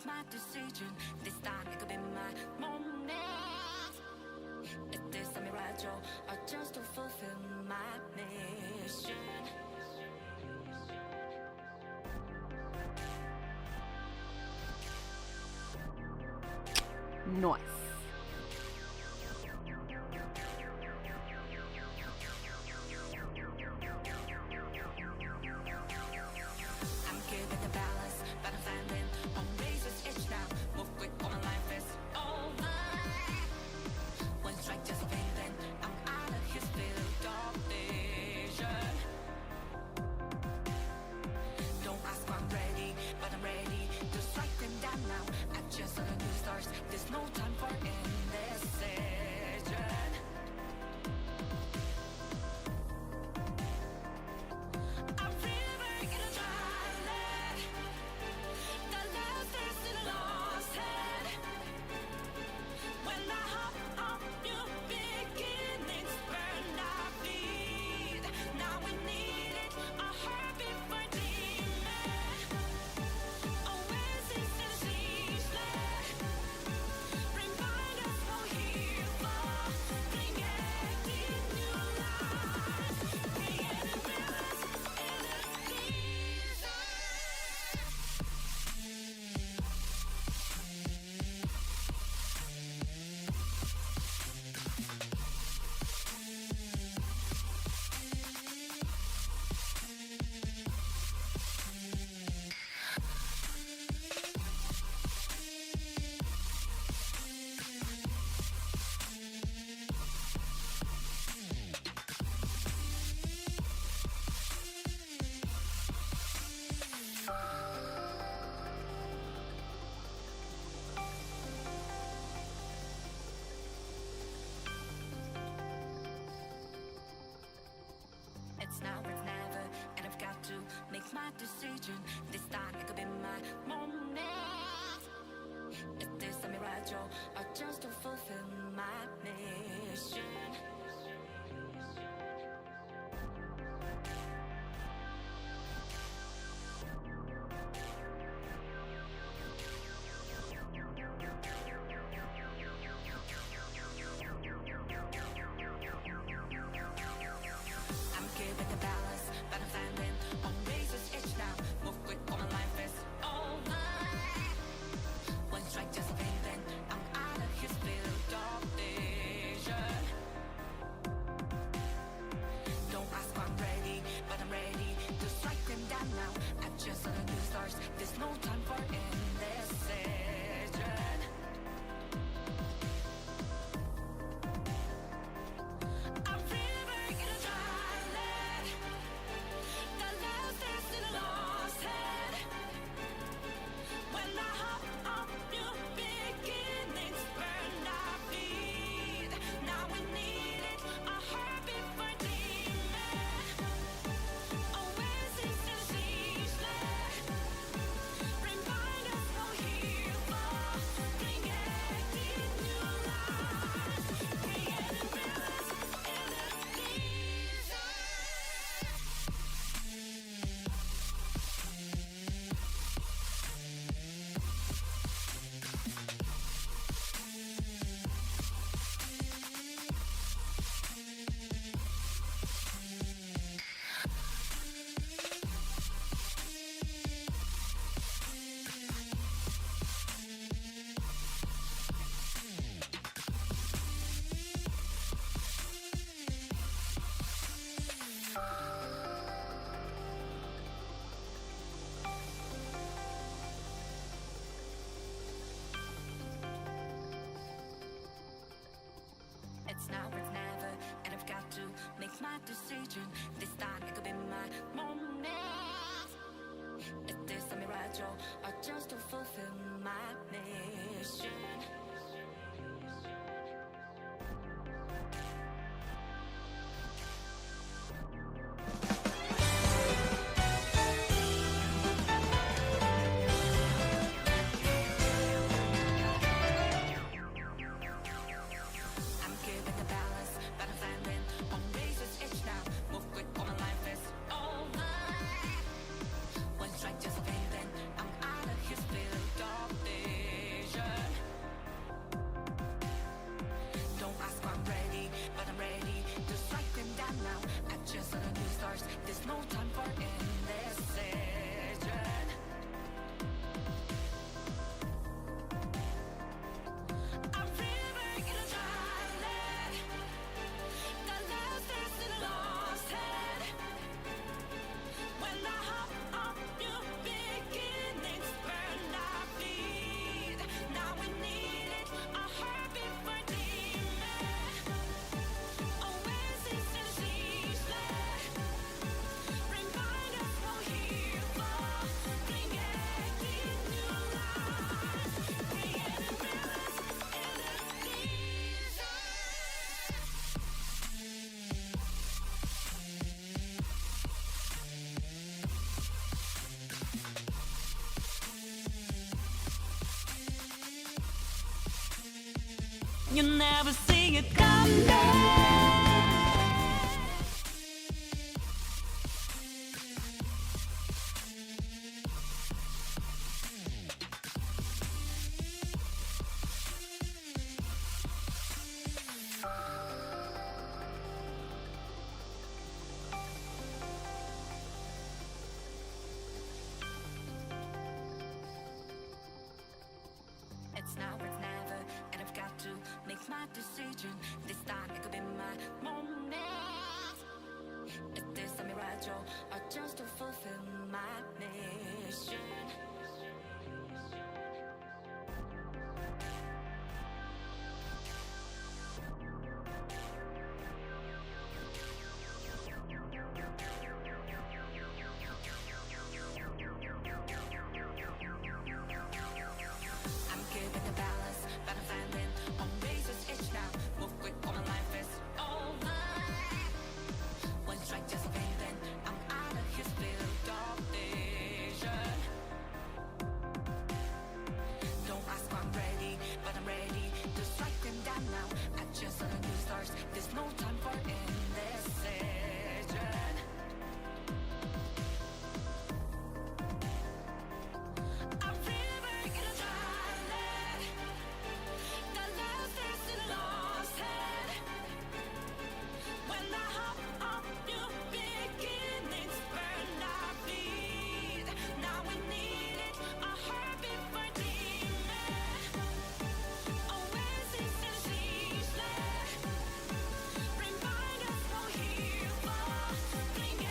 make my decision. This time it could be my moment. Is this a mirage or just to fulfill my mission? Nice. I'm good with the balance, but I'm finding on razor's edge now. Move quick, all my life is over. One strike just pain, then I'm out of his field of vision. Don't ask why I'm ready, but I'm ready to strike them down now. I just saw the new stars, there's no time for indecision. I'm feeling in a dry land. The last is in a lost head. When I hop on new beginnings, burn our feet. Now we need it, a heartbeat for demon. Oasis in a ceaseless. Remind us we're here for creating new life, creating rivers in the desert. It's now or it's never, and I've got to make my decision. This time it could be my moment. Is this a mirage or just to fulfill my mission? I'm good with the balance, but I'm finding on razor's edge now. Move quick, all my life is over. One strike just pain, then I'm out of his field of vision. Don't ask why I'm ready, but I'm ready to strike them down now. I just saw the new stars, there's no time for indecision. I'm feeling in a dry land. The last is in a lost head. When I hop on new beginnings, burn our feet. Now we need it, a heartbeat for demon. Oasis in a ceaseless. Remind us we're here for creating new life, creating rivers in the desert. It's now or it's never, and I've got to make my decision. This time it could be my moment. Is this a mirage or just to fulfill my mission? I'm good with the balance, but I'm finding on razor's edge now. Move quick, all my life is over. One strike just pain, then I'm out of his field. You never see it coming. It's now, it's never, and I've got to make my decision. This time it could be my moment. Is this a mirage or just to fulfill my mission? I'm good with the balance, but I'm standing on razor's edge now. Move quick, all my life is over. One strike, just a pain, then I'm out of his field of vision. Don't ask if I'm ready, but I'm ready to strike them down now. I just saw the new stars, there's no time for indecision. A river in a dry land, the last verse in a lost head. When I hop up, new beginnings burn our feet. Now we need it, a heartbeat for demon. Oasis in a ceaseless. Remind us no hero, creating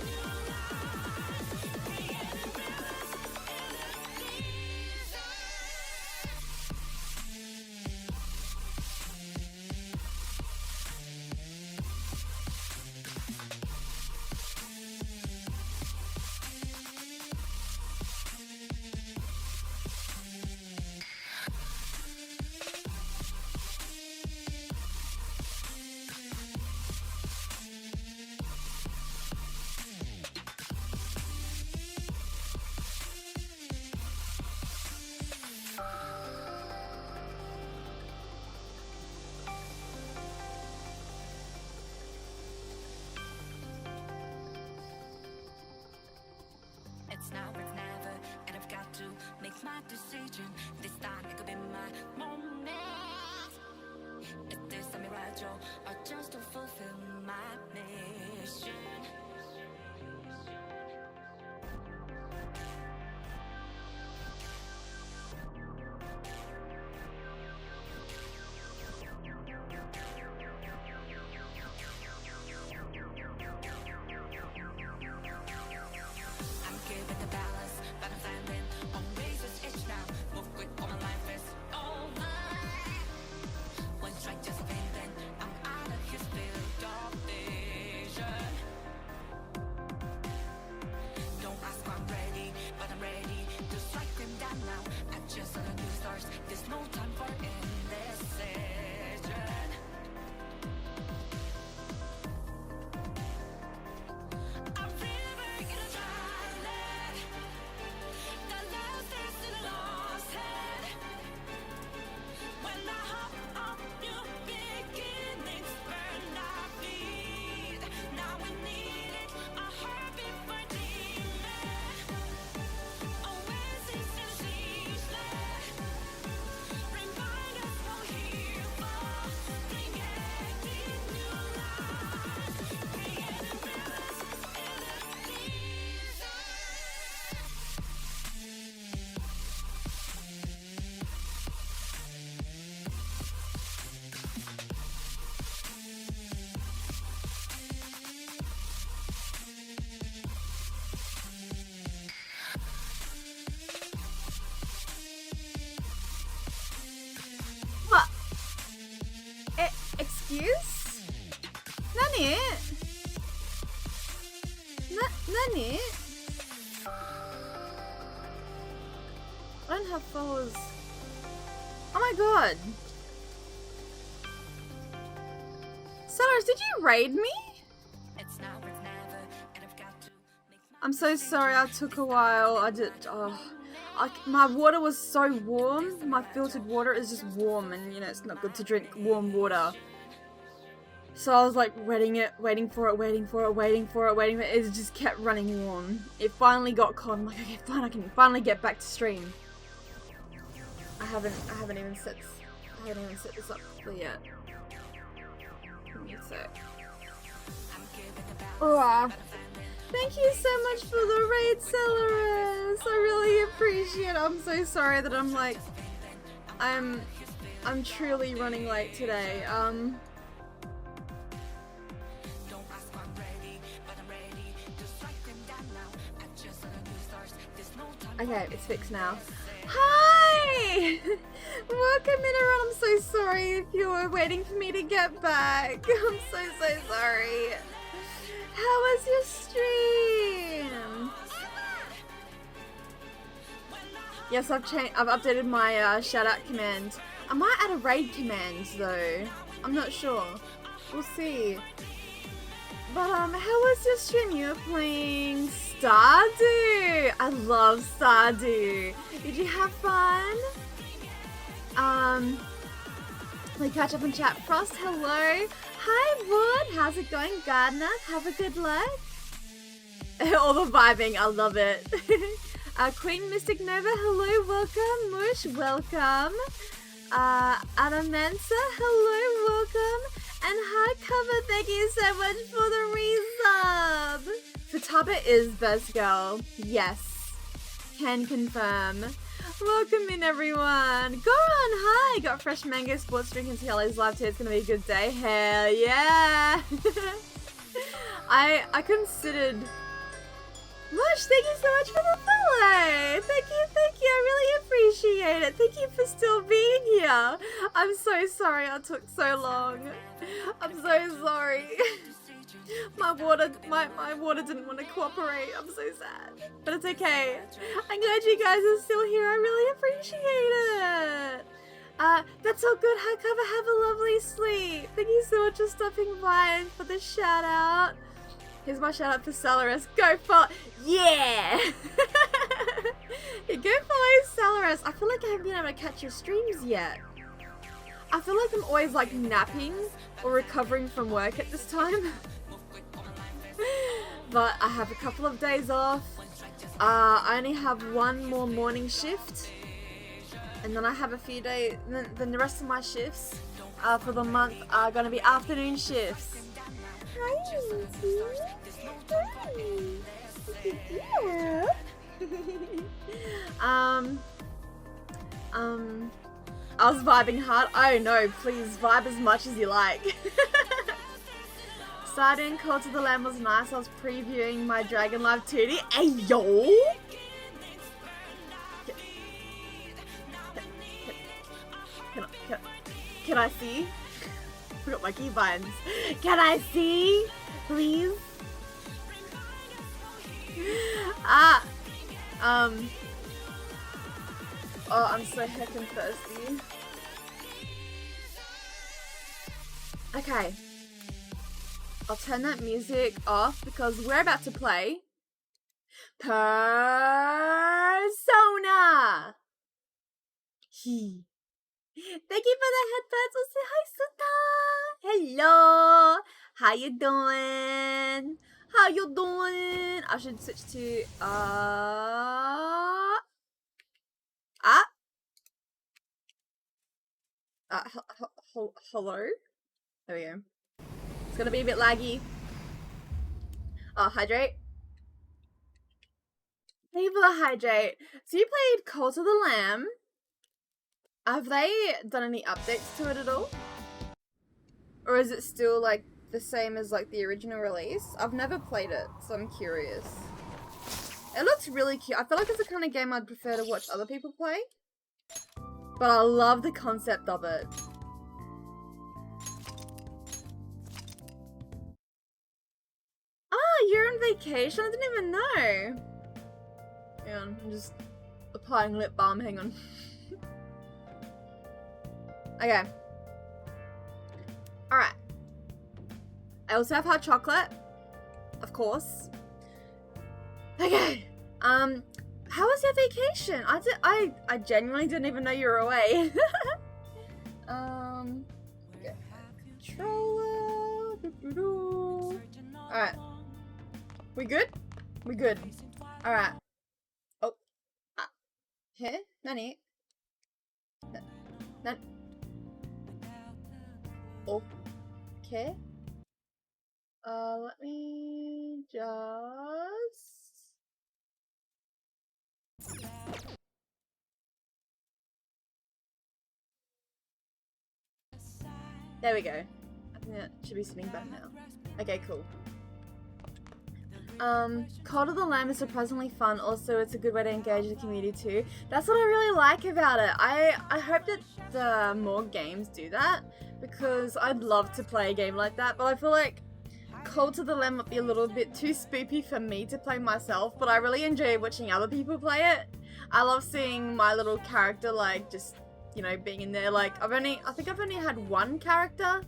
new life, creating rivers in the season. It's now, it's never, and I've got to make my decision. This time it could be my moment. Is this a mirage or just to fulfill my mission? I'm good with the balance, but I'm standing on razor's edge now. Move quick, all my life is over. One strike, just a pain, then I'm out of his field of vision. Don't ask if I'm ready, but I'm ready to strike them down now. I just saw the new stars, there's no time for indecision. A river in a dry land, the last verse in a lost head. When I hop up, new beginnings burn our feet. Now we need it, a heartbeat for demon. Oasis in a ceaseless. Remind us no hero, creating new life, creating rivers in the season. What? Excuse? Nani? Nani? I don't have followers. Oh my god. Sellers, did you raid me? It's now, it's never, and I've got to make my I'm so sorry I took a while. I My water was so warm. My filtered water is just warm, and you know it's not good to drink warm water. So I was like waiting for it. It just kept running warm. It finally got cold. I'm like, okay, fine, I can finally get back to stream. I haven't even set this up properly yet. Give me a sec. Oh, thank you so much for the raid, Celeris. I really appreciate it. I'm so sorry that I'm truly running late today. Okay, it's fixed now. Hi! Welcome in, everyone. I'm so sorry if you were waiting for me to get back. I'm so sorry. How was your stream? Yes, I've updated my shout out command. I might add a raid command though. I'm not sure. We'll see. But how was your stream? You were playing Stardew. I love Stardew. Did you have fun? We catch up in chat. Frost, hello. Hi, Wood. How's it going, Gardener? Have a good luck. All the vibing. I love it. Queen Mystic Nova, hello. Welcome. Mush, welcome. Adamansa, hello. Welcome. And Hardcover, thank you so much for the resub. Futaba is best girl. Yes. Can confirm. Welcome in, everyone. Go on, hi. Got fresh mango sports drink and Tiali's live too. It's gonna be a good day. Hell yeah. I considered. Mush, thank you so much for the follow. Thank you. I really appreciate it. Thank you for still being here. I'm so sorry I took so long. I'm so sorry. My water didn't want to cooperate. I'm so sad. But it's okay. I'm glad you guys are still here. I really appreciate it. That's all good. Hardcover, have a lovely sleep. Thank you so much for stopping by and for the shout out. Here's my shout out for Celeris. Go follow. Yeah! Go follow Celeris. I feel like I haven't been able to catch your streams yet. I feel like I'm always like napping or recovering from work at this time. But I have a couple of days off. I only have one more morning shift. And then I have a few days, then the rest of my shifts for the month are going to be afternoon shifts. Hi, Lindsay. Hi. I was vibing hard. Oh no, please vibe as much as you like. Starting Call to the Lamb was nice. I was previewing my Dragon Live 2D. Hey yo! Can I see? I forgot my keybinds. Can I see? Please? Oh, I'm so heckin' thirsty. Okay. I'll turn that music off because we're about to play Persona! Thank you for the headphones. We'll say hi, Suta! Hello! How you doing? How you doing? I should switch to, hello? There we go. It's gonna be a bit laggy. Oh, hydrate. Thank you for the hydrate. So you played Call to the Lamb. Have they done any updates to it at all? Or is it still like the same as like the original release? I've never played it, so I'm curious. It looks really cute. I feel like it's the kind of game I'd prefer to watch other people play. But I love the concept of it. Oh, you're on vacation? I didn't even know. Hang on, I'm just applying lip balm. Hang on. Okay. Alright. I also have hot chocolate. Of course. Okay. How was your vacation? I genuinely didn't even know you were away. Get controller. Alright. We good? We good. Alright. Oh. Here? Nani? Okay. Let me just... There we go. I think that should be sitting better now. Okay, cool. Cult of the Lamb is surprisingly fun. Also, it's a good way to engage the community too. That's what I really like about it. I hope that more games do that, because I'd love to play a game like that, but I feel like Cult of the Lamb might be a little bit too spoopy for me to play myself, but I really enjoy watching other people play it. I love seeing my little character, like, just, you know, being in there. Like, I think I've only had one character.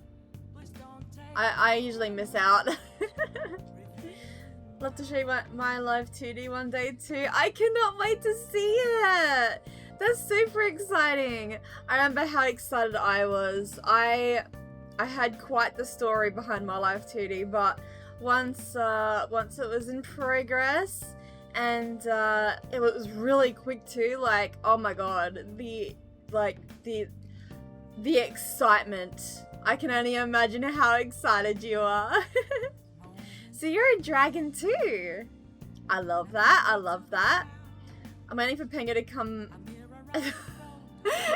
I usually miss out. Love to show you my live 2D one day too. I cannot wait to see it! That's super exciting! I remember how excited I was. I had quite the story behind my live 2D, but once it was in progress, and it was really quick too, like, oh my god, the excitement. I can only imagine how excited you are. So you're a dragon too. I love that. I love that. I'm waiting for Penga to come.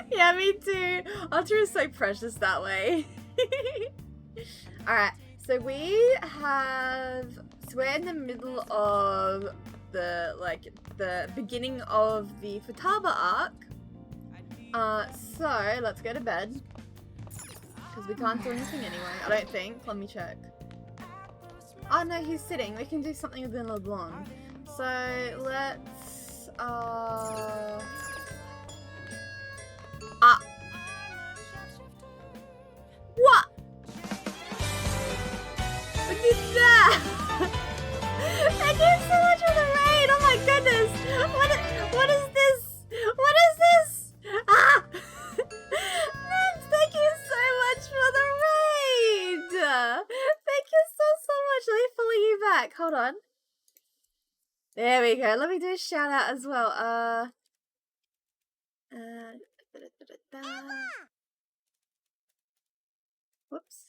Yeah, me too. Ultra is so precious that way. Alright, so we're in the middle of the beginning of the Futaba arc. So let's go to bed. Because we can't do anything anyway, I don't think. Let me check. Oh no, he's sitting. We can do something with LeBlanc. So let's what? Look at that! Thank you so much for the raid! Oh my goodness! What is this? What is this? Ah! Nance, thank you so much for the raid! Thank you so much. Let me follow you back. Hold on. There we go. Let me do a shout out as well. Whoops.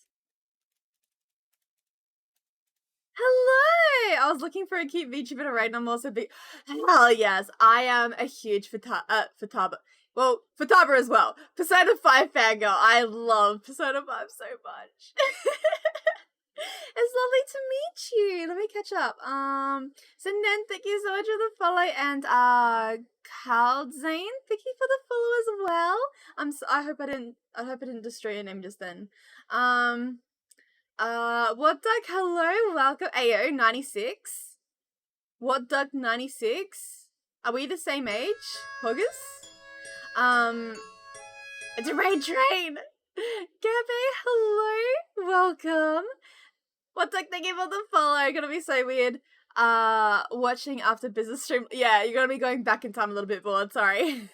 Hello! I was looking for a cute VTuber raid, and I'm also big. Hell yes, I am a huge Futaba. Well, Futaba as well. Persona 5 fangirl. I love Persona 5 so much. It's lovely to meet you. Let me catch up. So Nen, thank you so much for the follow, and Carl Zane, thank you for the follow as well. I hope I didn't destroy your name just then. What Duck, hello, welcome. Ayo 96. What Duck 96? Are we the same age? Pogus? It's a raid train. Gabby, hello, welcome. What Duck, thank you for the follow. Gonna be so weird. Watching after business stream. Yeah, you're gonna be going back in time a little bit bored, sorry.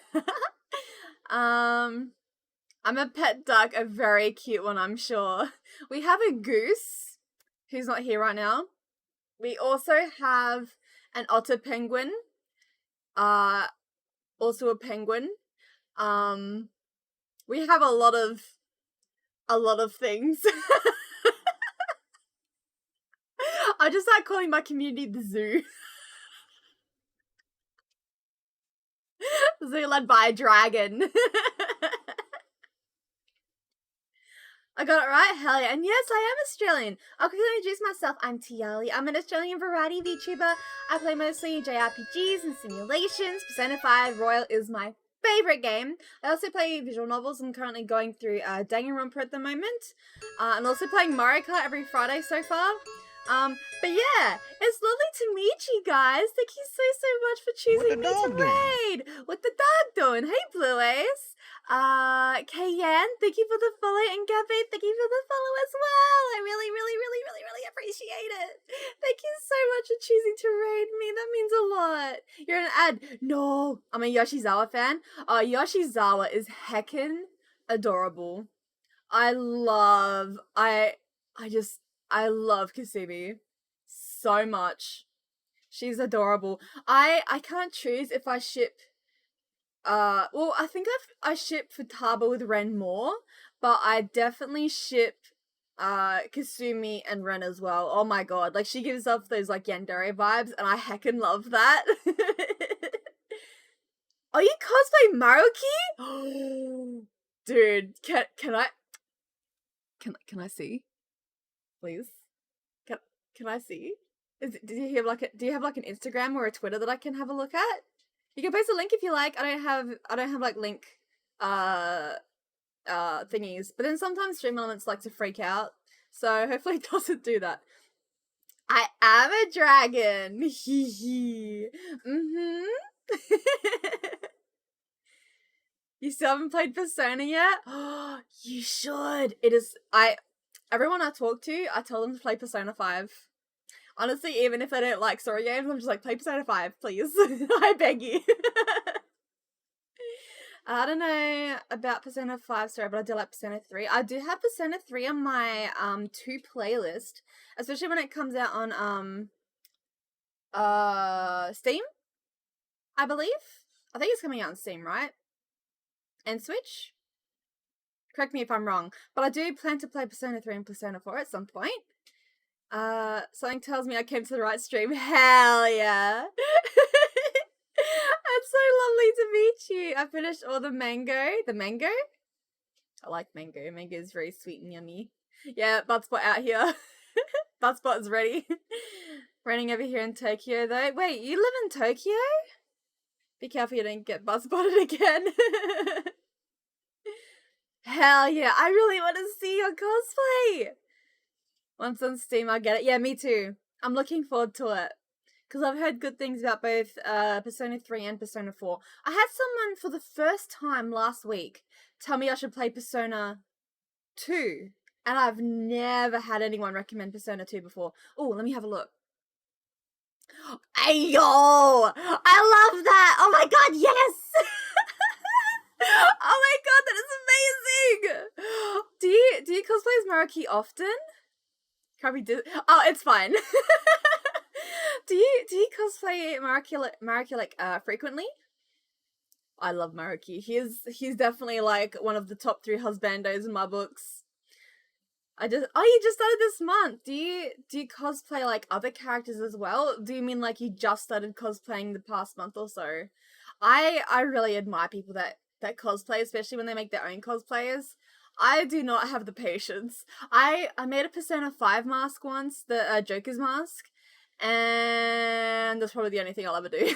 I'm a pet duck, a very cute one, I'm sure. We have a goose, who's not here right now. We also have an otter penguin. Also a penguin. We have a lot of things. I just like calling my community the zoo. Zoo led by a dragon. I got it right? Hell yeah. And yes, I am Australian. I'll quickly introduce myself. I'm Tiali. I'm an Australian variety VTuber. I play mostly JRPGs and simulations. Persona 5 Royal is my favorite game. I also play visual novels. I'm currently going through Danganronpa at the moment. I'm also playing Mario Kart every Friday so far. But yeah, it's lovely to meet you guys. Thank you so much for choosing me to raid. What the dog doing? Hey, Blue Ace. Kayen, thank you for the follow, and Gabby, thank you for the follow as well. I really, really, really, really, really appreciate it. Thank you so much for choosing to raid me. That means a lot. You're an ad. No, I'm a Yoshizawa fan. Yoshizawa is heckin' adorable. I love Kasumi so much. She's adorable. I can't choose if I ship well, I think I ship Futaba with Ren more, but I definitely ship Kasumi and Ren as well. Oh my god, like she gives off those like Yandere vibes, and I heckin' love that. Are you cosplay Maruki? Dude, can I see? Please? Can I see? Do you have like an Instagram or a Twitter that I can have a look at? You can post a link if you like. I don't have like link thingies. But then sometimes Stream Elements like to freak out. So hopefully it doesn't do that. I am a dragon. Hee hee. You still haven't played Persona yet? Oh, you should. Everyone I talk to, I tell them to play Persona 5. Honestly, even if they don't like story games, I'm just like, play Persona 5, please. I beg you. I don't know about Persona 5, sorry, but I do like Persona 3. I do have Persona 3 on my 2 playlist, especially when it comes out on Steam, I believe. I think it's coming out on Steam, right? And Switch? Correct me if I'm wrong, but I do plan to play Persona 3 and Persona 4 at some point. Something tells me I came to the right stream. Hell yeah. It's so lovely to meet you. I finished all the mango. The mango? I like mango. Mango is very sweet and yummy. Yeah, Buttspot out here. Buttspot is ready. Raining over here in Tokyo though. Wait, you live in Tokyo? Be careful you don't get buttspotted again. Hell yeah, I really want to see your cosplay. Once on Steam, I'll get it. Yeah, me too. I'm looking forward to it. Because I've heard good things about both Persona 3 and Persona 4. I had someone for the first time last week tell me I should play Persona 2. And I've never had anyone recommend Persona 2 before. Oh, let me have a look. Ayo! I love that! Oh my god, yes! Oh my god, that is amazing! Do you cosplay as Maruki often? Probably did. Oh, it's fine. Do you cosplay Maruki like frequently? I love Maruki. He's definitely like one of the top 3 husbandos in my books. You just started this month. Do you cosplay like other characters as well? Do you mean like you just started cosplaying the past month or so? I really admire people that cosplay, especially when they make their own cosplayers. I do not have the patience. I made a Persona 5 mask once, the Joker's mask, and that's probably the only thing I'll ever do.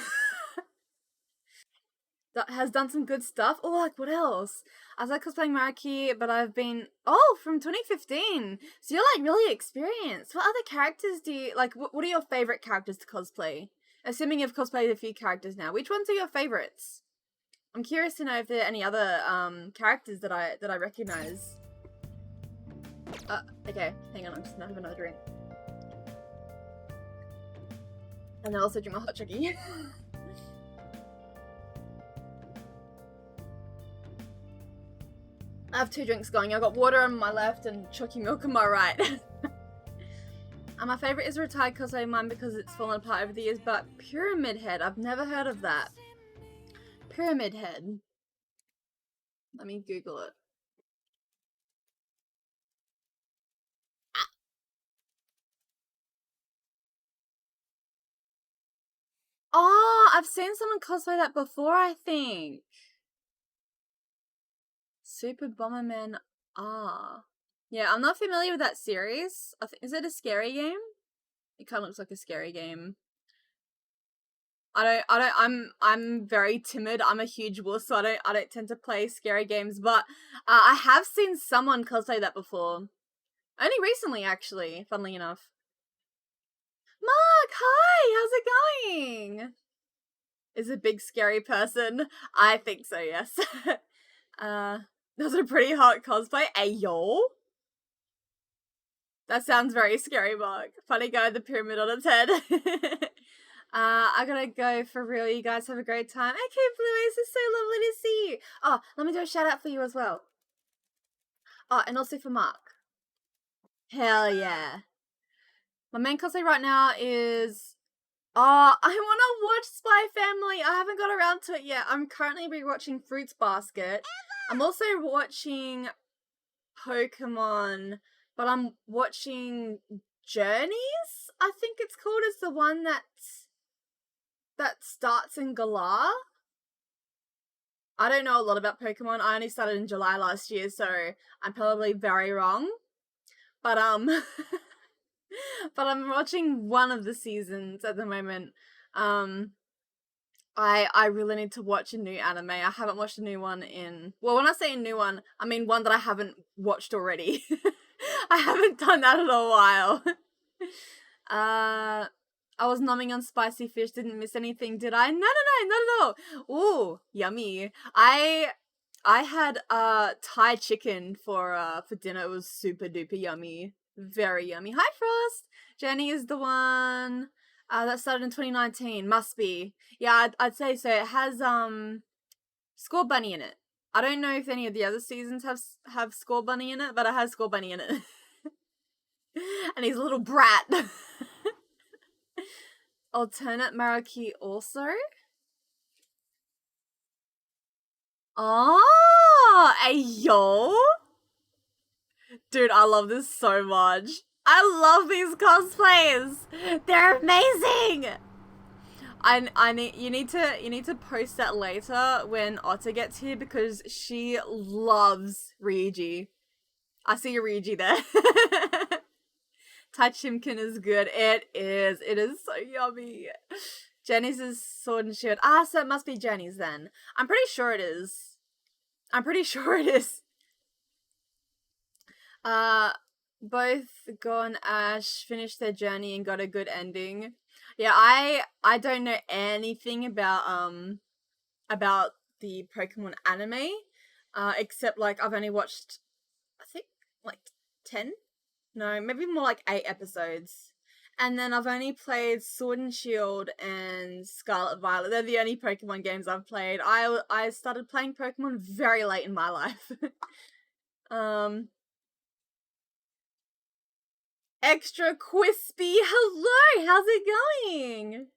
That has done some good stuff. Oh, like what else? I was like cosplaying Maruki, but I've been from 2015. So you're like really experienced. What other characters do you like? What are your favorite characters to cosplay? Assuming you've cosplayed a few characters now, which ones are your favorites? I'm curious to know if there are any other characters that I recognize. Okay, hang on, I'm just gonna have another drink. And then also drink my hot chocolate. I have 2 drinks going. I've got water on my left and chalky milk on my right. And my favourite is Retired Cosplay Mine because it's fallen apart over the years, but Pyramid Head, I've never heard of that. Pyramid Head. Let me Google it. Oh, I've seen someone cosplay that before, I think. Super Bomberman R. Yeah, I'm not familiar with that series. Is it a scary game? It kind of looks like a scary game. I'm very timid. I'm a huge wuss, so I don't tend to play scary games, but I have seen someone cosplay that before. Only recently, actually, funnily enough. Mark, hi! How's it going? Is a big scary person? I think so, yes. Those are pretty hot cosplay. Ayo? That sounds very scary, Mark. Funny guy with the pyramid on its head. I gotta go for real. You guys have a great time. Okay, Blueies, it's so lovely to see you. Oh, let me do a shout out for you as well. Oh, and also for Mark. Hell yeah. My main cosplay right now is... Oh, I want to watch Spy Family. I haven't got around to it yet. I'm currently rewatching Fruits Basket. I'm also watching Pokemon, but I'm watching Journeys, I think it's called. Is the one that starts in Galar. I don't know a lot about Pokemon. I only started in July last year, so I'm probably very wrong. But but I'm watching one of the seasons at the moment. I really need to watch a new anime. I haven't watched a new one in... Well, when I say a new one, I mean one that I haven't watched already. I haven't done that in a while. I was numbing on spicy fish, didn't miss anything, did I? No, not at all. Ooh, yummy. I had Thai chicken for dinner. It was super duper yummy. Very yummy. Hi, Frost! Jenny is the one that started in 2019. Must be. Yeah, I'd say so. It has Score Bunny in it. I don't know if any of the other seasons have Score Bunny in it, but it has Score Bunny in it. And he's a little brat. Alternate Maraki also? Oh, ayo! Dude, I love this so much. I love these cosplays. They're amazing. I need you need to post that later when Otta gets here because she loves Ryuji. I see Ryuji there. Tachimkin is good. It is. It is so yummy. Jenny's is Sword and Shield. Ah, so it must be Jenny's then. I'm pretty sure it is. I'm pretty sure it is. Both Go and Ash finished their journey and got a good ending. Yeah, I don't know anything about the Pokemon anime, except like I've only watched, I think like 10. No, maybe more like 8 episodes. And then I've only played Sword and Shield and Scarlet Violet. They're the only Pokemon games I've played. I started playing Pokemon very late in my life. Extra Quispy, hello, how's it going?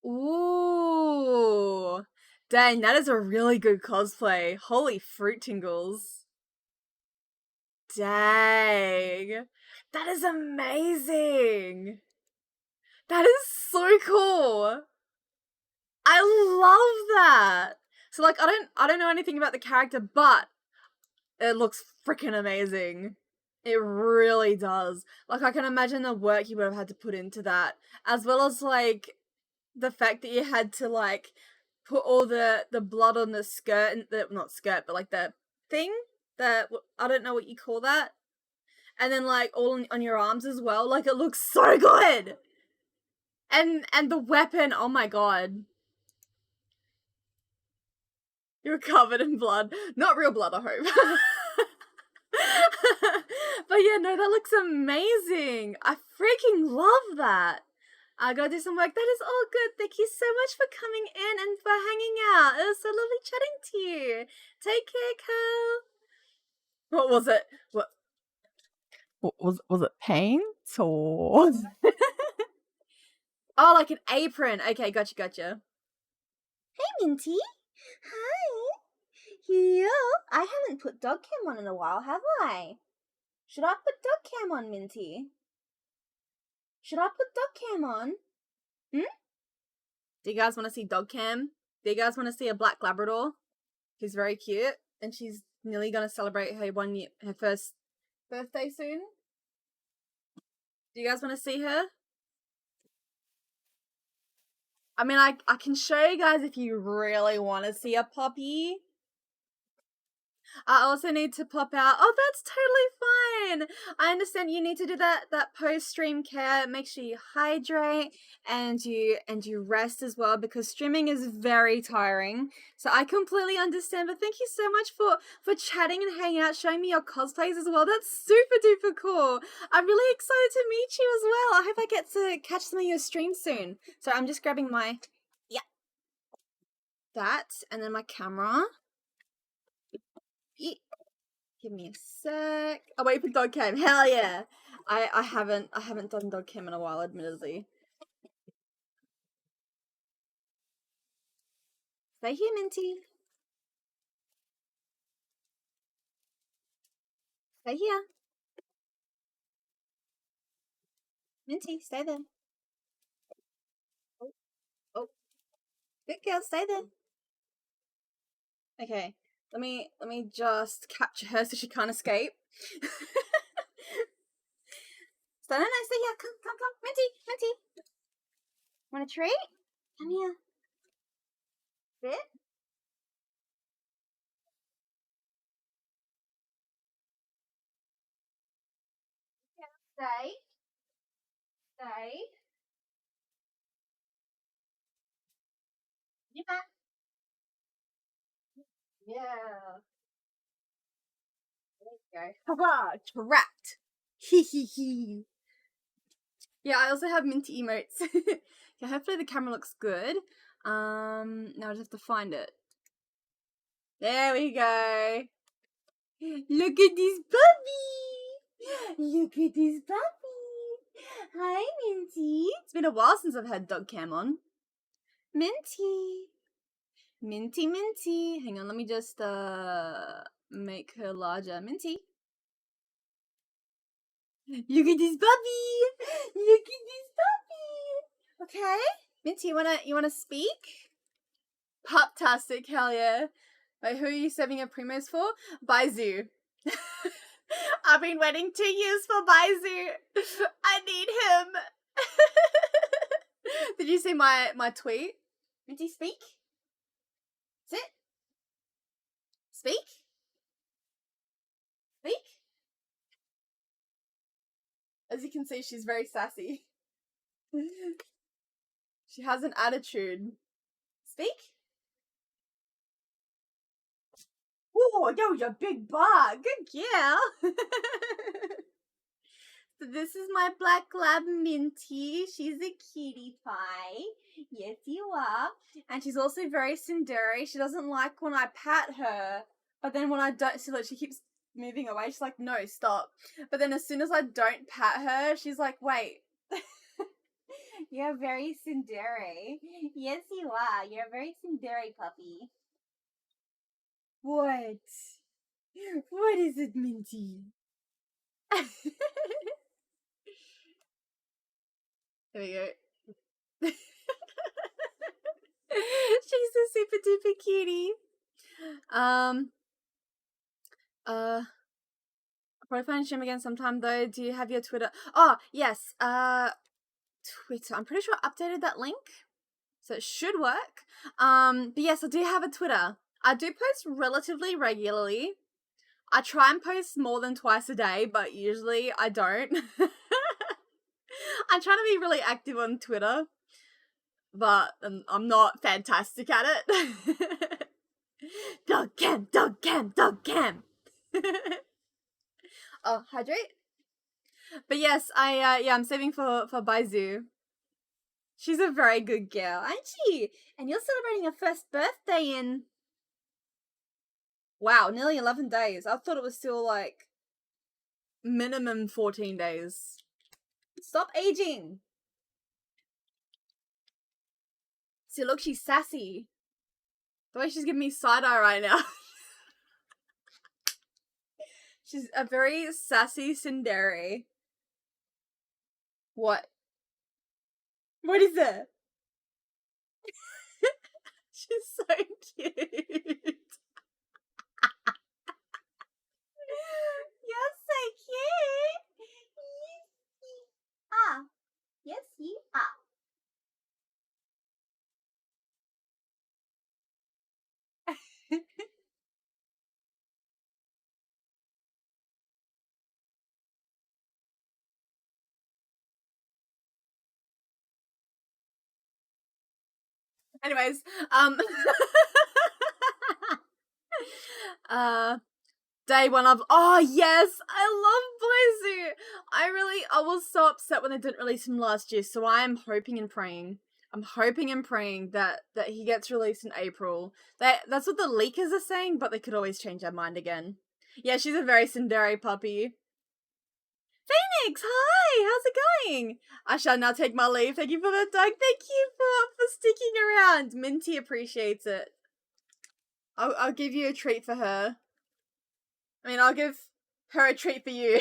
Ooh. Dang, that is a really good cosplay. Holy fruit tingles. Dang. That is amazing. That is so cool. I love that. So like I don't know anything about the character, but it looks freaking amazing. It really does. Like I can imagine the work you would have had to put into that, as well as like the fact that you had to like put all the blood on the skirt and the not skirt but like the thing that I don't know what you call that, and then like all on your arms as well. Like it looks so good. And the weapon, oh my god. You're covered in blood. Not real blood, I hope. But yeah, no, that looks amazing. I freaking love that. I gotta do some work. That is all good. Thank you so much for coming in and for hanging out. It was so lovely chatting to you. Take care, Cal. What was it? What was it paint or oh, like an apron. Okay, gotcha. Hey, Minty. Hi. Yeah, I haven't put dog cam on in a while, have I? Should I put dog cam on, Minty? Should I put dog cam on? Do you guys want to see dog cam? Do you guys want to see a black Labrador? She's very cute, and she's nearly gonna celebrate her first birthday soon. Do you guys want to see her? I mean, I can show you guys if you really want to see a puppy. I also need to pop out. Oh, that's totally fine. I understand you need to do that post stream care. Make sure you hydrate and you rest as well, because streaming is very tiring. So I completely understand. But thank you so much for chatting and hanging out, showing me your cosplays as well. That's super duper cool. I'm really excited to meet you as well. I hope I get to catch some of your streams soon. So I'm just grabbing my that and then my camera. Give me a sec. Oh, wait for dog cam. Hell yeah. I haven't done dog cam in a while, admittedly. Stay here, Minty. Stay here. Minty, stay there. Oh, oh. Good girl, stay there. Okay. Let me just capture her so she can't escape. Stay there, stay here. Come. Minty. Want a treat? Come here. Sit. Stay. Get back. Yeah. There you go. Haha, trapped. Hee. Yeah, I also have Minty emotes. Okay, hopefully the camera looks good. Now I just have to find it. There we go. Look at this puppy! Look at this puppy! Hi, Minty. It's been a while since I've had dog cam on. Minty. Minty. Hang on, let me just make her larger. Minty. Look at this puppy! Look at this puppy! Okay? Minty, you wanna speak? Pop-tastic, hell yeah. Wait, who are you saving your primos for? Baizu. I've been waiting 2 years for Baizu. I need him. Did you see my tweet? Minty, speak? Sit. Speak? Speak? As you can see, she's very sassy. She has an attitude. Speak? Oh, that was a big bug. Good girl. So this is my black lab Minty. She's a cutie pie. Yes, you are. And she's also very tsundere. She doesn't like when I pat her. But then when I don't, she keeps moving away. She's like, no, stop. But then as soon as I don't pat her, she's like, wait. You're very tsundere. Yes, you are. You're a very tsundere puppy. What? What is it, Minty? There we go. She's a super duper cutie. I'll probably find Shim again sometime though. Do you have your Twitter? Oh, yes. Twitter. I'm pretty sure I updated that link. So it should work. But yes, I do have a Twitter. I do post relatively regularly. I try and post more than twice a day, but usually I don't. I'm trying to be really active on Twitter, but I'm not fantastic at it. Dog cam. Oh, hydrate. But yes, I'm saving for Baizu. She's a very good girl, ain't she? And you're celebrating your first birthday in, wow, nearly 11 days. I thought it was still like minimum 14 days. Stop aging. See, look, she's sassy. The way she's giving me side-eye right now. She's a very sassy tsundere. What? What is it? She's so cute. You're so cute. Yes, you are. Anyways, day one of, oh yes, I love Boizu. I was so upset when they didn't release him last year, so I am hoping and praying. I'm hoping and praying that he gets released in April. That's what the leakers are saying, but they could always change their mind again. Yeah, she's a very tsundere puppy. Phoenix, hi! How's it going? I shall now take my leave. Thank you for the dog. Thank you for sticking around. Minty appreciates it. I'll give you a treat for her. I mean, I'll give her a treat for you.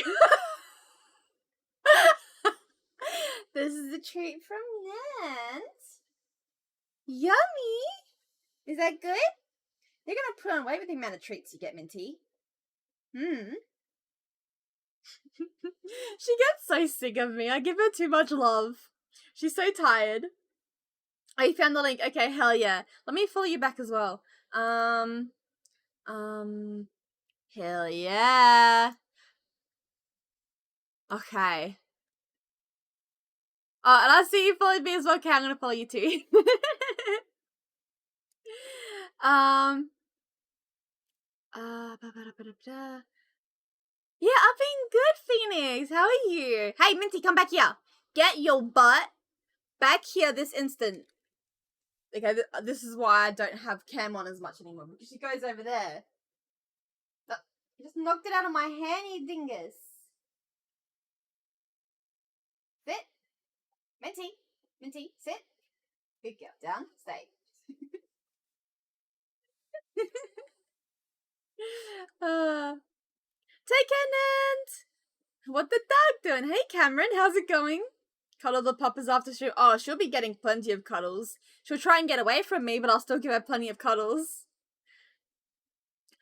This is a treat from Nant. Yummy! Is that good? They're gonna put on weight with the amount of treats you get, Minty. She gets so sick of me. I give her too much love. She's so tired. Oh, you found the link. Okay, hell yeah. Let me follow you back as well. Hell yeah. Okay. Oh, and I see you followed me as well. Okay, I'm gonna follow you too. Yeah, I've been good, Phoenix. How are you? Hey, Minty, come back here. Get your butt back here this instant. Okay, this is why I don't have cam on as much anymore, because she goes over there. You just knocked it out of my hand, you dingus. Sit. Minty, sit. Good girl. Down, stay. Take care, Nant. What the dog doing? Hey, Cameron, how's it going? Cuddle the puppers after she'll be getting plenty of cuddles. She'll try and get away from me, but I'll still give her plenty of cuddles.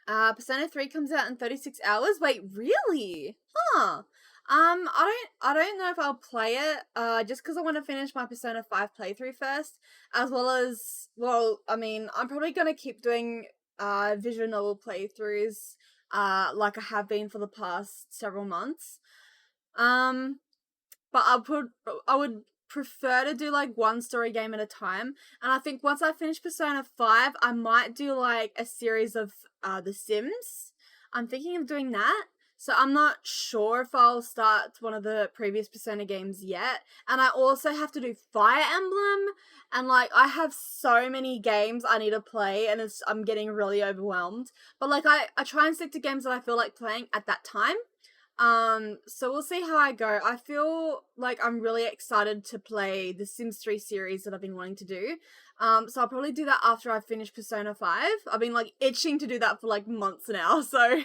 Persona 3 comes out in 36 hours? Wait, really? Huh. I don't know if I'll play it, just because I want to finish my Persona 5 playthrough first, as well as, well, I mean, I'm probably gonna keep doing, visual novel playthroughs, like I have been for the past several months. But I would prefer to do like one story game at a time. And I think once I finish Persona 5, I might do like a series of The Sims. I'm thinking of doing that. So I'm not sure if I'll start one of the previous Persona games yet. And I also have to do Fire Emblem. And like I have so many games I need to play and I'm getting really overwhelmed. But like I try and stick to games that I feel like playing at that time. So we'll see how I go. I feel like I'm really excited to play the Sims 3 series that I've been wanting to do. So I'll probably do that after I finish Persona 5. I've been like itching to do that for like months now, so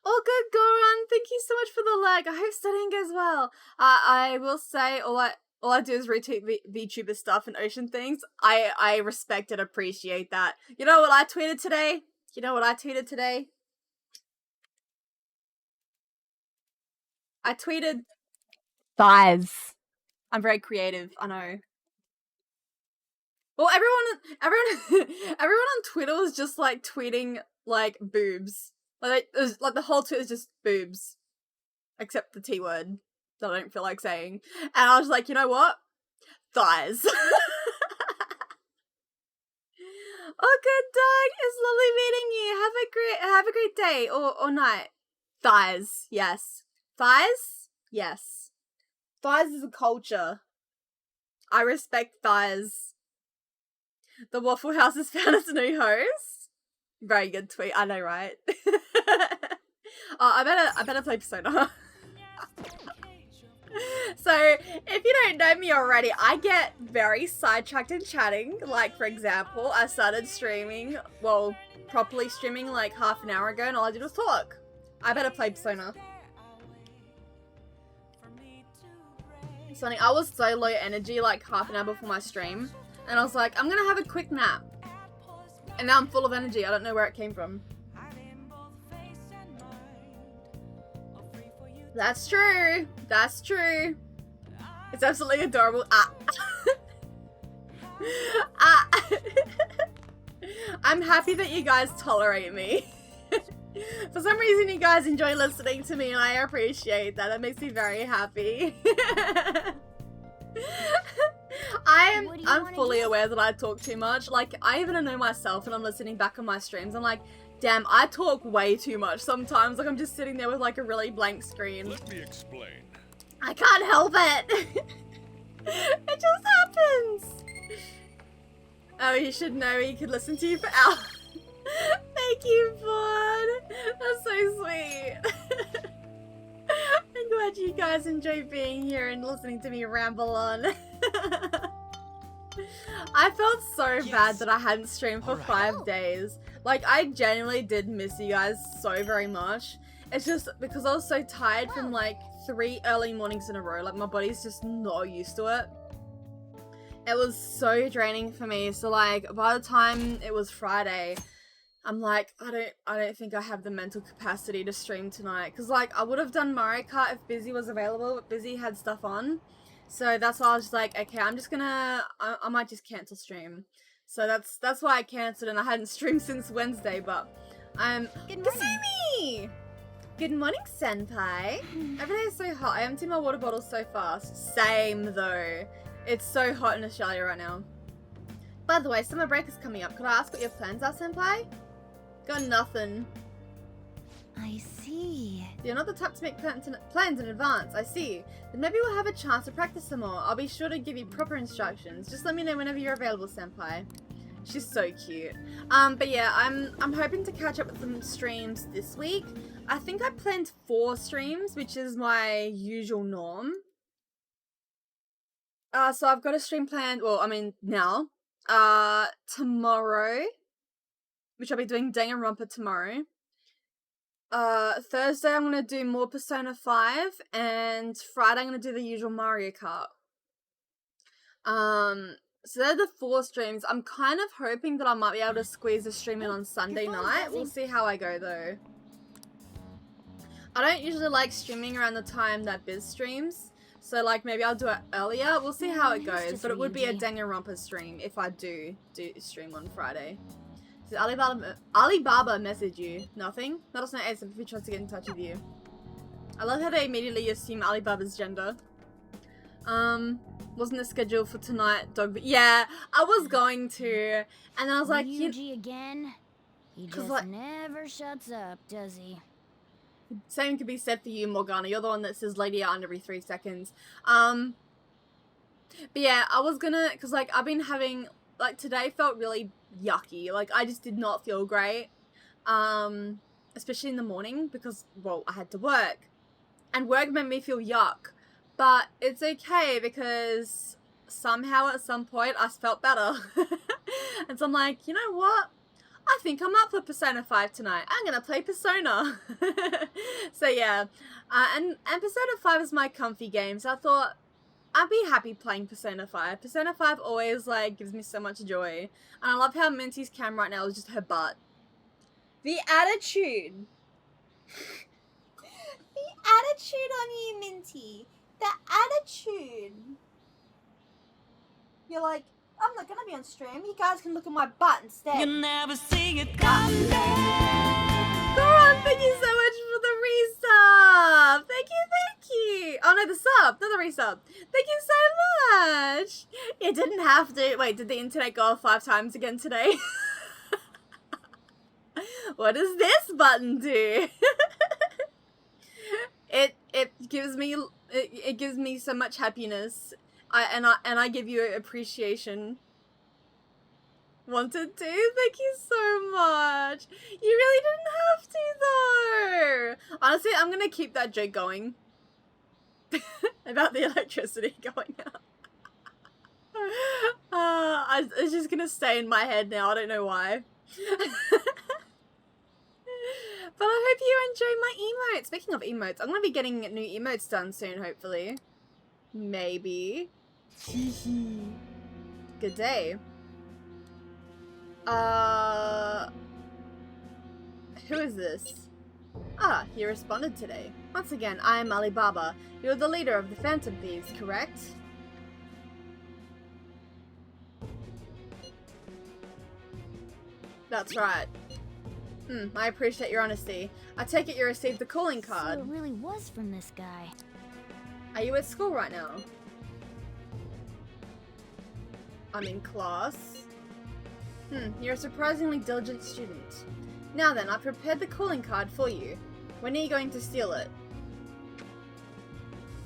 all good, Goran. Thank you so much for the leg. I hope studying goes well. I will say all I do is retweet VTuber stuff and ocean things. I respect and appreciate that. You know what I tweeted today? I tweeted thighs. I'm very creative, I know. Well, everyone on Twitter was just like tweeting like boobs. Like it was, like the whole tweet was just boobs, except the T word that I don't feel like saying. And I was like, you know what? Thighs. Oh, good dog. It's lovely meeting you. Have a great day or night. Thighs, yes. Thighs? Yes. Thighs is a culture. I respect thighs. The Waffle House has found its new host. Very good tweet, I know, right? I better play Persona. So, if you don't know me already, I get very sidetracked in chatting. Like, for example, I started streaming, well, properly streaming like half an hour ago, and all I did was talk. I better play Persona. Something, I was so low energy like half an hour before my stream, and I was like, I'm gonna have a quick nap. And now I'm full of energy. I don't know where it came from. That's true. That's true. It's absolutely adorable. I'm happy that you guys tolerate me. For some reason you guys enjoy listening to me and I appreciate that. It makes me very happy. I I'm fully aware that I talk too much. Like, I even know myself when I'm listening back on my streams. I'm like, damn, I talk way too much sometimes. Like, I'm just sitting there with like a really blank screen. Let me explain. I can't help it. It just happens. Oh, you should know he could listen to you for hours. Thank you, Bud. That's so sweet. I'm glad you guys enjoy being here and listening to me ramble on. I felt so bad that I hadn't streamed for 5 days. Like, I genuinely did miss you guys so very much. It's just because I was so tired from like 3 early mornings in a row. Like, my body's just not used to it. It was so draining for me. So like, by the time it was Friday, I'm like, I don't think I have the mental capacity to stream tonight. Cause like, I would have done Mario Kart if Busy was available, but Busy had stuff on. So that's why I was just like, okay, I'm just gonna, I might just cancel stream. So that's why I cancelled, and I hadn't streamed since Wednesday, but Kasumi! Good morning, Senpai. Every day is so hot. I emptied my water bottle so fast. Same though. It's so hot in Australia right now. By the way, summer break is coming up. Could I ask what your plans are, Senpai? Got nothing. I see. You're not the type to make plans in advance. I see. Then maybe we'll have a chance to practice some more. I'll be sure to give you proper instructions. Just let me know whenever you're available, Senpai. She's so cute. But yeah, I'm hoping to catch up with some streams this week. I think I planned 4 streams, which is my usual norm. So I've got a stream planned, well, I mean, now. Tomorrow, which I'll be doing Danganronpa tomorrow. Thursday I'm gonna do more Persona 5, and Friday I'm gonna do the usual Mario Kart. So they're the 4 streams. I'm kind of hoping that I might be able to squeeze a stream in on Sunday night. We'll see how I go though. I don't usually like streaming around the time that Biz streams. So like maybe I'll do it earlier. We'll see how it goes. But it would be a Danganronpa stream if I do stream on Friday. Did Alibaba message you? Nothing? Let us know ASAP if he tries to get in touch with you. I love how they immediately assume Alibaba's gender. Wasn't it scheduled for tonight, dog? Yeah, I was going to. And then I was like, Yuji again? He just like, never shuts up, does he? Same could be said for you, Morgana. You're the one that says lady on every 3 seconds. But yeah, I was gonna, cause like I've been having, like today felt really yucky. Like I just did not feel great. Especially in the morning because, well, I had to work. And work made me feel yuck. But it's okay because somehow at some point I felt better. And so I'm like, you know what? I think I'm up for Persona 5 tonight. I'm gonna play Persona. So yeah, and Persona 5 is my comfy game, so I thought I'd be happy playing Persona 5. Persona 5 always like gives me so much joy, and I love how Minty's cam right now is just her butt. The attitude. The attitude on you, Minty. The attitude. You're like, I'm not gonna be on stream. You guys can look at my butt instead. You never see it coming. Goran, thank you so much for the resub. Thank you. Oh no, the sub, not the resub. Thank you so much. You didn't have to. Wait, did the internet go off 5 times again today? What does this button do? It gives me so much happiness. I give you appreciation. Wanted to? Thank you so much. You really didn't have to though. Honestly, I'm gonna keep that joke going. About the electricity going out. It's just gonna stay in my head now. I don't know why. But I hope you enjoy my emotes. Speaking of emotes, I'm gonna be getting new emotes done soon, hopefully. Maybe. Good day. Who is this? Ah, he responded today. Once again, I am Alibaba. You're the leader of the Phantom Thieves, correct? That's right. I appreciate your honesty. I take it you received the calling card. So it really was from this guy. Are you at school right now? I'm in class. You're a surprisingly diligent student. Now then, I've prepared the calling card for you. When are you going to steal it?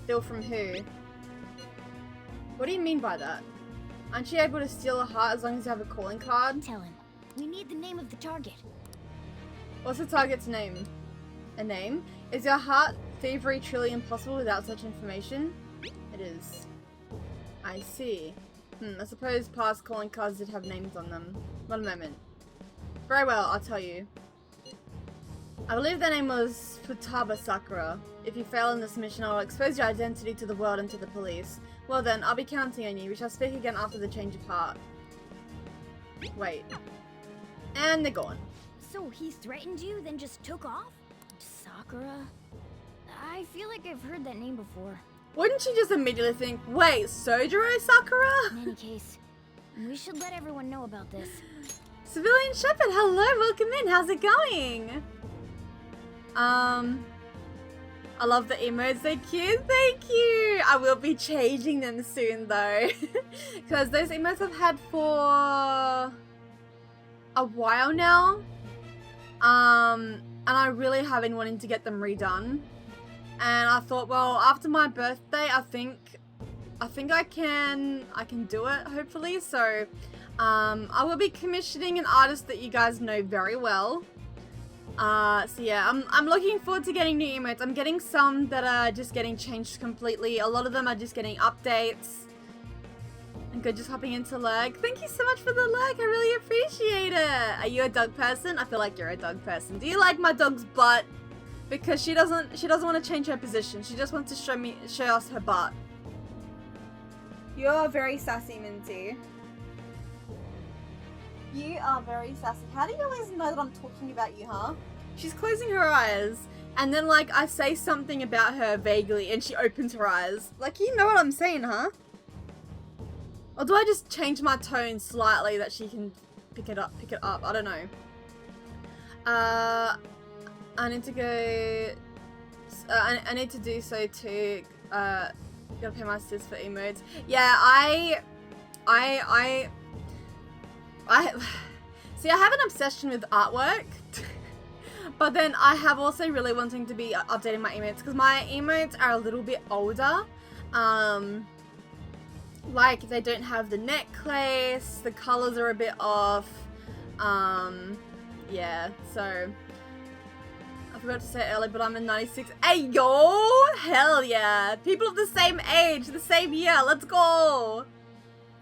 Steal from who? What do you mean by that? Aren't you able to steal a heart as long as you have a calling card? Tell him. We need the name of the target. What's the target's name? A name? Is your heart thievery truly impossible without such information? It is. I see. I suppose past calling cards did have names on them. One moment. Very well, I'll tell you. I believe their name was Futaba Sakura. If you fail in this mission, I will expose your identity to the world and to the police. Well then, I'll be counting on you. We shall speak again after the change of heart. Wait. And they're gone. So he threatened you, then just took off? Sakura? I feel like I've heard that name before. Wouldn't you just immediately think, wait, Sojiro Sakura? In any case, we should let everyone know about this. Civilian Shepherd, hello, welcome in. How's it going? I love the emotes, they're cute, thank you! I will be changing them soon though. Because those emotes I've had for a while now. And I really have been wanting to get them redone. And I thought, well, after my birthday, I think I can do it, hopefully. So, I will be commissioning an artist that you guys know very well. So yeah, I'm looking forward to getting new emotes. I'm getting some that are just getting changed completely. A lot of them are just getting updates. And good, just hopping into lag. Thank you so much for the lag. I really appreciate it. Are you a dog person? I feel like you're a dog person. Do you like my dog's butt? Because she doesn't want to change her position. She just wants to show us her butt. You're very sassy, Minty. You are very sassy. How do you always know that I'm talking about you, huh? She's closing her eyes, and then like I say something about her vaguely, and she opens her eyes. Like, you know what I'm saying, huh? Or do I just change my tone slightly that she can pick it up? I don't know. I need to go. I need to do so too. Gotta pay my sis for emotes. Yeah, I see. I have an obsession with artwork, but then I have also really wanting to be updating my emotes because my emotes are a little bit older. Like they don't have the necklace. The colors are a bit off. Yeah. So. I forgot to say it earlier, but I'm in 96. Hey, yo! Hell yeah! People of the same age, the same year, let's go!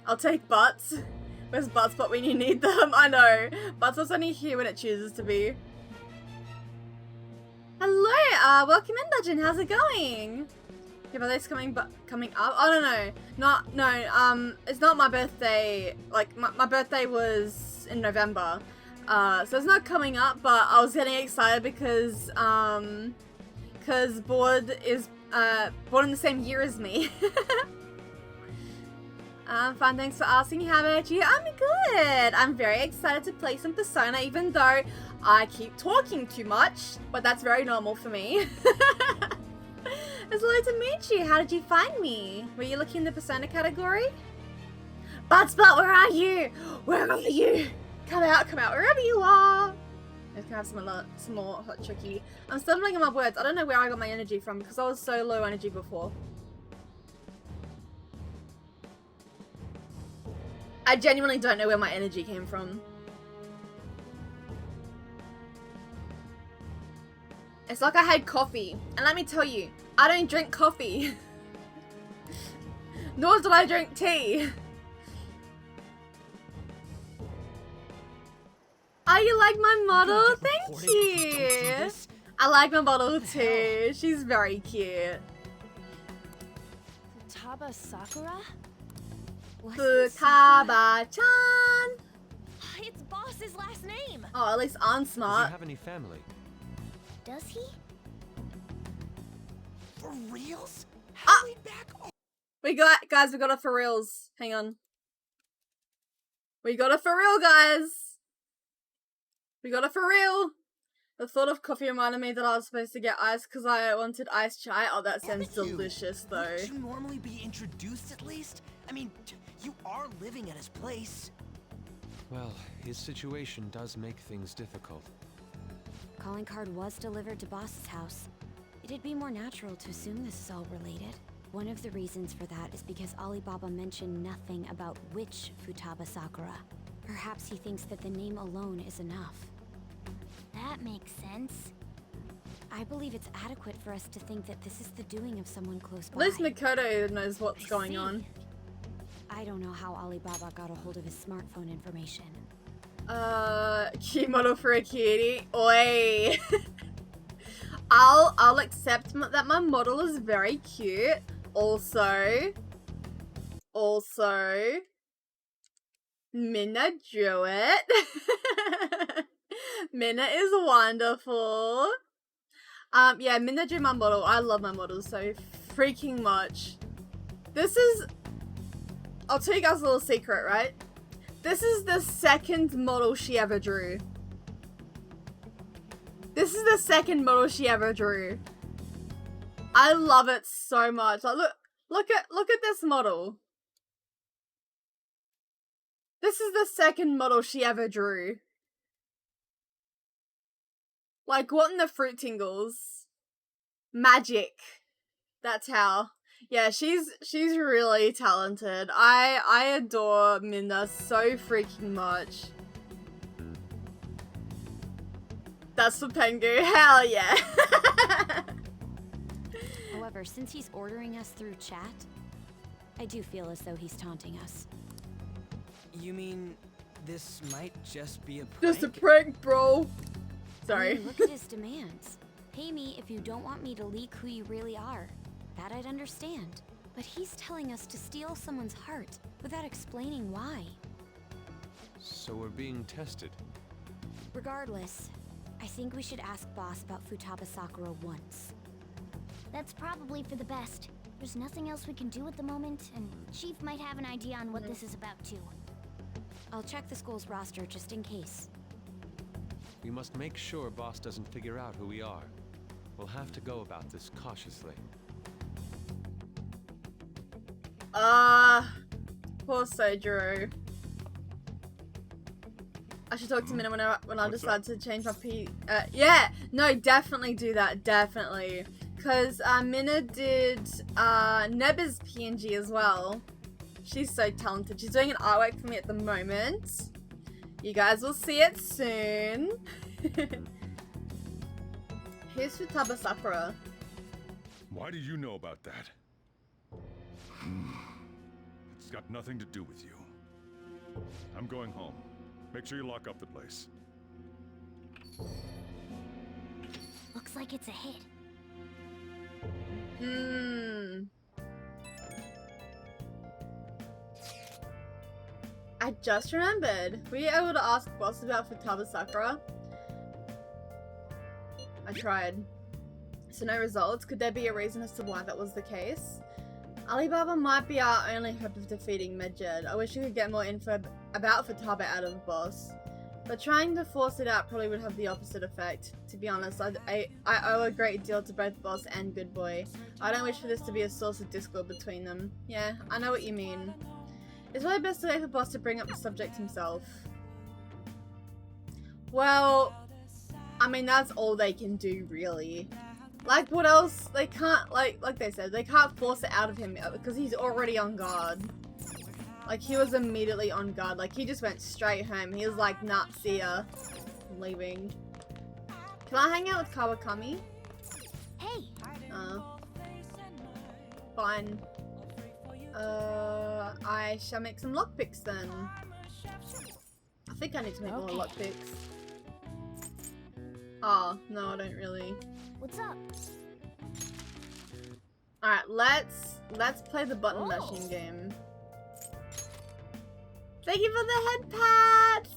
I'll take butts. Where's butts but when you need them? I know. Butts is only here when it chooses to be. Hello, welcome in, Legend. How's it going? Your birthday's coming up? I don't know. It's not my birthday. Like, my birthday was in November. So it's not coming up, but I was getting excited because Board is born in the same year as me. Fine, thanks for asking. How about you? I'm good. I'm very excited to play some Persona, even though I keep talking too much, but that's very normal for me. It's lovely to meet you. How did you find me? Were you looking in the Persona category? But where are you? Where are you? Come out, wherever you are. Let's have some more hot tricky. I'm stumbling on my words. I don't know where I got my energy from because I was so low energy before. I genuinely don't know where my energy came from. It's like I had coffee. And let me tell you, I don't drink coffee. Nor do I drink tea. Oh, you like my model? Thank you. I like my model too. She's very cute. Futaba Sakura? Futaba-chan. It's Boss's last name. Oh, at least I'm Does smart. he have any family? Does he? For reals? How are we back? We got a for reals. Hang on. We got a for real, guys. We got a for real. The thought of coffee reminded me that I was supposed to get ice because I wanted iced chai. Oh, that sounds Haven't you? delicious though. Wouldn't you normally be introduced at least? I mean, you are living at his place. Well, his situation does make things difficult. Calling card was delivered to Boss's house. It'd be more natural to assume this is all related. One of the reasons for that is because Alibaba mentioned nothing about which Futaba Sakura. Perhaps he thinks that the name alone is enough. That makes sense. I believe it's adequate for us to think that this is the doing of someone close At by. least Mikoto knows what's I going see. on. I don't know how Alibaba got a hold of his smartphone information. Key model for a cutie. Oi. I'll accept that my model is very cute. Also, Minna drew it. Minna is wonderful. Yeah, Minna drew my model. I love my models so freaking much. This is, I'll tell you guys a little secret, right? This is the second model she ever drew. This is the second model she ever drew. I love it so much. Like, look at this model. This is the second model she ever drew. Like, what in the fruit tingles? Magic. That's how. Yeah, she's really talented. I adore Minna so freaking much. That's for Pengu. Hell yeah. However, since he's ordering us through chat, I do feel as though he's taunting us. You mean this might just be a prank? Just a prank, bro. I Sorry. mean, look at his demands. Pay me if you don't want me to leak who you really are. That I'd understand. But he's telling us to steal someone's heart without explaining why. So we're being tested. Regardless, I think we should ask Boss about Futaba Sakura once. That's probably for the best. There's nothing else we can do at the moment, and Chief might have an idea on what this is about too. I'll check the school's roster just in case. We must make sure Boss doesn't figure out who we are. We'll have to go about this cautiously. Poor Sojiro. I should talk to Minna when I What's decide to change my yeah, no, definitely do that, definitely. Because Minna did Neba's PNG as well. She's so talented. She's doing an artwork for me at the moment. You guys will see it soon. Here's Futaba Sakura. Why do you know about that? It's got nothing to do with you. I'm going home. Make sure you lock up the place. Looks like it's a hit. I just remembered. Were you able to ask Boss about Futaba Sakura? I tried. So no results. Could there be a reason as to why that was the case? Alibaba might be our only hope of defeating Medjed. I wish we could get more info about Futaba out of Boss. But trying to force it out probably would have the opposite effect. To be honest, I owe a great deal to both Boss and Good Boy. I don't wish for this to be a source of discord between them. Yeah, I know what you mean. It's probably best to wait for Boss to bring up the subject himself. Well, I mean, that's all they can do, really. Like, what else? They can't, like they said, they can't force it out of him because he's already on guard. Like, he was immediately on guard. Like, he just went straight home. He was like, nah, see ya. I'm leaving. Can I hang out with Kawakami? Hey! Fine. I shall make some lockpicks then. I think I need to make more lockpicks. Oh, no, I don't really. What's up? Alright, let's play the button mashing game. Thank you for the head pats!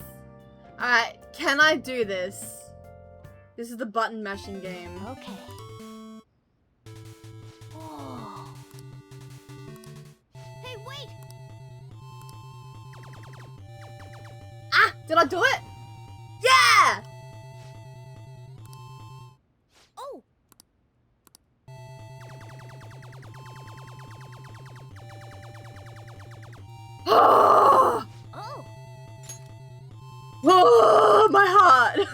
Alright, can I do this? This is the button mashing game. Okay. Whoa. Hey, wait! Ah! Did I do it? Yeah! Oh, my heart!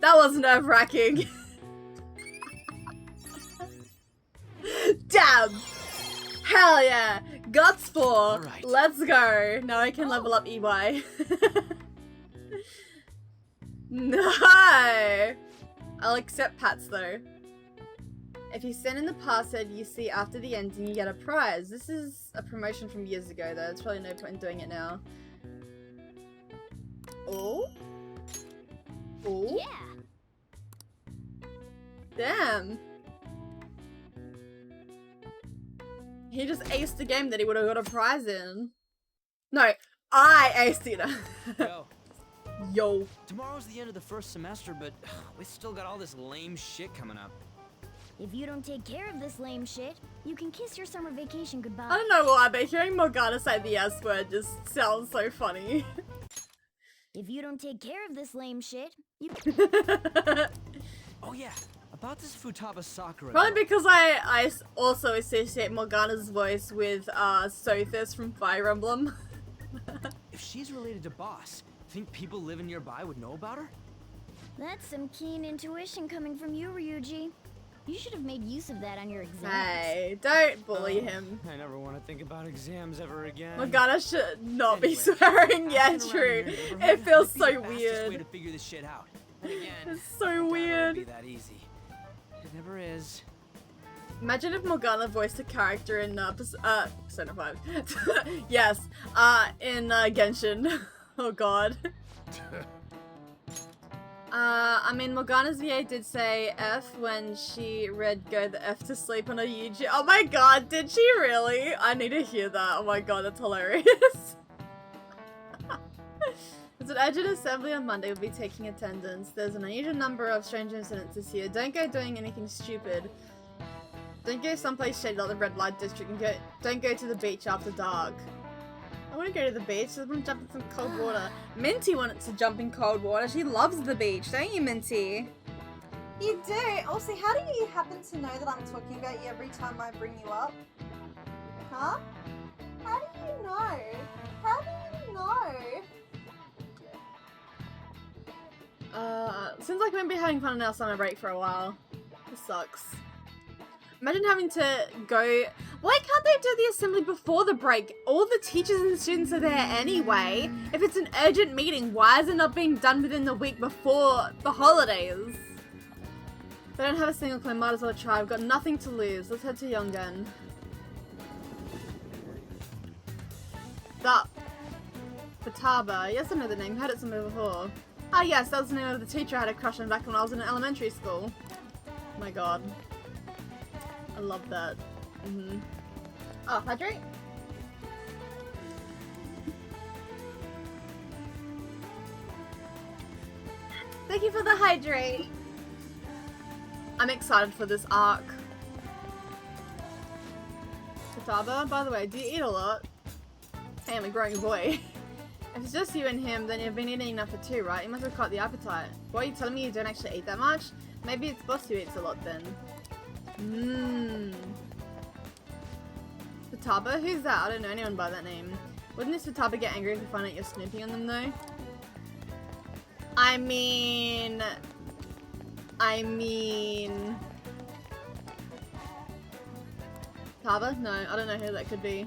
That was nerve-wracking. Damn! Hell yeah! Guts 4! right. Let's go! Now I can level up EY. No! I'll accept Pats though. If you send in the password you see after the ending, you get a prize. This is a promotion from years ago though. There's probably no point in doing it now. Oh? Oh? Yeah. Damn. He just aced the game that he would have got a prize in. No, I aced it. Yo, Yo. tomorrow's the end of the first semester, but we still got all this lame shit coming up. If you don't take care of this lame shit, you can kiss your summer vacation goodbye. I don't know why, but hearing Morgana say the S word just sounds so funny. If you don't take care of this lame shit, you Oh yeah, about this Futaba Sakura. Probably girl. because I also associate Morgana's voice with Sothis from Fire Emblem. If she's related to Boss, think people living nearby would know about her? That's some keen intuition coming from you, Ryuji. You should have made use of that on your exams. Hey, don't bully him. I never want to think about exams ever again. Morgana should not be Anyway, swearing. Yeah, asking around true. in your neighborhood It feels might be so the fastest way weird. to figure this shit out. But again, It's so I doubt it'll weird. be that easy. It never is. Imagine if Morgana voiced a character in Persona 5. Yes, in Genshin. Oh god. I mean, Morgana's VA did say F when she read Go the F to sleep on her YouTube. Oh my god, did she really? I need to hear that. Oh my god, that's hilarious. There's an urgent assembly on Monday. We'll be taking attendance. There's an unusual number of strange incidents this year. Don't go doing anything stupid. Don't go someplace shady like the red light district, and don't go to the beach after dark. I want to go to the beach. I want to jump in some cold water. Minty wanted to jump in cold water. She loves the beach, don't you, Minty? You do. Also, how do you happen to know that I'm talking about you every time I bring you up? Huh? How do you know? How do you know? Seems like we're gonna be having fun on our summer break for a while. This sucks. Imagine having to go. Why can't they do the assembly before the break? All the teachers and the students are there anyway. If it's an urgent meeting, why is it not being done within the week before the holidays? They don't have a single clue, might as well try. I've got nothing to lose. Let's head to Yongan. That Futaba. Yes, I know the name. Heard it somewhere before. Ah, yes, that was the name of the teacher I had a crush on back when I was in elementary school. Oh my god. I love that. Oh, hydrate? Thank you for the hydrate. I'm excited for this arc. Futaba, by the way, do you eat a lot? Hey, I'm a growing boy. If it's just you and him, then you've been eating enough for two, right? You must have caught the appetite. What, are you telling me you don't actually eat that much? Maybe it's Boss who eats a lot then. Futaba? Who's that? I don't know anyone by that name. Wouldn't this Futaba get angry if you find out you're snooping on them though? I mean... Futaba? No, I don't know who that could be.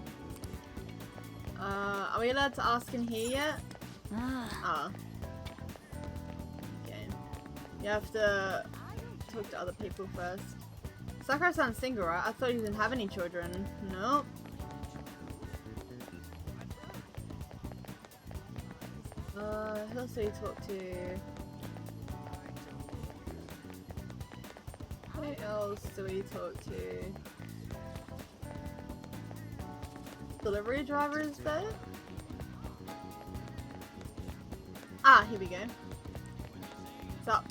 Are we allowed to ask in here yet? Ah. Okay. You have to talk to other people first. Sakura-san's single, right? I thought he didn't have any children. Nope. Who else do you talk to? Who else do we talk to? Delivery drivers there? Ah, here we go. What's up?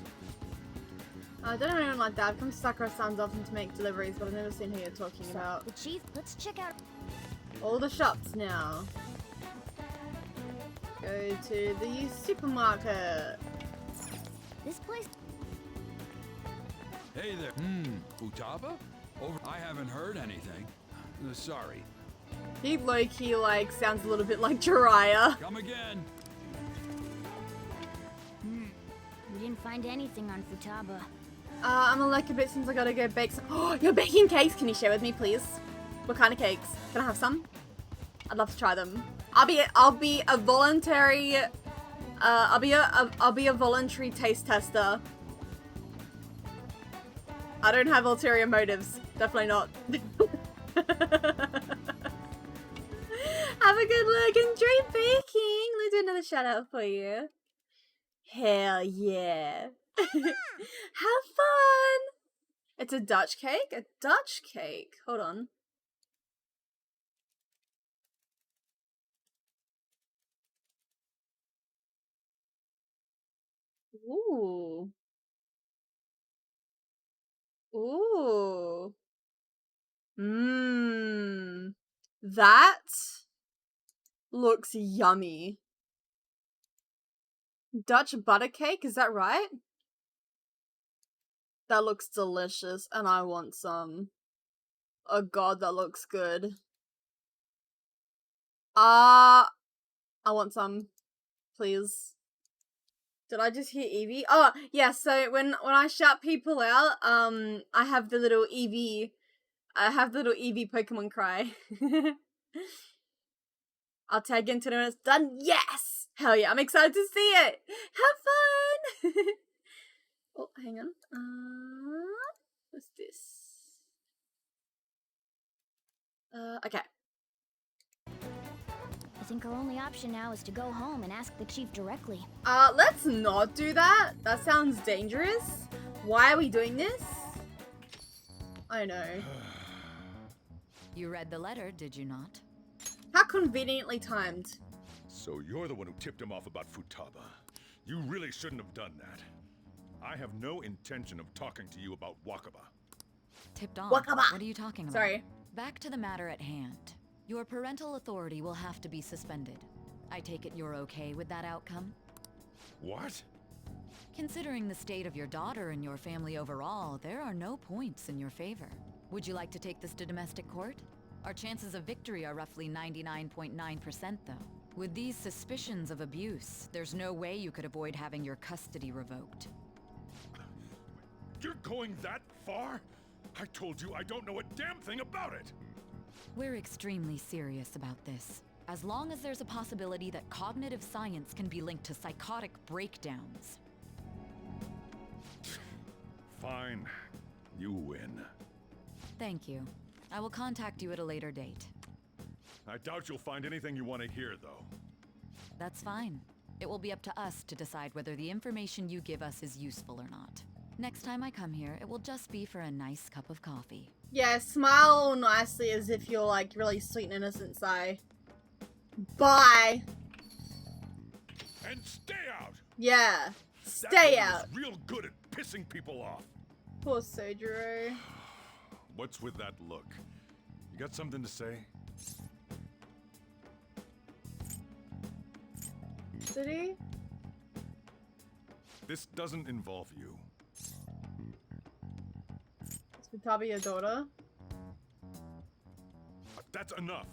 I don't know anyone like that. I've come to Sakura-san's often to make deliveries, but I've never seen who you're talking about. The chief, let's check out. All the shops now. Go to the supermarket. This place. Hey there. Futaba? Over. I haven't heard anything. Sorry. He low-key, like, sounds a little bit like Jiraiya. Come again. We didn't find anything on Futaba. I'm gonna like a bit since I gotta go bake some. Oh, you're baking cakes. Can you share with me, please? What kind of cakes? Can I have some? I'd love to try them. I'll be a voluntary. I'll be a voluntary taste tester. I don't have ulterior motives. Definitely not. Have a good look. Enjoy baking. Let's do another shout out for you. Hell yeah. Have fun. It's a Dutch cake? A Dutch cake. Hold on. Ooh. Ooh. Mmm. That looks yummy. Dutch butter cake, is that right? That looks delicious, and I want some. Oh god, that looks good. I want some, please. Did I just hear Eevee? Oh, yeah, so when I shout people out, I have the little Eevee Pokemon cry. I'll tag into it when it's done. Yes! Hell yeah, I'm excited to see it! Have fun! Oh, hang on. What's this? Okay. I think our only option now is to go home and ask the chief directly. Let's not do that. That sounds dangerous. Why are we doing this? I know. You read the letter, did you not? How conveniently timed. So you're the one who tipped him off about Futaba. You really shouldn't have done that. I have no intention of talking to you about Wakaba. Tipped off? Wakaba. What are you talking about? Sorry. Back to the matter at hand. Your parental authority will have to be suspended. I take it you're okay with that outcome? What? Considering the state of your daughter and your family overall, there are no points in your favor. Would you like to take this to domestic court? Our chances of victory are roughly 99.9% though. With these suspicions of abuse, there's no way you could avoid having your custody revoked. You're going that far? I told you I don't know a damn thing about it! We're extremely serious about this. As long as there's a possibility that cognitive science can be linked to psychotic breakdowns. Fine. You win. Thank you. I will contact you at a later date. I doubt you'll find anything you want to hear, though. That's fine. It will be up to us to decide whether the information you give us is useful or not. Next time I come here, it will just be for a nice cup of coffee. Yeah, smile nicely as if you're like really sweet and innocent, Sai. Bye. And stay out! Yeah. That Stay woman out. is real good at pissing people off. Poor Sojiro. What's with that look? You got something to say? Did he? This doesn't involve you. Is Futaba your daughter? That's enough.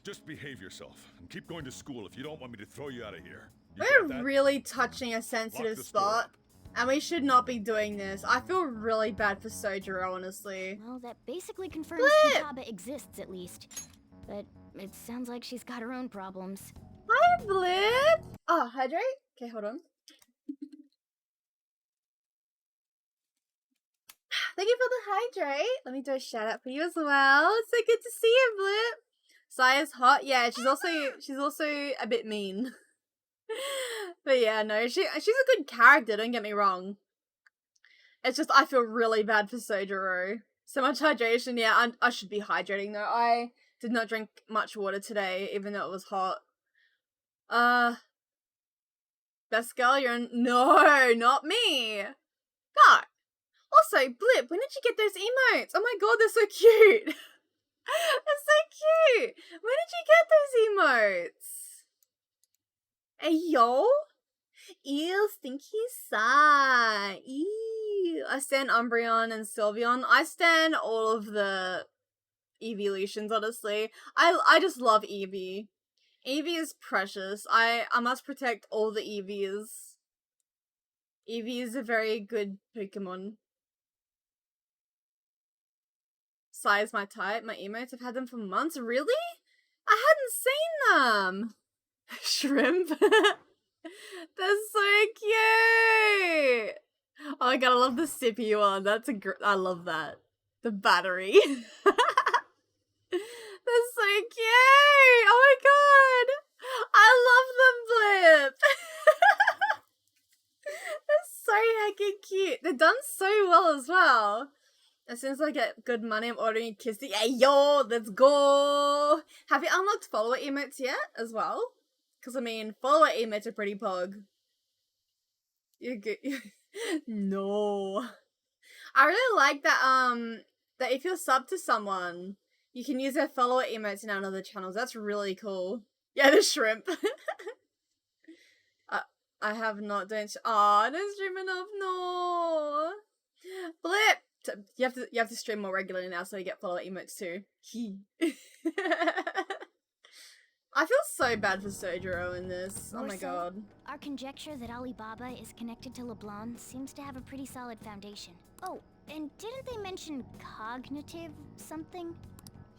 Just behave yourself and keep going to school if you don't want me to throw you out of here. You got We're that? really touching a sensitive this door spot. up. And we should not be doing this. I feel really bad for Sojiro, honestly. Well, that basically confirms Blip! Futaba exists at least. But it sounds like she's got her own problems. Hi, Blip! Oh, hydrate? Okay, hold on. Thank you for the hydrate. Let me do a shout out for you as well. It's so good to see you, Blip. Saya's hot. Yeah, she's also a bit mean. But yeah, no, she's a good character, don't get me wrong. It's just I feel really bad for Sojiro. So much hydration, yeah, I should be hydrating though. I did not drink much water today, even though it was hot. Best girl, you're in— No, not me! No! Also, Blip, when did you get those emotes? Oh my god, they're so cute! They're so cute! When did you get those emotes? Hey, yo? Ew, stinky sigh. Ew. I stand Umbreon and Sylveon. I stand all of the evolutions, honestly. I just love Eevee. Eevee is precious. I must protect all the Eevees. Eevee is a very good Pokemon. Size my type. My emotes, I've had them for months. Really? I hadn't seen them. Shrimp. That's so cute. Oh my god, I love the sippy one. I love that. The battery. That's so cute. Oh my god. I love them, Blip. That's so heckin' cute. They're done so well as well. As soon as I get good money, I'm ordering a Kissy. Hey, yo, let's go. Have you unlocked follower emotes yet as well? Because, I mean, follower emotes are pretty pog. You're good. No. I really like that, that if you're sub to someone, you can use their follower emotes in our other channels. That's really cool. Yeah, the shrimp. I have not done. Aw, don't stream enough. No. Blip. You have to stream more regularly now, so you get follower emotes too. I feel so bad for Sojiro in this. Oh my god. Our conjecture that Alibaba is connected to LeBlanc seems to have a pretty solid foundation. Oh, and didn't they mention cognitive something?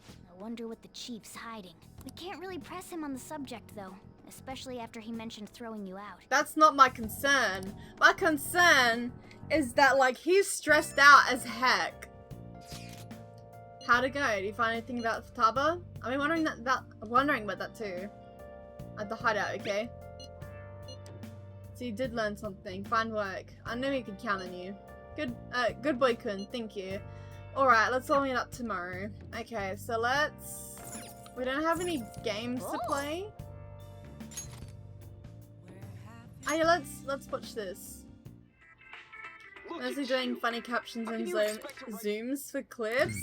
I wonder what the chief's hiding. We can't really press him on the subject though, especially after he mentioned throwing you out. That's not my concern. My concern is that, like, he's stressed out as heck. How'd it go? Do you find anything about Futaba? I've been wondering about that too. At the hideout, okay? So you did learn something. Fine work. I knew we could count on you. Good boy, Kun. Thank you. Alright, let's all meet up tomorrow. Okay, so we don't have any games to play. Oh yeah, let's watch this. Mostly doing funny captions and zooms for clips.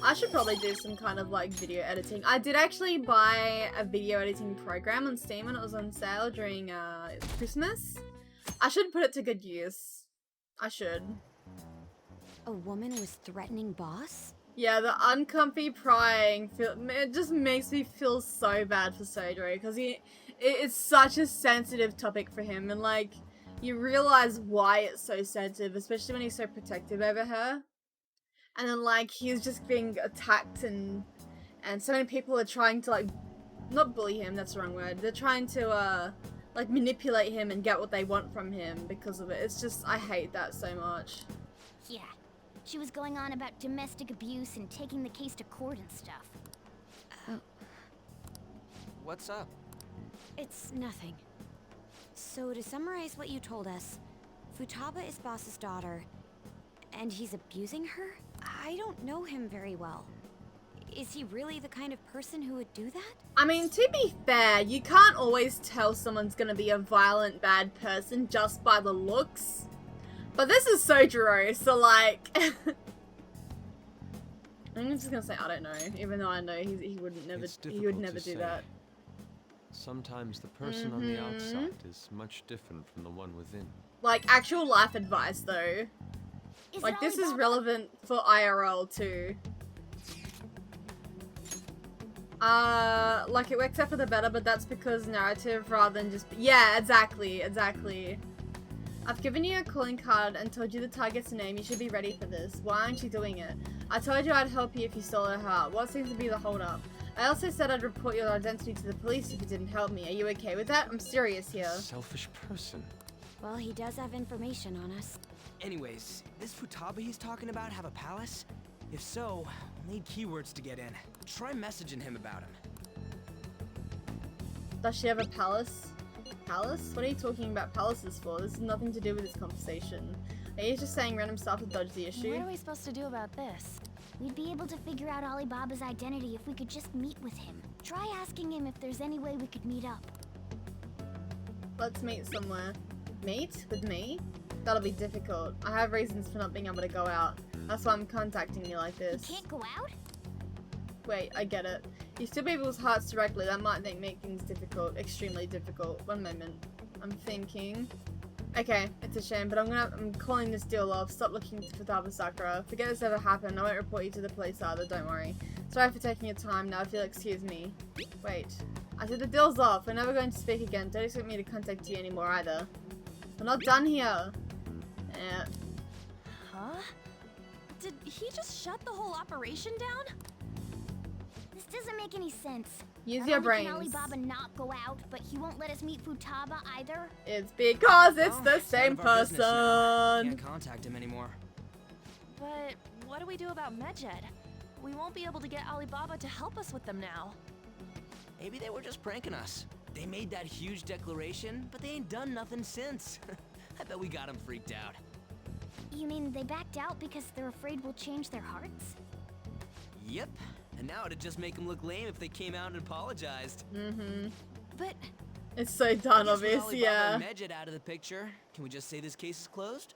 I should probably do some kind of like video editing. I did actually buy a video editing program on Steam when it was on sale during Christmas. I should put it to good use. I should. A woman was threatening Boss? Yeah, the uncomfy prying, it just makes me feel so bad for Sojiro because it's such a sensitive topic for him, and like you realize why it's so sensitive, especially when he's so protective over her. And then, like, he's just being attacked and so many people are trying to, like, not bully him, that's the wrong word. They're trying to, like, manipulate him and get what they want from him because of it. It's just, I hate that so much. Yeah. She was going on about domestic abuse and taking the case to court and stuff. Oh. What's up? It's nothing. So, to summarize what you told us, Futaba is Boss's daughter, and he's abusing her? I don't know him very well. Is he really the kind of person who would do that? I mean, to be fair, you can't always tell someone's gonna be a violent, bad person just by the looks. But this is Sojiro, so like... I'm just gonna say I don't know, even though I know he would never do that. Sometimes the person on the outside is much different from the one within. Like, actual life advice, though. Like, this is relevant for IRL, too. Like, it works out for the better, but that's because narrative rather than just... Yeah, exactly. I've given you a calling card and told you the target's name. You should be ready for this. Why aren't you doing it? I told you I'd help you if you stole her heart. What seems to be the holdup? I also said I'd report your identity to the police if you didn't help me. Are you okay with that? I'm serious here. Selfish person. Well, he does have information on us. Anyways, this Futaba he's talking about have a palace? If so, we'll need keywords to get in. Try messaging him about him. Does she have a palace? Palace? What are you talking about palaces for? This has nothing to do with this conversation. Are you just saying random stuff to dodge the issue? What are we supposed to do about this? We'd be able to figure out Alibaba's identity if we could just meet with him. Try asking him if there's any way we could meet up. Let's meet somewhere. Meet? With me? That'll be difficult. I have reasons for not being able to go out. That's why I'm contacting you like this. You can't go out? Wait, I get it. You steal people's hearts directly. That might make things difficult. Extremely difficult. One moment. I'm thinking. Okay, it's a shame, but I'm calling this deal off. Stop looking for Futaba Sakura. Forget this ever happened. I won't report you to the police either, don't worry. Sorry for taking your time. Now if you'll excuse me. Wait. I said the deal's off. We're never going to speak again. Don't expect me to contact you anymore either. We're not done here. Yeah. Huh? Did he just shut the whole operation down? This doesn't make any sense. Use Not your only brains. Can Alibaba not go out, but he won't let us meet Futaba either? It's because it's Well, the it's none same of our business now. person. Can't contact him anymore. But what do we do about Medjed? We won't be able to get Alibaba to help us with them now. Maybe they were just pranking us. They made that huge declaration, but they ain't done nothing since. I bet we got them freaked out. You mean they backed out because they're afraid we'll change their hearts? Yep. And now it'd just make them look lame if they came out and apologized. Mm-hmm. But It's so done, I guess with obvious, Alibaba yeah. and Medjed out of the picture, can we just say this case is closed?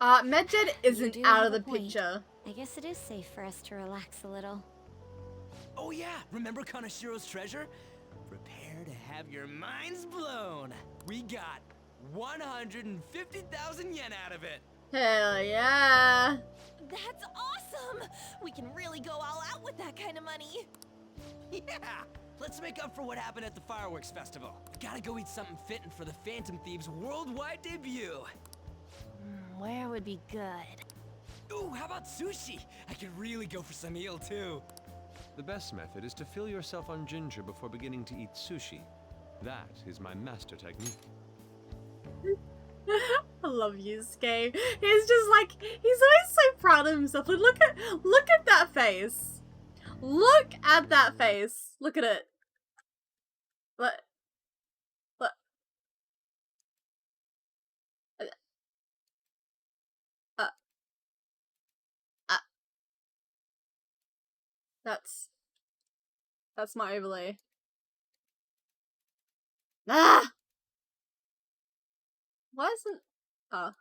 Medjed isn't do out have of the a point. picture. I guess it is safe for us to relax a little. Oh yeah, remember Kanashiro's treasure? Prepare to have your minds blown. We got 150,000 yen out of it. Hell yeah. that's awesome! We can really go all out with that kind of money. Yeah, let's make up for what happened at the fireworks festival. Gotta go eat something fitting for the Phantom Thieves' worldwide debut. Where would be good? Ooh, how about sushi? I could really go for some eel too. The best method is to fill yourself on ginger before beginning to eat sushi. That is my master technique. I love Yusuke. He's just like, he's always so proud of himself. Like, look at that face. Look at that face. Look at it. Look. Look. That's my overlay. Ah! Why isn't... Oh.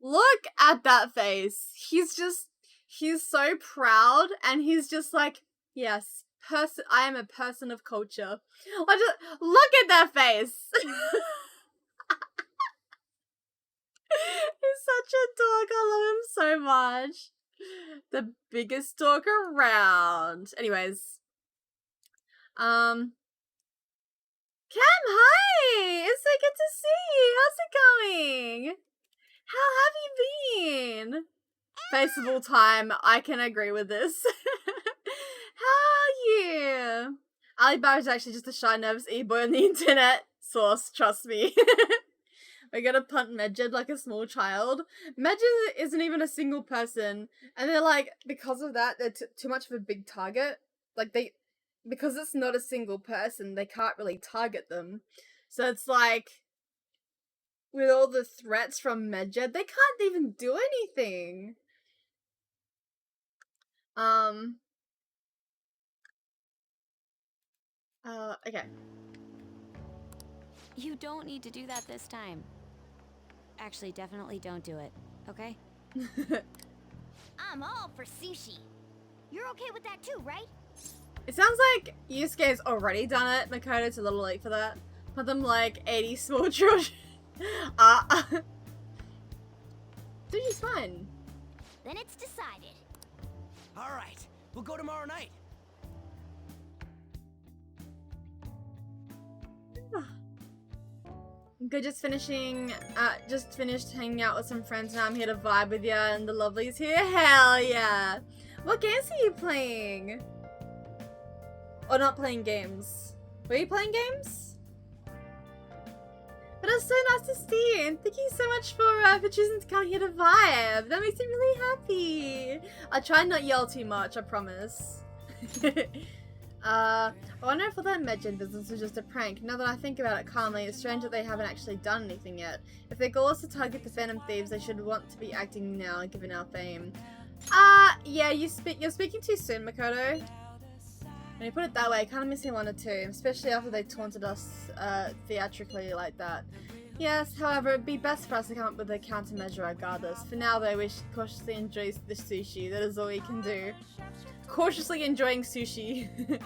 Look at that face. He's so proud, and he's just like, yes, I am a person of culture. Look at that face. He's such a dork. I love him so much. The biggest dork around. Anyways. Cam, hi! It's so good to see you. How's it going? How have you been? Face of all time, I can agree with this. How are you? Alibaba's actually just a shy, nervous e-boy on the internet. Source, trust me. We're gonna punt Medjed like a small child. Medjed isn't even a single person, and they're like, because of that, they're too much of a big target. Like, because it's not a single person, they can't really target them. So it's like, with all the threats from Medjed, they can't even do anything. Okay. You don't need to do that this time. Actually, definitely don't do it, okay? I'm all for sushi. You're okay with that too, right? It sounds like Yusuke's already done it. Makoto's a little late for that. Put them like 80 small children. Sushi's fine. Then it's decided. All right, we'll go tomorrow night. Good, just finished hanging out with some friends. Now I'm here to vibe with you, and the lovelies here. Hell yeah! What games are you playing? Or not playing games? Were you playing games? But it's so nice to see you, and thank you so much for choosing to come here to vibe. That makes me really happy. I'll try and not yell too much, I promise. I wonder if all that Medjed business was just a prank. Now that I think about it calmly, it's strange that they haven't actually done anything yet. If their goal is to target the Phantom Thieves, they should want to be acting now, given our fame. Yeah, you're speaking too soon, Makoto. When you put it that way, it kind of makes me wonder too, especially after they taunted us theatrically like that. Yes, however, it'd be best for us to come up with a countermeasure regardless. For now, though, we should cautiously enjoy the sushi. That is all we can do. Cautiously enjoying sushi.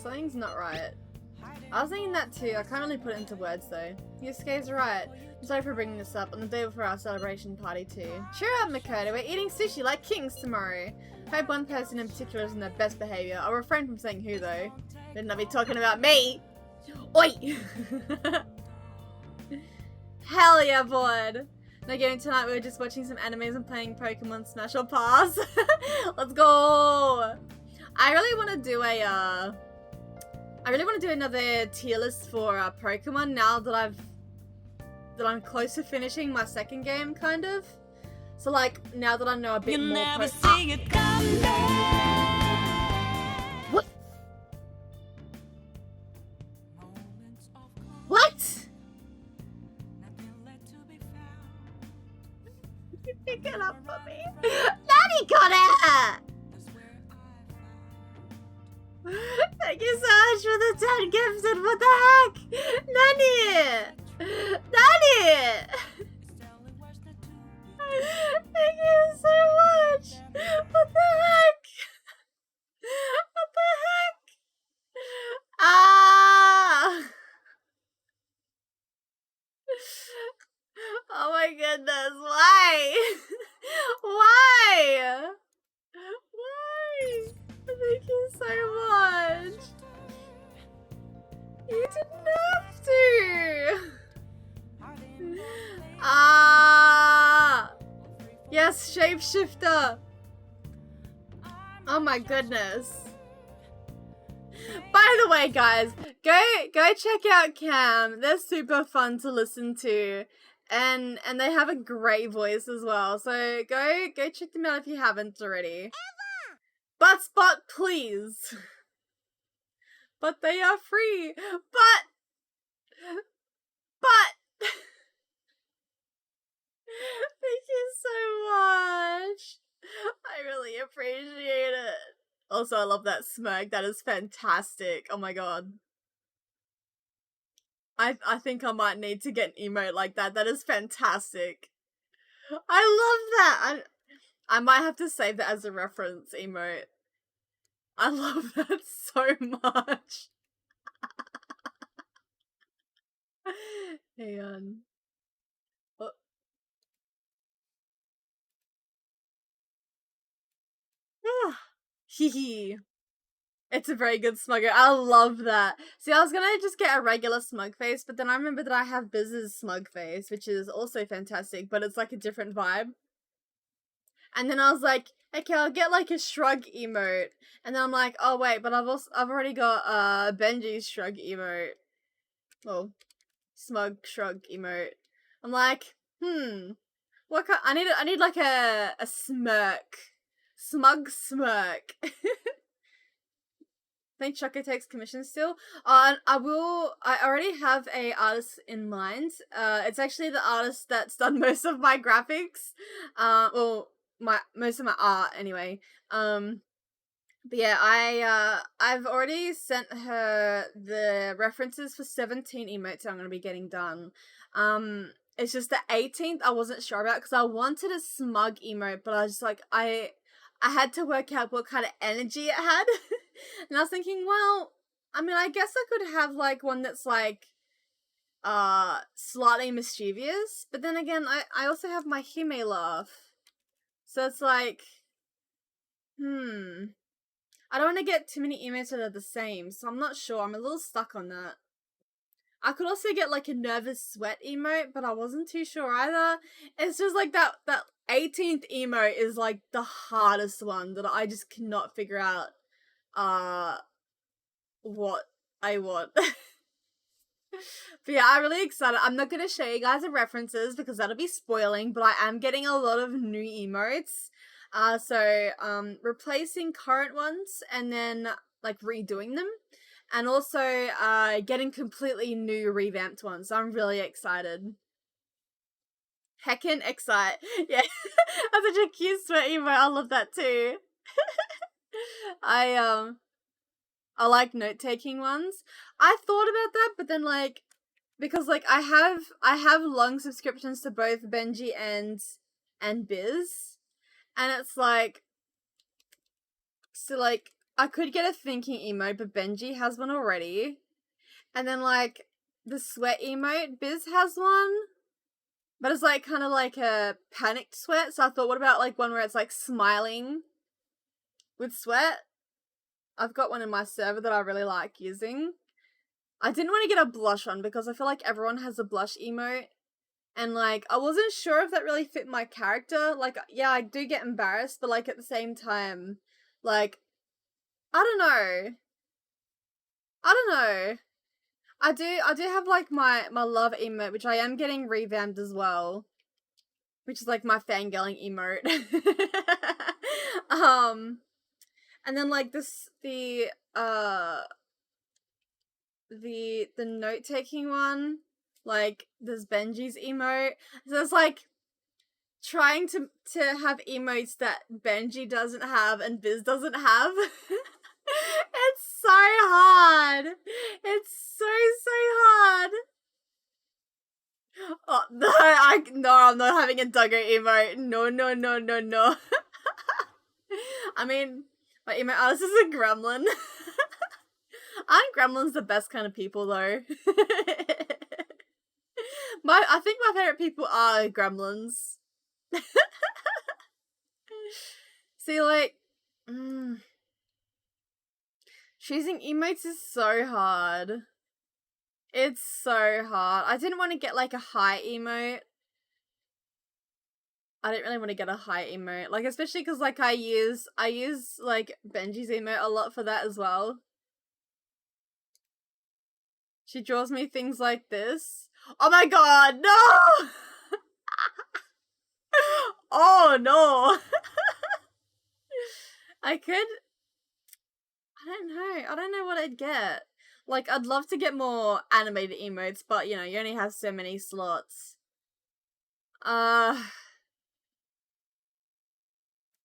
Something's not right. I was thinking that too. I can't really put it into words though. Yusuke's right. I'm sorry for bringing this up on the day before our celebration party too. Cheer up, Makoto. We're eating sushi like kings tomorrow. Hope one person in particular is in their best behavior. I'll refrain from saying who though. Better not be talking about me. Oi! Hell yeah, bored. No gaming tonight. We were just watching some animes and playing Pokemon Smash or Pass. Let's go. I really want to do another tier list for Pokemon now that I'm close to finishing my second game, kind of. So like now that I know a bit more. Never see it come What? What? Pick it up for me. Nanny got it! Thank you so much for the 10 gifts and what the heck? Nanny! Nanny! Thank you so much! What the heck? What the heck? Ah! Oh my goodness, why? Why? Why? Thank you so much. You didn't have to. Ah. Yes, shapeshifter. Oh my goodness. By the way, guys, go check out Cam. They're super fun to listen to. And they have a great voice as well. So go check them out if you haven't already. But please. But they are free. But thank you so much. I really appreciate it. Also, I love that smirk. That is fantastic. Oh my god. I think I might need to get an emote like that. That is fantastic. I love that. I might have to save that as a reference emote. I love that so much. Hang on. Oh. Hehe. It's a very good smugger. I love that. See, I was gonna just get a regular smug face, but then I remember that I have Biz's smug face, which is also fantastic, but it's like a different vibe. And then I was like, okay, I'll get like a shrug emote. And then I'm like, oh wait, but I've already got Benji's shrug emote. Well, smug shrug emote. I'm like, what kind? I need like a smirk, smug smirk. I think Choco takes commissions still. I already have a artist in mind. It's actually the artist that's done most of my graphics. Well, most of my art anyway. But yeah, I've already sent her the references for 17 emotes I'm gonna be getting done. It's just the 18th I wasn't sure about because I wanted a smug emote, but I was just like, I had to work out what kind of energy it had. And I was thinking, well, I mean, I guess I could have like one that's like slightly mischievous, but then again, I also have my Hime laugh. So it's like, I don't want to get too many emotes that are the same, so I'm not sure. I'm a little stuck on that. I could also get like a nervous sweat emote, but I wasn't too sure either. It's just like that 18th emote is like the hardest one that I just cannot figure out what I want. But yeah, I'm really excited. I'm not gonna show you guys the references because that'll be spoiling, but I am getting a lot of new emotes. So replacing current ones and then like redoing them. And also getting completely new revamped ones. So I'm really excited. Heckin' excite. Yeah. That's such a cute sweat emote. I love that too. I like note-taking ones. I thought about that, but then like because like I have long subscriptions to both Benji and Biz. And it's like so like I could get a thinking emote, but Benji has one already. And then like the sweat emote, Biz has one. But it's like kind of like a panicked sweat. So I thought, what about like one where it's like smiling with sweat? I've got one in my server that I really like using. I didn't want to get a blush one because I feel like everyone has a blush emote. And like, I wasn't sure if that really fit my character. Like, yeah, I do get embarrassed, but like at the same time, like, I don't know. I do have like my love emote, which I am getting revamped as well. Which is like my fangirling emote. And then like the note-taking one, like there's Benji's emote. So it's like trying to have emotes that Benji doesn't have and Biz doesn't have. It's so hard. It's so hard. Oh no, I'm not having a Duggo emote. No. I mean, my emote artist is a gremlin. Aren't gremlins the best kind of people though? I think my favorite people are gremlins. See, like, choosing emotes is so hard. It's so hard. I didn't want to get like a high emote. I didn't really want to get a high emote, like especially because like I use like Benji's emote a lot for that as well. She draws me things like this. Oh my god, no! Oh no! I don't know what I'd get. Like, I'd love to get more animated emotes, but you know, you only have so many slots. I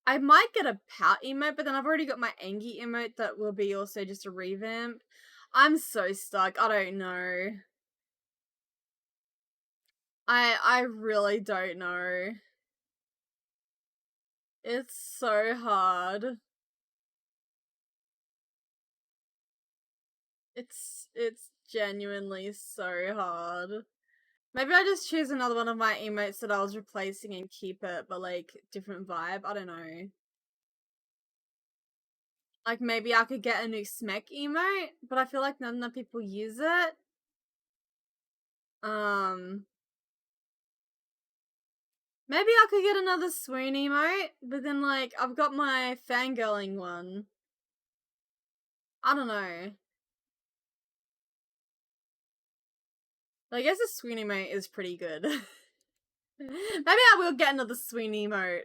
might get a pout emote, but then I've already got my Engi emote that will be also just a revamp. I'm so stuck. I don't know. I really don't know. It's so hard. It's genuinely so hard. Maybe I just choose another one of my emotes that I was replacing and keep it, but like different vibe. I don't know. Like maybe I could get a new Smek emote, but I feel like none enough people use it. Maybe I could get another swoon emote, but then like I've got my fangirling one. I don't know. I guess a swoon emote is pretty good. Maybe I will get another swoon emote.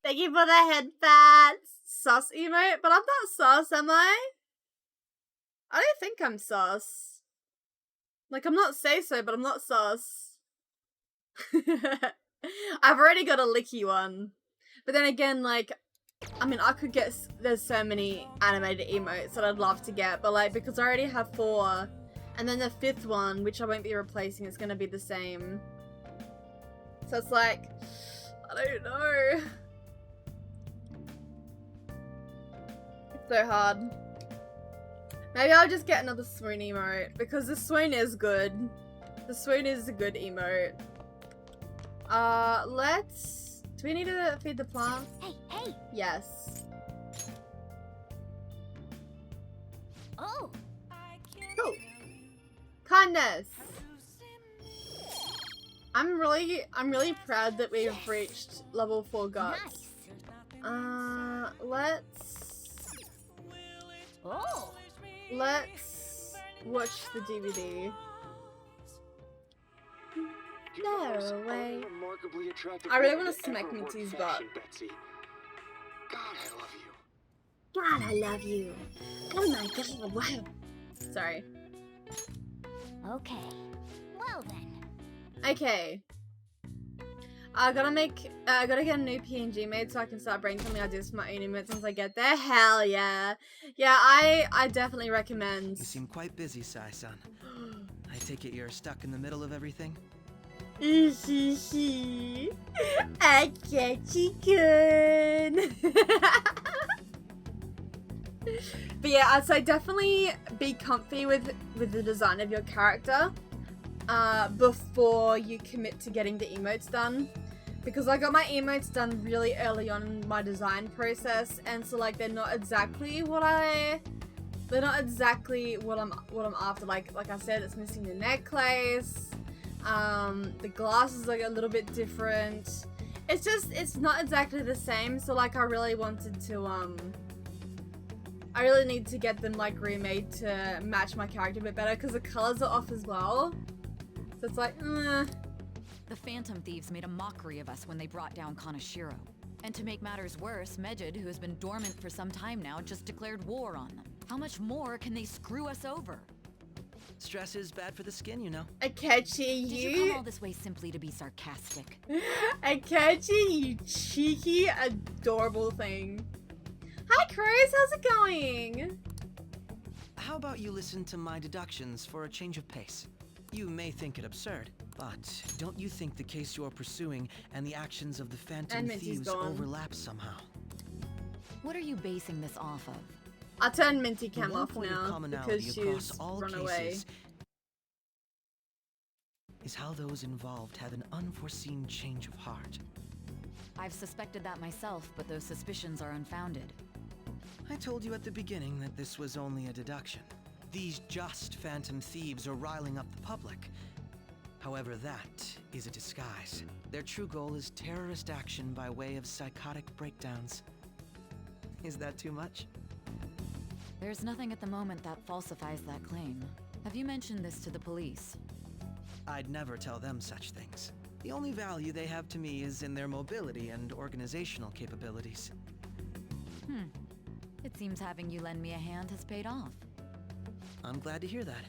Thank you for the head fats. Sus emote? But I'm not sus, am I? I don't think I'm sus. Like, I'm not say-so, but I'm not sus. I've already got a licky one. But then again, like, I mean, I could get, there's so many animated emotes that I'd love to get, but like, because I already have 4, and then the 5th one, which I won't be replacing, is gonna be the same. So it's like, I don't know. It's so hard. Maybe I'll just get another swoon emote, because the swoon is good. The swoon is a good emote. Let's... Do we need to feed the plants? Hey! Yes. Oh! Cool. Kindness! I'm really proud that we've reached level 4 guts. Nice. Let's watch the DVD. No way. I really want to smack Mitzi's butt. God, I love you. Oh my god, wow. Sorry. Okay. Well then. Okay. I gotta get a new PNG made so I can start brainstorming ideas for my own emotes once I get there. Hell yeah. Yeah, I definitely recommend. You seem quite busy, Sai-san. I take it you're stuck in the middle of everything? Akechi-kun. But yeah, I'd say definitely be comfy with the design of your character before you commit to getting the emotes done. Because I got my emotes done really early on in my design process, and so like they're not exactly what I'm after. Like I said, it's missing the necklace. The glasses are a little bit different. It's not exactly the same. So like I really wanted to I really need to get them like remade to match my character a bit better because the colors are off as well. So it's like, The Phantom Thieves made a mockery of us when they brought down Kaneshiro. And to make matters worse, Medjed, who has been dormant for some time now, just declared war on them. How much more can they screw us over? Stress is bad for the skin, you know. Akechi, Did you come all this way simply to be sarcastic? Akechi, you cheeky, adorable thing. Hi, Chris. How's it going? How about you listen to my deductions for a change of pace? You may think it absurd, but don't you think the case you're pursuing and the actions of the Phantom And Minty's Thieves gone. overlap somehow? What are you basing this off of? I'll turn Minty The Cam one off point of now commonality because across she's all run away. cases is how those involved have an unforeseen change of heart. I've suspected that myself, but those suspicions are unfounded. I told you at the beginning that this was only a deduction. These just Phantom Thieves are riling up the public. However, that is a disguise. Their true goal is terrorist action by way of psychotic breakdowns. Is that too much? There's nothing at the moment that falsifies that claim. Have you mentioned this to the police? I'd never tell them such things. The only value they have to me is in their mobility and organizational capabilities. It seems having you lend me a hand has paid off. I'm glad to hear that.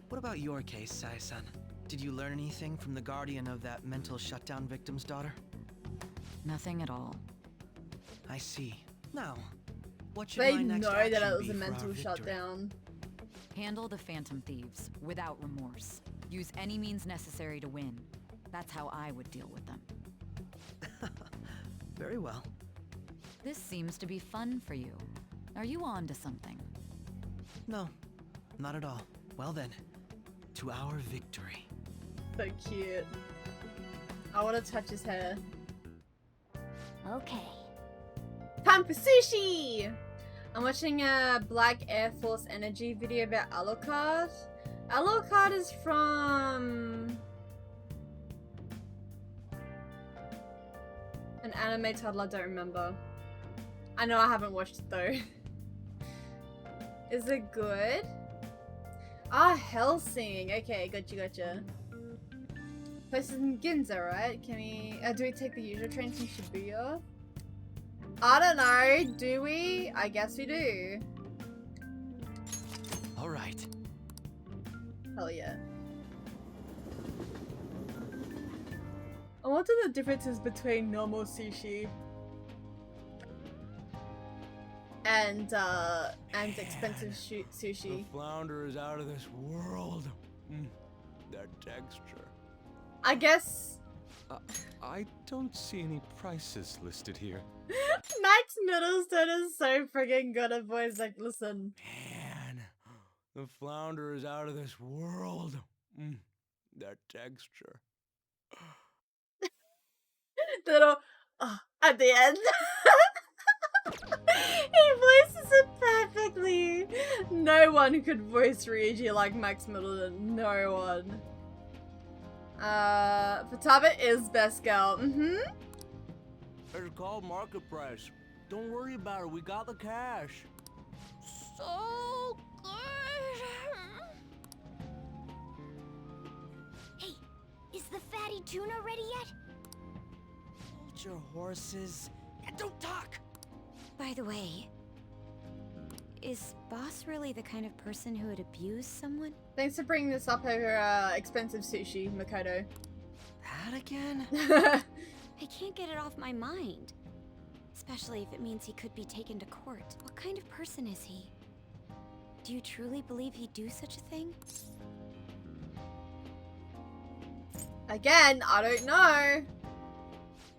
What about your case, Sai-san? Did you learn anything from the guardian of that mental shutdown victim's daughter? Nothing at all. I see. Now, what should They my know next that action it was be a for our mental victory? shutdown. Handle the Phantom Thieves without remorse. Use any means necessary to win. That's how I would deal with them. Very well. This seems to be fun for you. Are you on to something? No, not at all. Well then, to our victory. So cute. I want to touch his hair. Okay. Time for sushi! I'm watching a Black Air Force Energy video about Alucard. Alucard is from an anime title I don't remember. I know I haven't watched it though. Is it good? Ah, Hellsing. Okay, gotcha. Place is in Ginza, right? Can we... do we take the usual train from Shibuya? I don't know. Do we? I guess we do. All right. Hell yeah. I wonder the differences between normal sushi and expensive sushi. The flounder is out of this world. That texture. I guess I don't see any prices listed here. Max Middleton is so friggin' good at voice. Like, listen. Man, the flounder is out of this world. That texture. Little at the end. He voices it perfectly. No one could voice Ryuji like Max Middleton. No one. Futaba is best girl. It's called market price. Don't worry about it. We got the cash. So good. Hey, is the fatty tuna ready yet? Hold your horses and don't talk. By the way, is Boss really the kind of person who would abuse someone? Thanks for bringing this up over expensive sushi, Makoto. That again? I can't get it off my mind. Especially if it means he could be taken to court. What kind of person is he? Do you truly believe he'd do such a thing? Again, I don't know.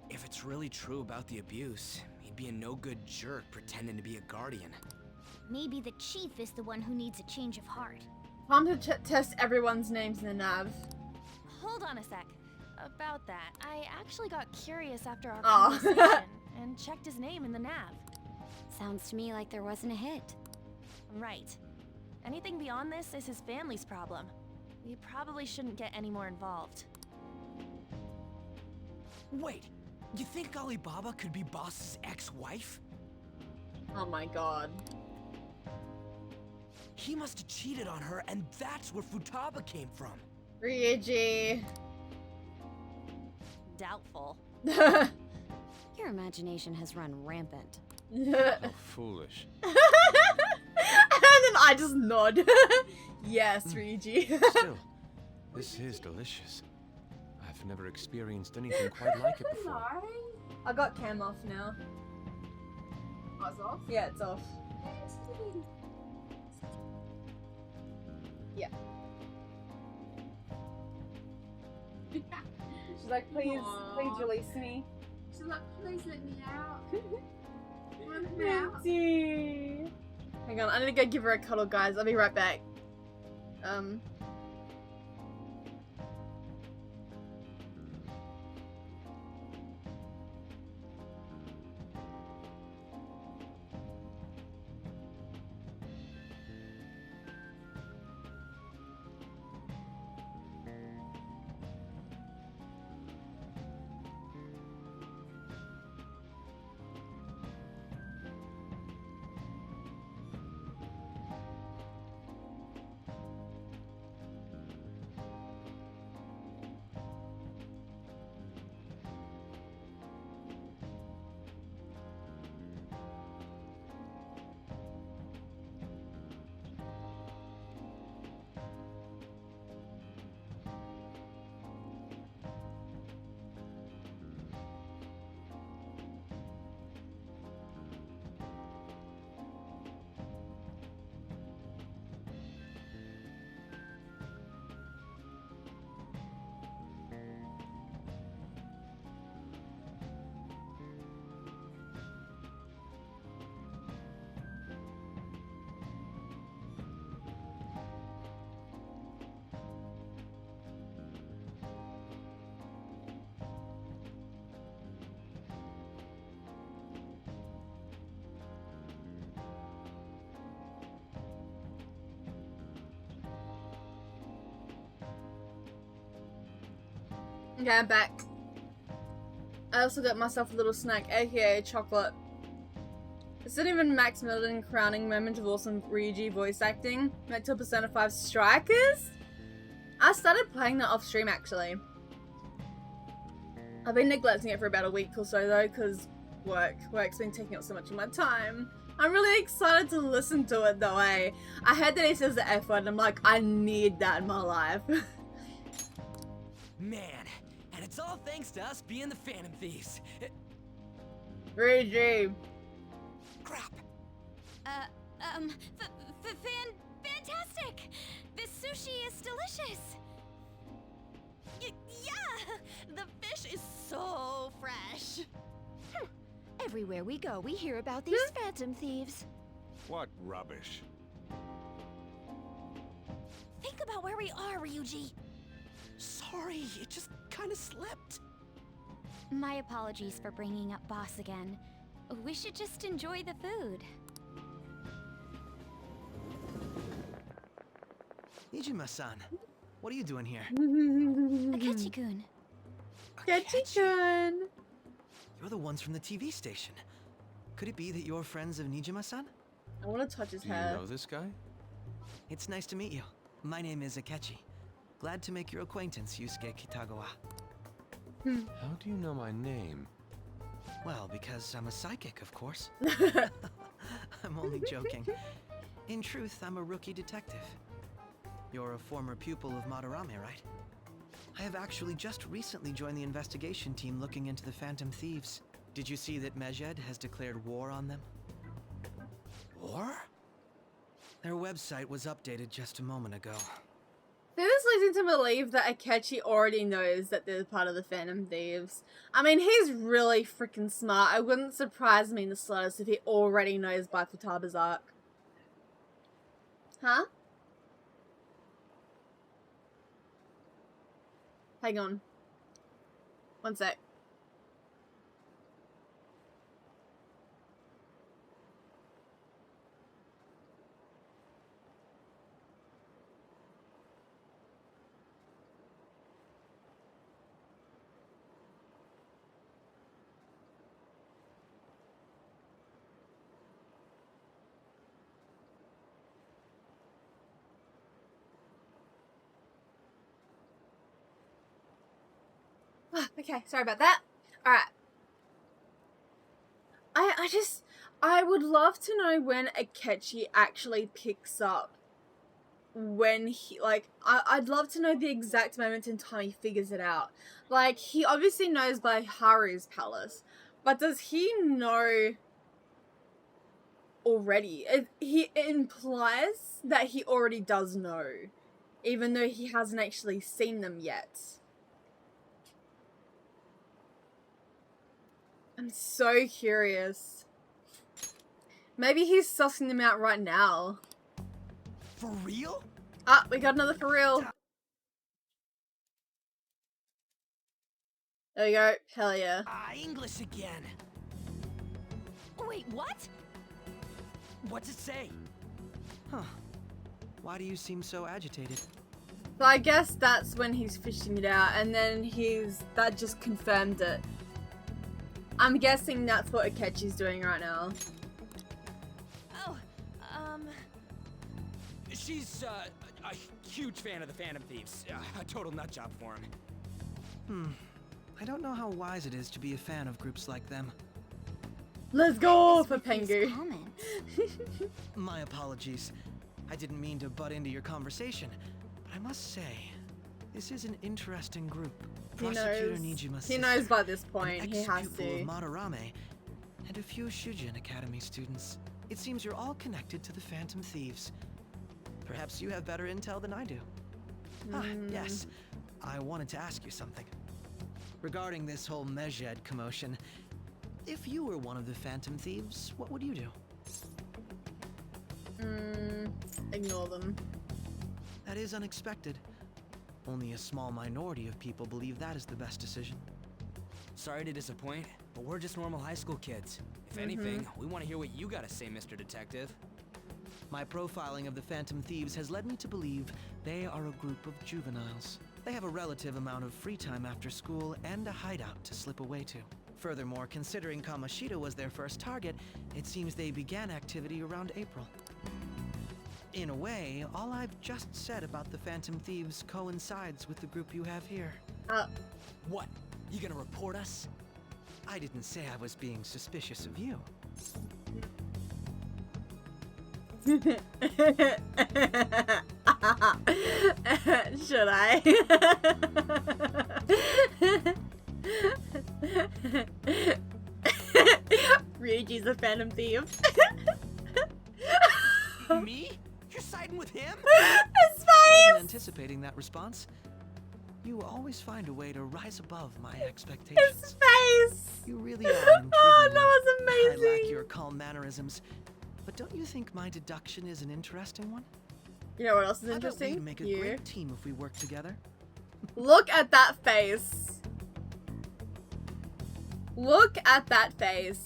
If it's really true about the abuse, he'd be a no-good jerk pretending to be a guardian. Maybe the chief is the one who needs a change of heart. Time to test everyone's names in the nav. Hold on a sec. About that, I actually got curious after our Aw. conversation and checked his name in the nav. Sounds to me like there wasn't a hit. Right. Anything beyond this is his family's problem. We probably shouldn't get any more involved. Wait, you think Alibaba could be Boss's ex-wife? Oh my god. He must have cheated on her, and that's where Futaba came from. Ryuji. Doubtful. Your imagination has run rampant. How foolish. And then I just nod. Yes, Ryuji. Still, this is delicious. I've never experienced anything quite like it before. I got cam off now. Oh, it's off? Yeah, it's off. Yeah. She's like, please release me. She's like, please let me out. Empty. Hang on, I need to go give her a cuddle, guys. I'll be right back. Okay, I'm back. I also got myself a little snack, aka chocolate. It's not even Max Milton crowning moment of awesome Ryuji voice acting. Met to Persona 5 Strikers? I started playing that off stream actually. I've been neglecting it for about a week or so though, because work's been taking up so much of my time. I'm really excited to listen to it though, eh? I heard that he says the F word and I'm like, I need that in my life. Man, and it's all thanks to us being the Phantom Thieves. Ryuji. Crap. Fantastic! This sushi is delicious! Yeah! The fish is so fresh. Everywhere we go, we hear about these phantom thieves. What rubbish. Think about where we are, Ryuji. Sorry, it just kind of slipped. My apologies for bringing up Boss again. We should just enjoy the food. Nijima-san, what are you doing here? Akechi-kun. Akechi-kun. You're the ones from the TV station. Could it be that you're friends of Nijima-san? I want to touch his Do you hair. know this guy? It's nice to meet you. My name is Akechi. Glad to make your acquaintance, Yusuke Kitagawa. How do you know my name? Well, because I'm a psychic, of course. I'm only joking. In truth, I'm a rookie detective. You're a former pupil of Madarame, right? I have actually just recently joined the investigation team looking into the Phantom Thieves. Did you see that Medjed has declared war on them? War? Their website was updated just a moment ago. This leads me to believe that Akechi already knows that they're part of the Phantom Thieves. I mean, he's really freaking smart. It wouldn't surprise me in the slightest if he already knows by Futaba's arc. Huh? Hang on. One sec. Okay, sorry about that. Alright. I would love to know when Akechi actually picks up when he, like, I'd love to know the exact moment in time he figures it out. Like, he obviously knows by Haru's palace, but does he know already? It implies that he already does know, even though he hasn't actually seen them yet. I'm so curious. Maybe he's sussing them out right now. For real? Ah, we got another for real. There we go. Hell yeah. English again. Wait, what? What's it say? Huh. Why do you seem so agitated? So I guess that's when he's fishing it out, and then that just confirmed it. I'm guessing that's what Akechi's doing right now. Oh, She's a huge fan of the Phantom Thieves. A total nutjob for him. I don't know how wise it is to be a fan of groups like them. Let's go for These Pengu. comments. My apologies. I didn't mean to butt into your conversation, but I must say, this is an interesting group. Prosecutor Nijima's He sister, knows by this an point. He has ex-pupil to. of Madarame, and a few Shujin Academy students. It seems you're all connected to the Phantom Thieves. Perhaps you have better intel than I do. Yes. I wanted to ask you something. Regarding this whole Mejed commotion, if you were one of the Phantom Thieves, what would you do? Ignore them. That is unexpected. Only a small minority of people believe that is the best decision. Sorry to disappoint, but we're just normal high school kids. If anything, we want to hear what you gotta say, Mr. Detective. My profiling of the Phantom Thieves has led me to believe they are a group of juveniles. They have a relative amount of free time after school and a hideout to slip away to. Furthermore, considering Kamoshida was their first target, it seems they began activity around April. In a way, all I've just said about the Phantom Thieves coincides with the group you have here. What? You gonna report us? I didn't say I was being suspicious of you. Should I? Ryuji's a Phantom Thief. Me? You're siding with him? His I face! wasn't anticipating that response. You always find a way to rise above my expectations. His face! You really are an intriguing Oh, that one. was I amazing! lack your calm mannerisms, but don't you think my deduction is an interesting one? You know what else is I bet interesting? we'd make a You. great team if we worked together. Look at that face. Look at that face.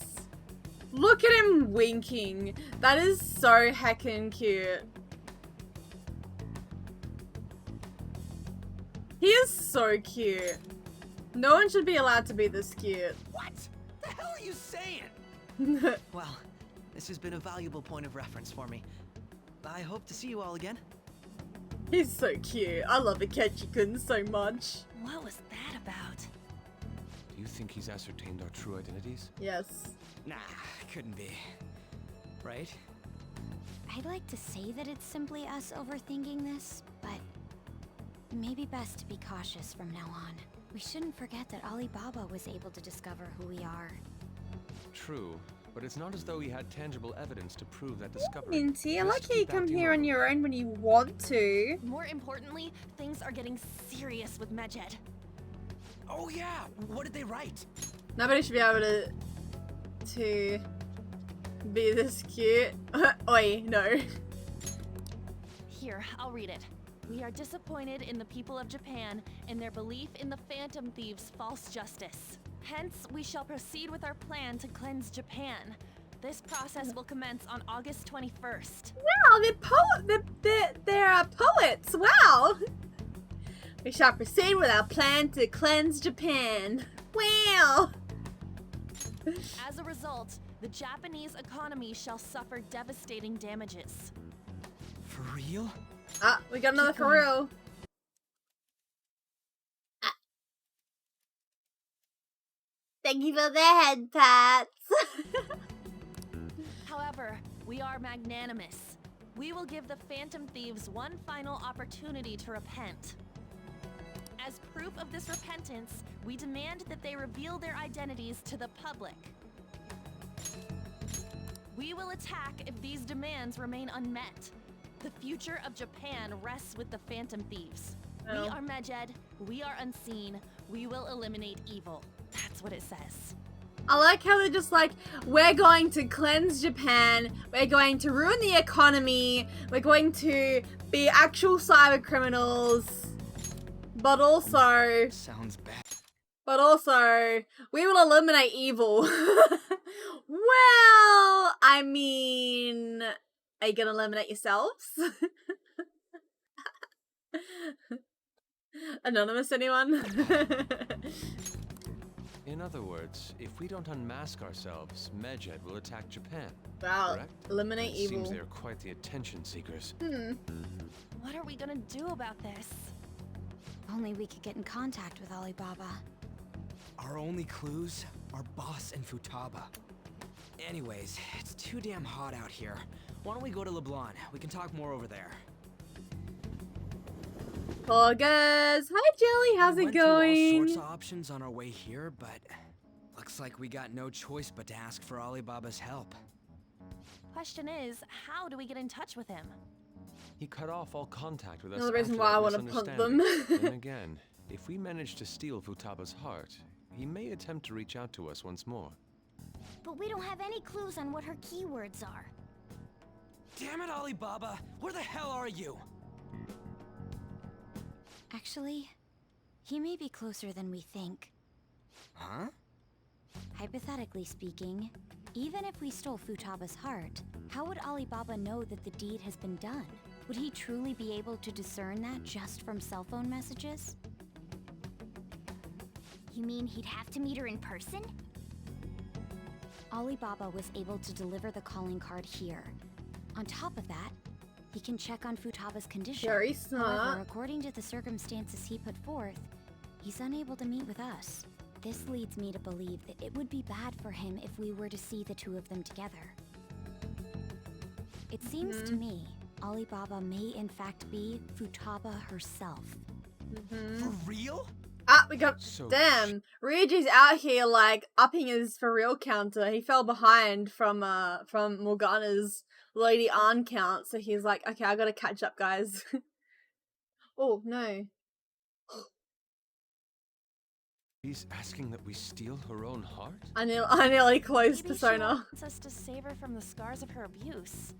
Look at him winking. That is so heckin' cute. He is so cute. No one should be allowed to be this cute. What? The hell are you saying? Well, this has been a valuable point of reference for me. I hope to see you all again. He's so cute. I love Akechi-kun so much. what was that about? Do you think he's ascertained our true identities? Yes. Nah, couldn't be. Right? I'd like to say that it's simply us overthinking this, but maybe best to be cautious from now on. We shouldn't forget that Alibaba was able to discover who we are. True, but it's not as though he had tangible evidence to prove that discovery. Minty, I Just like how you keep come acting here on normal. your own when you want to. More importantly, things are getting serious with Mejed. Oh yeah, what did they write? Nobody should be able to be this cute. Oi, no. Here, I'll read it. We are disappointed in the people of Japan in their belief in the Phantom Thieves' false justice. Hence, we shall proceed with our plan to cleanse Japan. This process will commence on August 21st. Wow, they're poets. Wow. We shall proceed with our plan to cleanse Japan. Wow. As a result, the Japanese economy shall suffer devastating damages. For real? Ah, we got another for real. Ah. Thank you for the head pats. However, we are magnanimous. We will give the Phantom Thieves one final opportunity to repent. As proof of this repentance, we demand that they reveal their identities to the public. We will attack if these demands remain unmet. The future of Japan rests with the Phantom Thieves. Oh. We are Medjed, we are unseen, we will eliminate evil. That's what it says. I like how they're just like, we're going to cleanse Japan, we're going to ruin the economy, we're going to be actual cyber criminals, but also... Sounds bad. But also, we will eliminate evil. Well, I mean, are you gonna eliminate yourselves? Anonymous, anyone? In other words, if we don't unmask ourselves, Medjed will attack Japan. Wow, Correct? eliminate It evil. seems they're quite the attention seekers. What are we gonna do about this? Only we could get in contact with Alibaba. Our only clues are Boss and Futaba. Anyways, it's too damn hot out here. Why don't we go to Leblon? We can talk more over there. Poggers! Hi Jelly, how's We it went through all going? sorts of options on our way here, but looks like we got no choice but to ask for Alibaba's help. Question is, how do we get in touch with him? He cut off all contact with us. Another reason after why that I want to punt them. misunderstanding. Then again, if we manage to steal Futaba's heart, he may attempt to reach out to us once more. But we don't have any clues on what her keywords are. Damn it, Alibaba! Where the hell are you? Actually, he may be closer than we think. Huh? Hypothetically speaking, even if we stole Futaba's heart, how would Alibaba know that the deed has been done? Would he truly be able to discern that just from cell phone messages? You mean he'd have to meet her in person? Alibaba was able to deliver the calling card here. On top of that, he can check on Futaba's condition. Very However, smart. according to the circumstances he put forth, he's unable to meet with us. This leads me to believe that it would be bad for him if we were to see the two of them together. It seems to me, Alibaba may in fact be Futaba herself. For real? Ah, we got... So Damn, Ryuji's out here, like, upping his for real counter. He fell behind from Morgana's Lady Arn count, so he's like, okay, I gotta catch up, guys. Oh, no. He's asking that we steal her own heart? I nearly closed Maybe she Persona. wants us to save her from the scars of her abuse.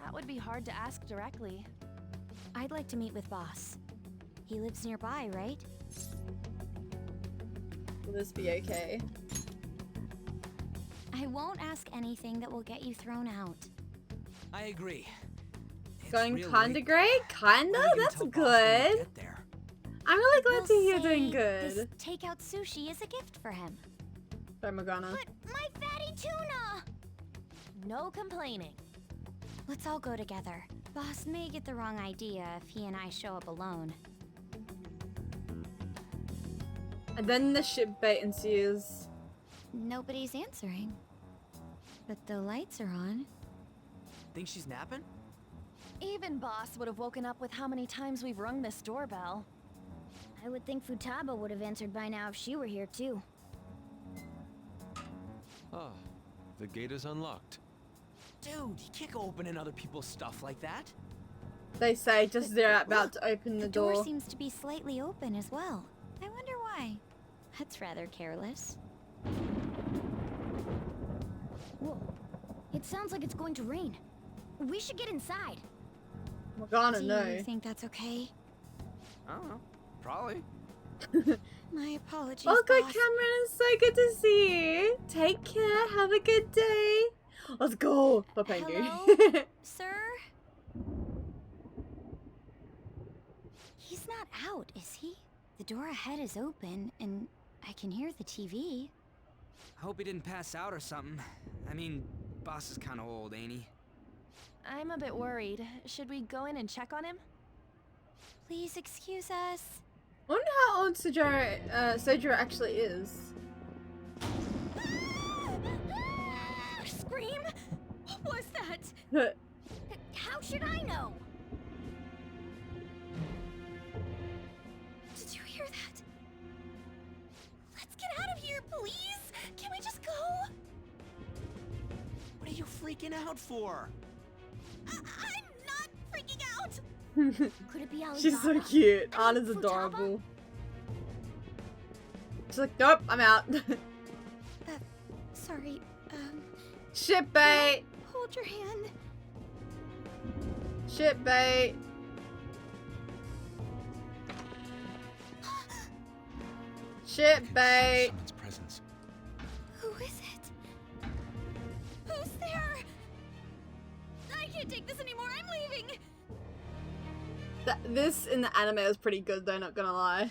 That would be hard to ask directly. I'd like to meet with Boss. He lives nearby, right? Will this be okay? I won't ask anything that will get you thrown out. I agree. It's Going real kinda late. great? Kinda? When are we gonna That's tell Boss when we good. get there? I'm really glad to We'll hear you're doing say good. This takeout sushi is a gift for him. Sorry, Morgana. But my fatty tuna! No complaining. Let's all go together. Boss may get the wrong idea if he and I show up alone. And then the ship bait ensues. Nobody's answering. But the lights are on. Think she's napping? Even Boss would have woken up with how many times we've rung this doorbell. I would think Futaba would have answered by now if she were here too. Ah, the gate is unlocked. Dude, you can't go opening other people's stuff like that. They say just as they're about to open the door. Door seems to be slightly open as well. I wonder why. That's rather careless. Whoa. It sounds like it's going to rain. We should get inside. Morgana, Do no. you think that's okay? I don't know. Probably. My apologies, Oh, good, boss. Cameron. It's so good to see you. Take care. Have a good day. Let's go, Papengu. Hello, sir? He's not out, is he? The door ahead is open, and I can hear the TV. I hope he didn't pass out or something. I mean, boss is kind of old, ain't he? I'm a bit worried. Should we go in and check on him? Please excuse us. I wonder how old Sojiro actually is. Scream? What was that? How should I know? Did you hear that? Let's get out of here, please! Can we just go? What are you freaking out for? I'm not freaking out! Could it be Alibaba? She's so cute. I mean, Anna's Futaba? adorable. She's like, nope, I'm out. Sorry, Shit bait. hold your hand. Shit bait. Shit bait. Someone's presence. Who is it? Who's there? I can't take this anymore. I'm leaving. This in the anime is pretty good though, not gonna lie.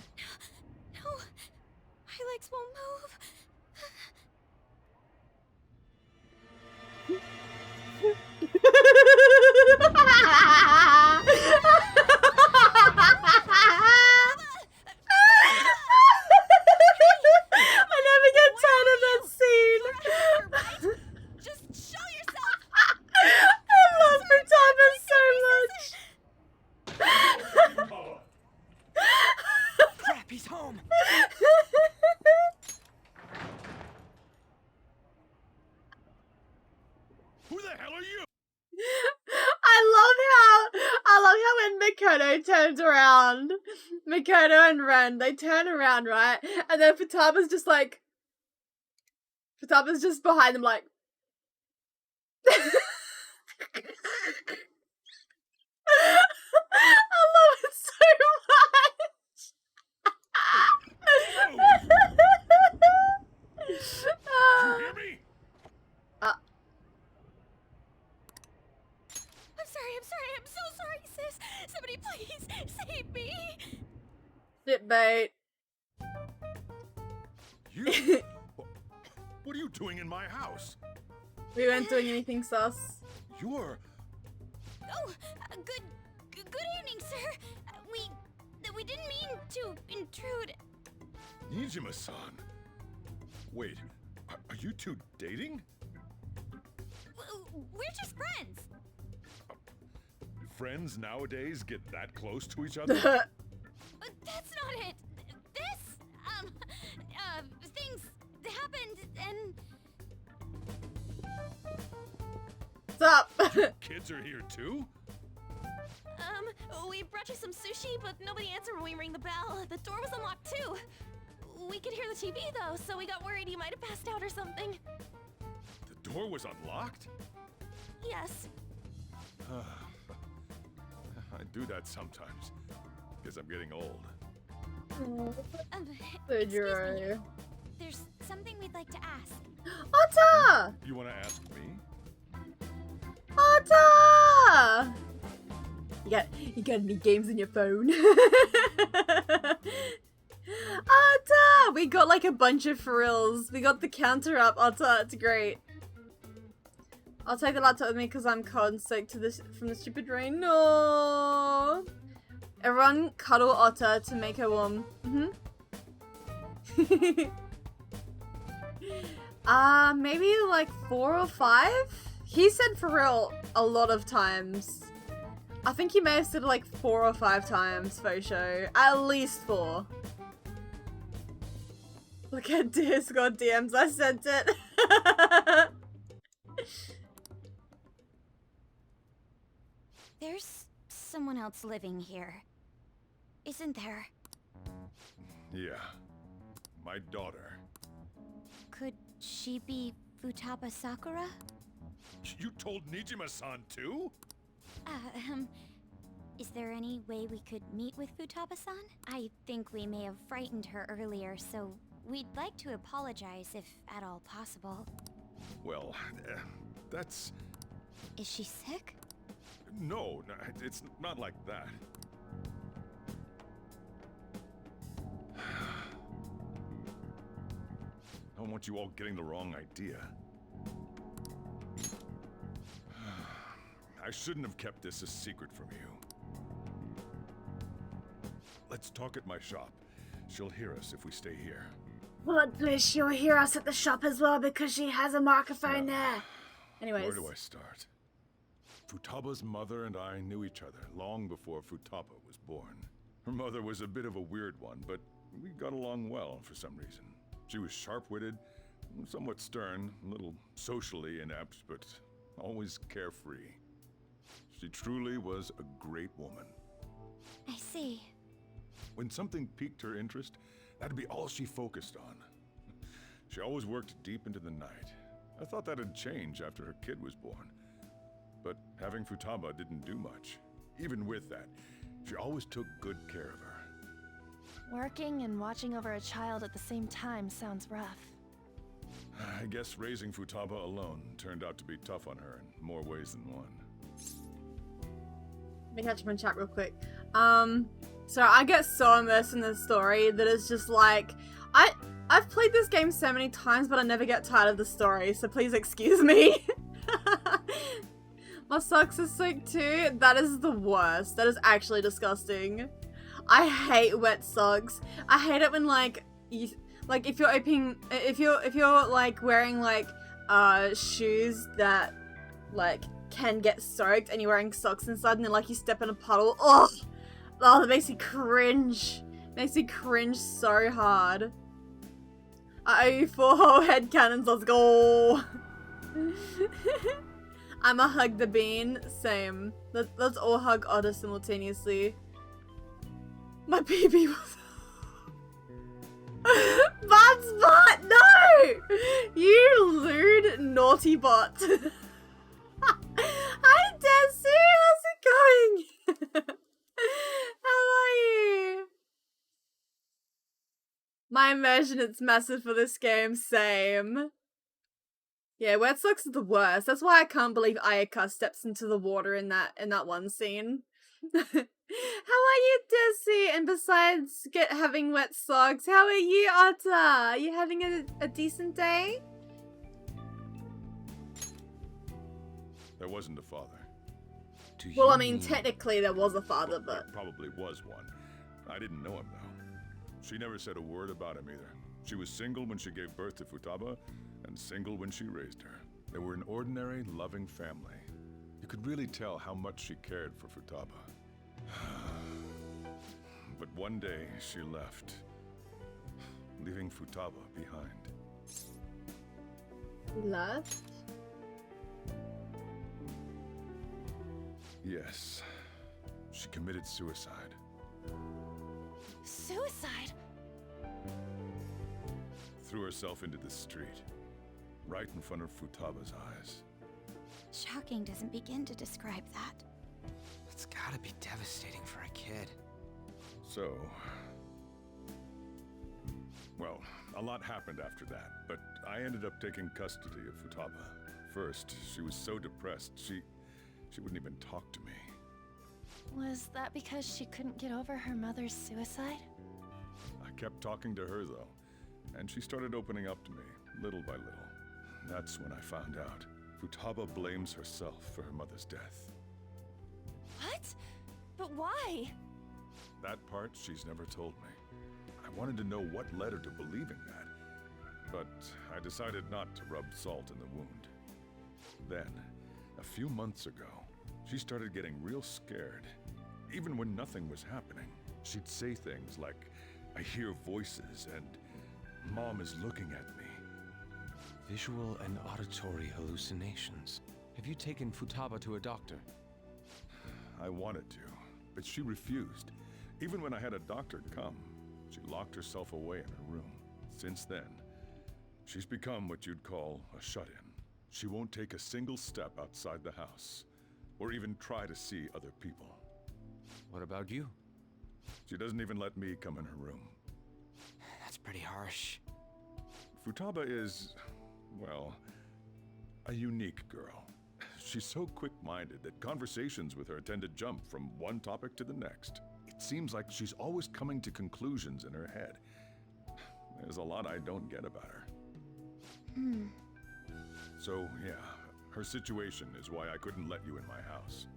No, my legs won't move. I never get tired of that scene. Just show yourself. I love Futaba so much. Crap, he's home! Who the hell are you? I love how when Mikoto turns around, Mikoto and Ren, they turn around, right? And then Futaba's just behind them like I love it so much. You hear me? I'm so sorry, sis. Somebody please save me. Shit bait. You? What are you doing in my house? We weren't doing anything sus. You're... Oh, good evening, sir. We didn't mean to intrude. Nijima-san. Wait, are you two dating? We're just friends. Friends nowadays get that close to each other? But that's not it. This, things happened and... What's up? Kids are here too? We brought you some sushi, but nobody answered when we rang the bell. The door was unlocked too. We could hear the TV though, so we got worried you might have passed out or something. The door was unlocked? Yes. I do that sometimes, because I'm getting old. Excuse me. There's something we'd like to ask. Otta! You want to ask me? Otta! You got any games on your phone? Otta! We got like a bunch of frills. We got the counter up, Otta. It's great. I'll take the laptop with me because I'm cold and soaked from the stupid rain. No. Everyone cuddle Otta to make her warm. Maybe like 4 or 5? He said for real a lot of times. I think he may have said like 4 or 5 times, Fosho. At least 4. Look at Discord DMs, I sent it. There's someone else living here, isn't there? Yeah. My daughter. Could she be Futaba Sakura? You told Nijima-san too? Is there any way we could meet with Futaba-san? I think we may have frightened her earlier, so we'd like to apologize if at all possible. Well, that's... Is she sick? No, it's not like that. I don't want you all getting the wrong idea. I shouldn't have kept this a secret from you. Let's talk at my shop. She'll hear us if we stay here. Well, please, she'll hear us at the shop as well because she has a microphone there. Anyways. Where do I start? Futaba's mother and I knew each other long before Futaba was born. Her mother was a bit of a weird one, but we got along well for some reason. She was sharp-witted, somewhat stern, a little socially inept, but always carefree. She truly was a great woman. I see. When something piqued her interest, that'd be all she focused on. She always worked deep into the night. I thought that'd change after her kid was born. But having Futaba didn't do much. Even with that, she always took good care of her. Working and watching over a child at the same time sounds rough. I guess raising Futaba alone turned out to be tough on her in more ways than one. Let me catch up in chat real quick. So I get so immersed in this story that it's just like, I've played this game so many times, but I never get tired of the story, so please excuse me. My socks are sick too. That is the worst. That is actually disgusting. I hate wet socks. I hate it when like if you're like wearing like shoes that like can get soaked and you're wearing socks inside and then like you step in a puddle. Oh, that makes me cringe. Makes me cringe so hard. I owe you 4 whole headcanons. Let's go. I'ma hug the bean. Same. Let's all hug Otter simultaneously. My baby was... Bot's bot! No! You lewd, naughty bot. Hi, Desi! How's it going? How are you? My immersion, it's massive for this game. Same. Yeah, wet socks are the worst. That's why I can't believe Ayaka steps into the water in that one scene. How are you, Desi? And besides having wet socks, how are you, Atta? Are you having a decent day? There wasn't a father. Well, I mean, technically there was a father, but... There probably was one. I didn't know him, though. She never said a word about him, either. She was single when she gave birth to Futaba, and single when she raised her. They were an ordinary, loving family. You could really tell how much she cared for Futaba. But one day, she left, leaving Futaba behind. Left? Yes. She committed suicide. Suicide? Threw herself into the street, right in front of Futaba's eyes. Shocking doesn't begin to describe that. It's gotta be devastating for a kid. So... well, a lot happened after that, but I ended up taking custody of Futaba. First, she was so depressed, she wouldn't even talk to me. Was that because she couldn't get over her mother's suicide? I kept talking to her, though, and she started opening up to me, little by little. That's when I found out. Futaba blames herself for her mother's death. What? But why? That part she's never told me. I wanted to know what led her to believing that, but I decided not to rub salt in the wound. Then, a few months ago, she started getting real scared. Even when nothing was happening, she'd say things like, "I hear voices," and "Mom is looking at me." Visual and auditory hallucinations. Have you taken Futaba to a doctor? I wanted to, but she refused. Even when I had a doctor come, she locked herself away in her room. Since then, she's become what you'd call a shut-in. She won't take a single step outside the house, or even try to see other people. What about you? She doesn't even let me come in her room. That's pretty harsh. Futaba is, well, a unique girl. She's so quick-minded that conversations with her tend to jump from one topic to the next. It seems like she's always coming to conclusions in her head. There's a lot I don't get about her. So, yeah, her situation is why I couldn't let you in my house.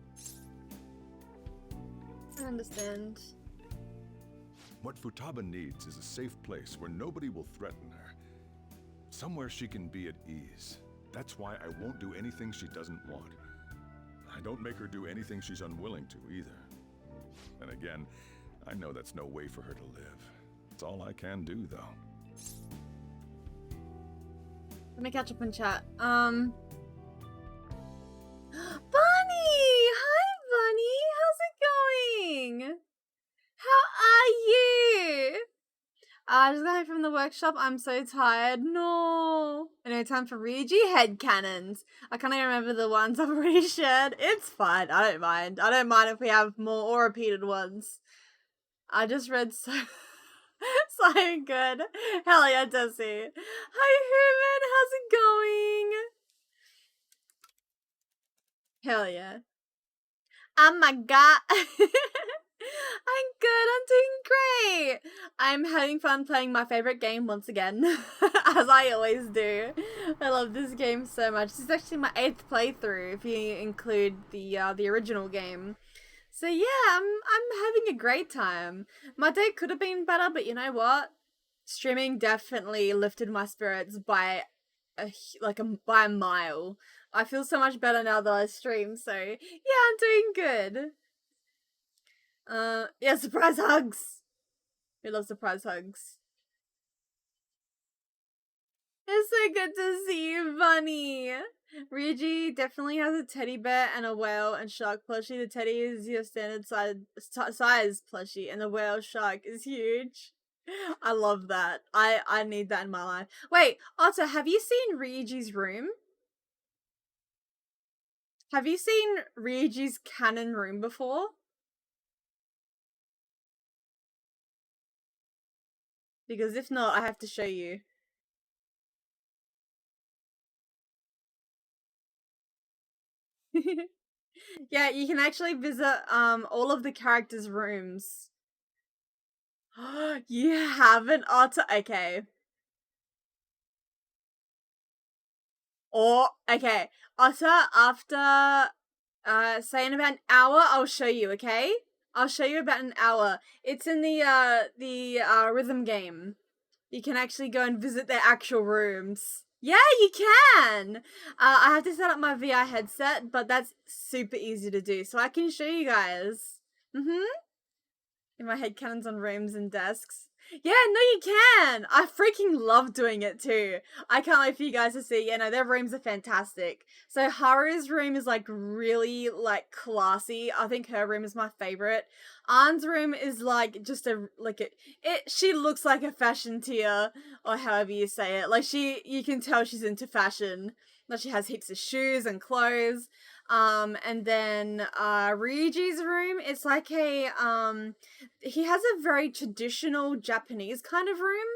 I understand. What Futaba needs is a safe place where nobody will threaten her. Somewhere she can be at ease. That's why I won't do anything she doesn't want. I don't make her do anything she's unwilling to either. And again, I know that's no way for her to live. It's all I can do, though. Let me catch up in chat. Bunny! Hi, Bunny! How's it going? How are you? I just got home from the workshop. I'm so tired. No. Anyway, time for Ryuji headcanons. I can't even remember the ones I've already shared. It's fine. I don't mind. I don't mind if we have more or repeated ones. I just read so... so good. Hell yeah, Tessie. Hi, Herman. How's it going? Hell yeah. Oh my god. I'm good. I'm doing great. I'm having fun playing my favorite game once again, as I always do. I love this game so much. This is actually my 8th playthrough, if you include the original game. So yeah, I'm having a great time. My day could have been better, but you know what? Streaming definitely lifted my spirits by by a mile. I feel so much better now that I stream. So yeah, I'm doing good. Yeah, surprise hugs. We love surprise hugs. It's so good to see you, Bunny. Ryuji definitely has a teddy bear and a whale and shark plushie. The teddy is your standard size plushie, and the whale shark is huge. I love that. I need that in my life. Wait, Otto, have you seen Ryuji's room? Have you seen Ryuji's canon room before? Because if not, I have to show you. Yeah, you can actually visit all of the characters' rooms. You haven't, Otto? Okay. Or okay, Otto, after say in about an hour, I'll show you, okay? I'll show you about an hour. It's in the rhythm game. You can actually go and visit their actual rooms. Yeah, you can! I have to set up my VR headset, but that's super easy to do, so I can show you guys. In my headcanons on rooms and desks. Yeah, no you can! I freaking love doing it too. I can't wait for you guys to see. Yeah, no, their rooms are fantastic. So Haru's room is like really like classy. I think her room is my favorite. An's room is like just she looks like a fashion tier, or however you say it. Like you can tell she's into fashion. Like she has heaps of shoes and clothes. And then Ryuji's room, it's like a he has a very traditional Japanese kind of room.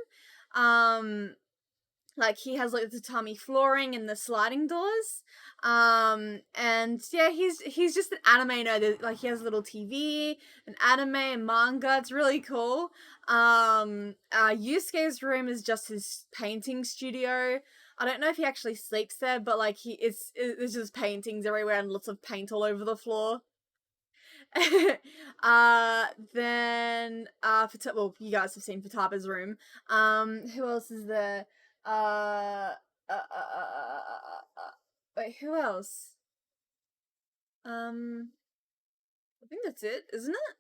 Like he has like the tatami flooring and the sliding doors. And yeah, he's just an anime nerd. Like he has a little TV, an anime and manga. It's really cool. Yusuke's room is just his painting studio. I don't know if he actually sleeps there, but like it's just paintings everywhere and lots of paint all over the floor. Then well, you guys have seen Futaba's room. Who else is there? Wait, who else? I think that's it, isn't it?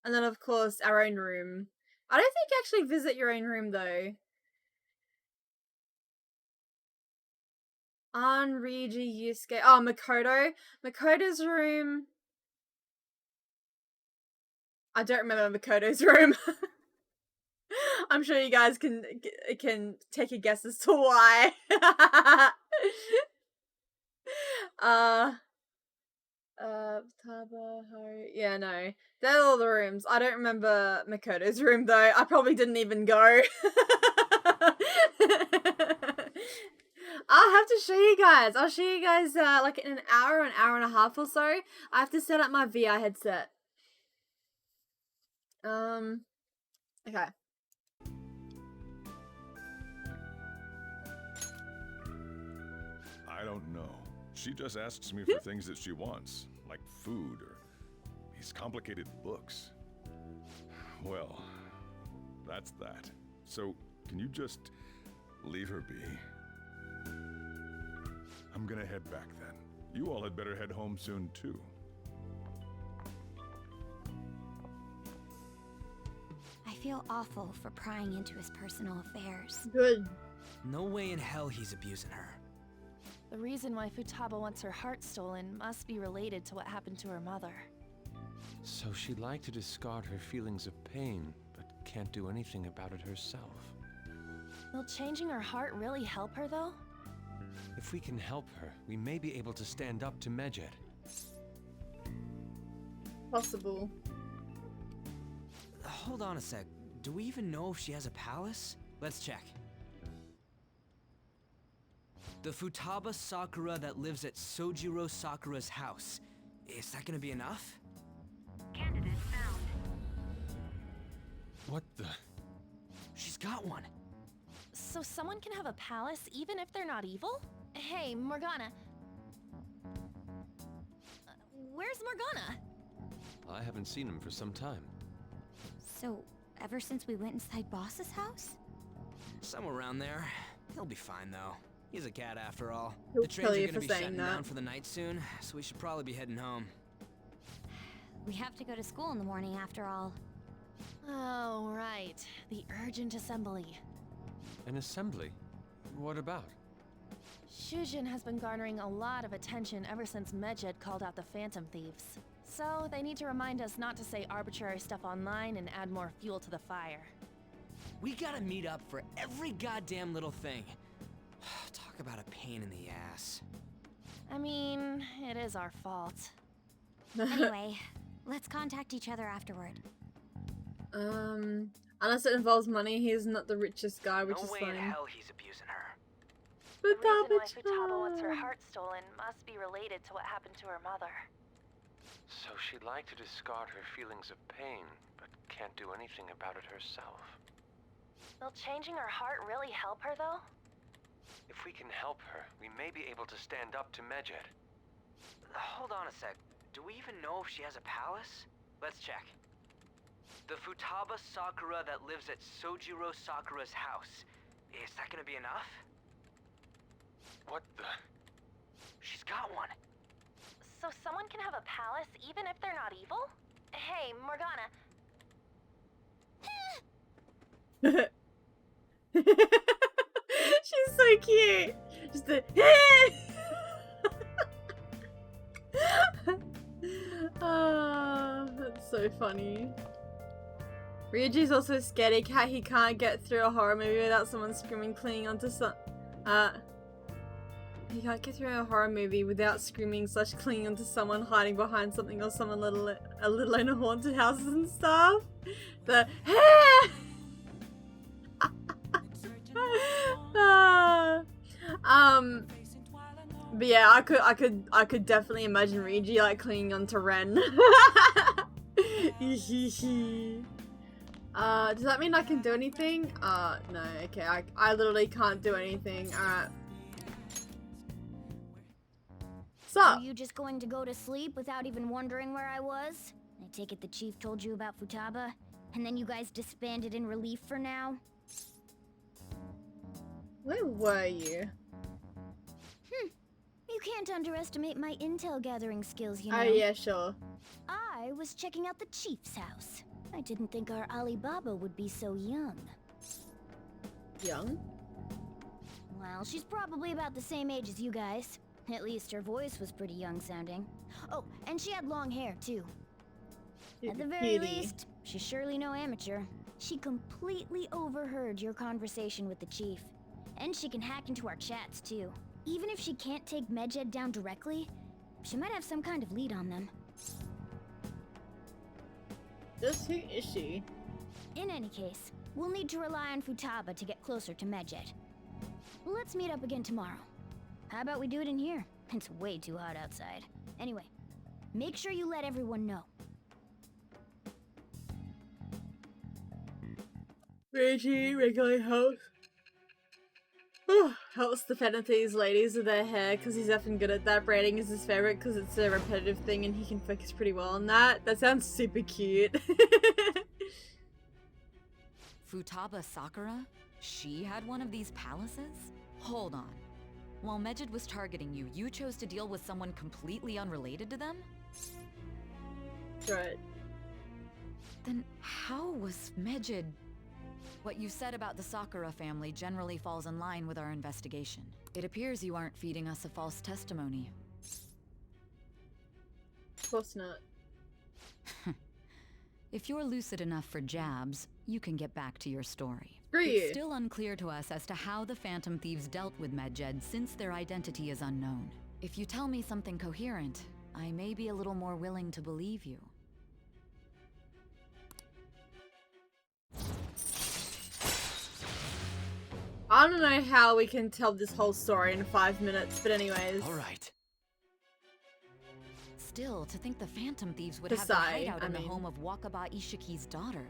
And then of course our own room. I don't think you actually visit your own room though. Ryuji, Yusuke. Oh, Makoto. Makoto's room. I don't remember Makoto's room. I'm sure you guys can take a guess as to why. Futaba. Yeah, no. They're all the rooms. I don't remember Makoto's room though. I probably didn't even go. I'll have to show you guys. I'll show you guys like in an hour and a half or so. I have to set up my VR headset. Okay. I don't know. She just asks me for things that she wants, like food or these complicated books. Well, that's that. So, can you just leave her be? I'm gonna head back then. You all had better head home soon, too. I feel awful for prying into his personal affairs. Good. No way in hell he's abusing her. The reason why Futaba wants her heart stolen must be related to what happened to her mother. So she'd like to discard her feelings of pain, but can't do anything about it herself. Will changing her heart really help her, though? If we can help her, we may be able to stand up to Medjed. Possible. Hold on a sec. Do we even know if she has a palace? Let's check. The Futaba Sakura that lives at Sojiro Sakura's house. Is that gonna be enough? Candidate found. What the? She's got one. So someone can have a palace even if they're not evil? Hey, Morgana. Where's Morgana? I haven't seen him for some time. So, ever since we went inside Boss's house? Somewhere around there. He'll be fine, though. He's a cat after all. He'll The trains kill are you gonna for be saying shutting that. down for the night soon, so we should probably be heading home. We have to go to school in the morning after all. Oh, right. The urgent assembly. An assembly? What about? Shujin has been garnering a lot of attention ever since Medjed called out the Phantom Thieves. So they need to remind us not to say arbitrary stuff online and add more fuel to the fire. We gotta meet up for every goddamn little thing. Talk about a pain in the ass. I mean, it is our fault. Anyway, let's contact each other afterward. Unless it involves money, he's not the richest guy, which No is way fine. in hell he's abusing her. The reason why Futaba-chan. Futaba wants her heart stolen must be related to what happened to her mother. So she'd like to discard her feelings of pain, but can't do anything about it herself. Will changing her heart really help her, though? If we can help her, we may be able to stand up to Medjed. Hold on a sec. Do we even know if she has a palace? Let's check. The Futaba Sakura that lives at Sojiro Sakura's house. Is that gonna be enough? What the? She's got one. So someone can have a palace even if they're not evil? Hey, Morgana. She's so cute. Just the that's so funny. Ryuji's also a scaredy cat. He can't get through a horror movie without someone screaming, clinging onto some. He can't get through a horror movie without screaming / clinging onto someone, hiding behind something, or someone a little in haunted houses and stuff. The but yeah, I could definitely imagine Ryuji like clinging onto Ren. Does that mean I can do anything? No, okay, I literally can't do anything. Alright. So, Are you just going to go to sleep without even wondering where I was? I take it the chief told you about Futaba, and then you guys disbanded in relief for now? where were you? You can't underestimate my intel gathering skills, you know. Oh yeah, sure. I was checking out the chief's house. I didn't think our Alibaba would be so young. Young? Well, she's probably about the same age as you guys. At least her voice was pretty young sounding. Oh, and she had long hair, too. At the very least, she's surely no amateur. She completely overheard your conversation with the chief. And she can hack into our chats, too. Even if she can't take Medjed down directly, she might have some kind of lead on them. Just who is she? In any case, we'll need to rely on Futaba to get closer to Medjed. Let's meet up again tomorrow. How about we do it in here? It's way too hot outside. Anyway, make sure you let everyone know. Reggie regularly helps. Helps the Phantom ladies with their hair because he's often good at that. Braiding is his favorite because it's a repetitive thing and he can focus pretty well on that. That sounds super cute. Futaba Sakura? She had one of these palaces? Hold on. While Medjed was targeting you, you chose to deal with someone completely unrelated to them? Right. Then how was Medjed... What you said about the Sakura family generally falls in line with our investigation. It appears you aren't feeding us a false testimony. Of course not. If you're lucid enough for jabs, you can get back to your story. Screw you. It's still unclear to us as to how the Phantom Thieves dealt with Medjed since their identity is unknown. If you tell me something coherent, I may be a little more willing to believe you. I don't know how we can tell this whole story in 5 minutes, but anyways. Alright. Still, to think the Phantom Thieves would have Kasai, their hideout I in the mean. home of Wakaba Ishiki's daughter.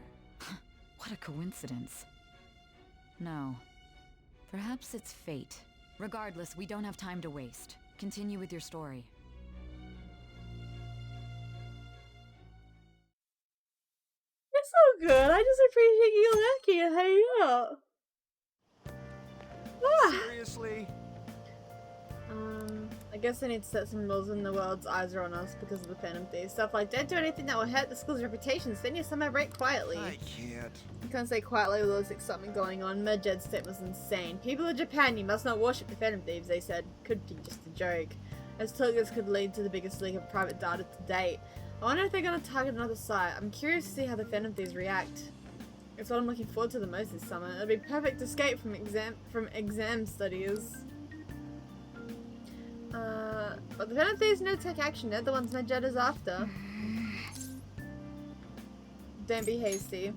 What a coincidence. No. Perhaps it's fate. Regardless, we don't have time to waste. Continue with your story. You're so good. I just appreciate you lurking and hanging out. Seriously? I guess I need to set some rules when the world's eyes are on us because of the Phantom Thieves. Stuff like, don't do anything that will hurt the school's reputation, stand your somewhere break quietly. I can't. You can't say quietly with all this excitement going on. Medjed's statement was insane. People of Japan, you must not worship the Phantom Thieves, they said. Could be just a joke. As told, this could lead to the biggest leak of private data to date. I wonder if they're going to target another site. I'm curious to see how the Phantom Thieves react. It's what I'm looking forward to the most this summer. It'll be perfect escape from exam studies. But the Phantom Thieves no take action. They're the ones Medjed is after. Don't be hasty.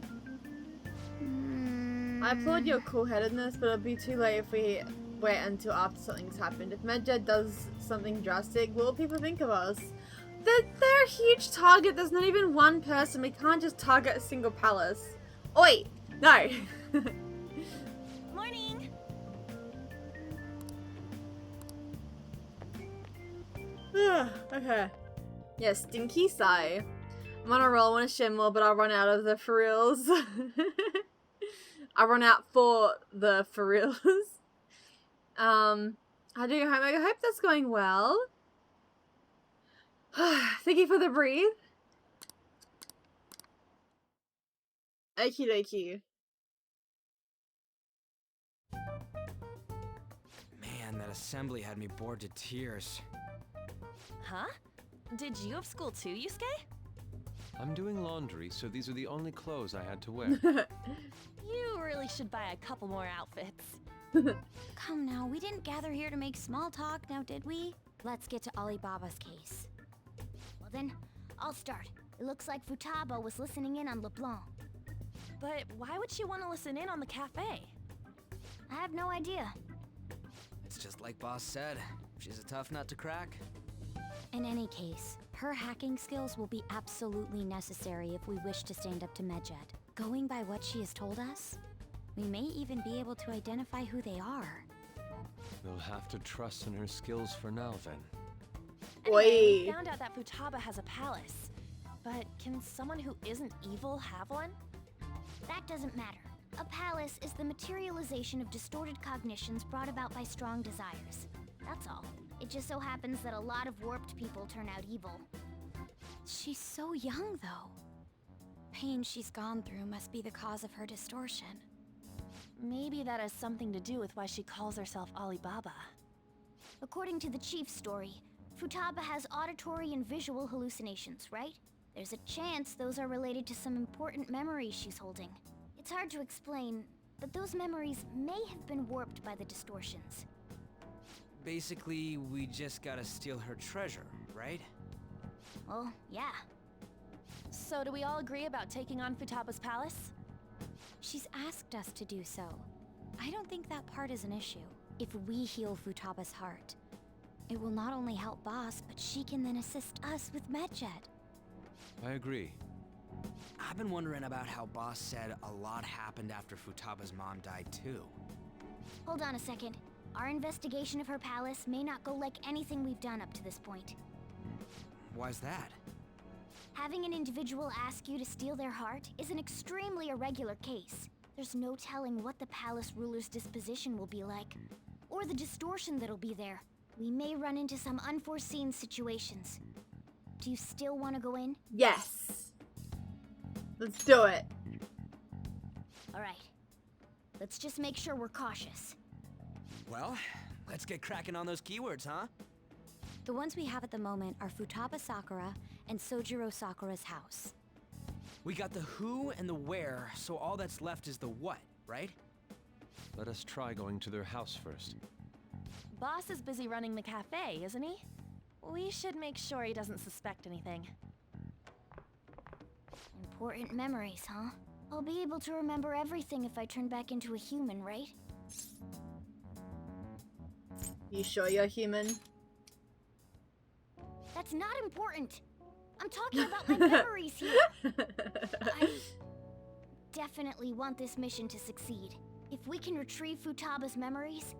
I applaud your cool-headedness, but it'll be too late if we wait until after something's happened. If Medjed does something drastic, what will people think of us? They're a huge target. There's not even one person. We can't just target a single palace. Oi! No! Morning! Okay. Yeah, Stinky Sigh. I'm on a roll, I want to share more, but I'll run out of the for reals. I run out for the for reals. How do your homework? I hope that's going well. Thank you for the breathe. Okie dokie. Man, that assembly had me bored to tears. Huh? Did you have school too, Yusuke? I'm doing laundry, so these are the only clothes I had to wear. You really should buy a couple more outfits. Come now, we didn't gather here to make small talk, now did we? Let's get to Alibaba's case. Well then, I'll start. It looks like Futaba was listening in on LeBlanc. But why would she want to listen in on the cafe? I have no idea. It's just like Boss said. She's a tough nut to crack. In any case, her hacking skills will be absolutely necessary if we wish to stand up to Medjed. Going by what she has told us, we may even be able to identify who they are. We'll have to trust in her skills for now, then. Anyway, we found out that Futaba has a palace. But can someone who isn't evil have one? That doesn't matter. A palace is the materialization of distorted cognitions brought about by strong desires. That's all. It just so happens that a lot of warped people turn out evil. She's so young, though. Pain she's gone through must be the cause of her distortion. Maybe that has something to do with why she calls herself Alibaba. According to the chief's story, Futaba has auditory and visual hallucinations, right? There's a chance those are related to some important memories she's holding. It's hard to explain, but those memories may have been warped by the distortions. Basically, we just gotta steal her treasure, right? Well, yeah. So do we all agree about taking on Futaba's palace? She's asked us to do so. I don't think that part is an issue. If we heal Futaba's heart, it will not only help Boss, but she can then assist us with Medjed. I agree. I've been wondering about how Boss said a lot happened after Futaba's mom died too. Hold on a second. Our investigation of her palace may not go like anything we've done up to this point. Why's that? Having an individual ask you to steal their heart is an extremely irregular case. There's no telling what the palace ruler's disposition will be like, or the distortion that'll be there. We may run into some unforeseen situations. Do you still want to go in? Yes. Let's do it. Alright. Let's just make sure we're cautious. Well, let's get cracking on those keywords, huh? The ones we have at the moment are Futaba Sakura and Sojiro Sakura's house. We got the who and the where, so all that's left is the what, right? Let us try going to their house first. Boss is busy running the cafe, isn't he? We should make sure he doesn't suspect anything. Important memories, huh? I'll be able to remember everything if I turn back into a human, right? You sure you're human? That's not important. I'm talking about my memories here. I definitely want this mission to succeed. If we can retrieve Futaba's memories,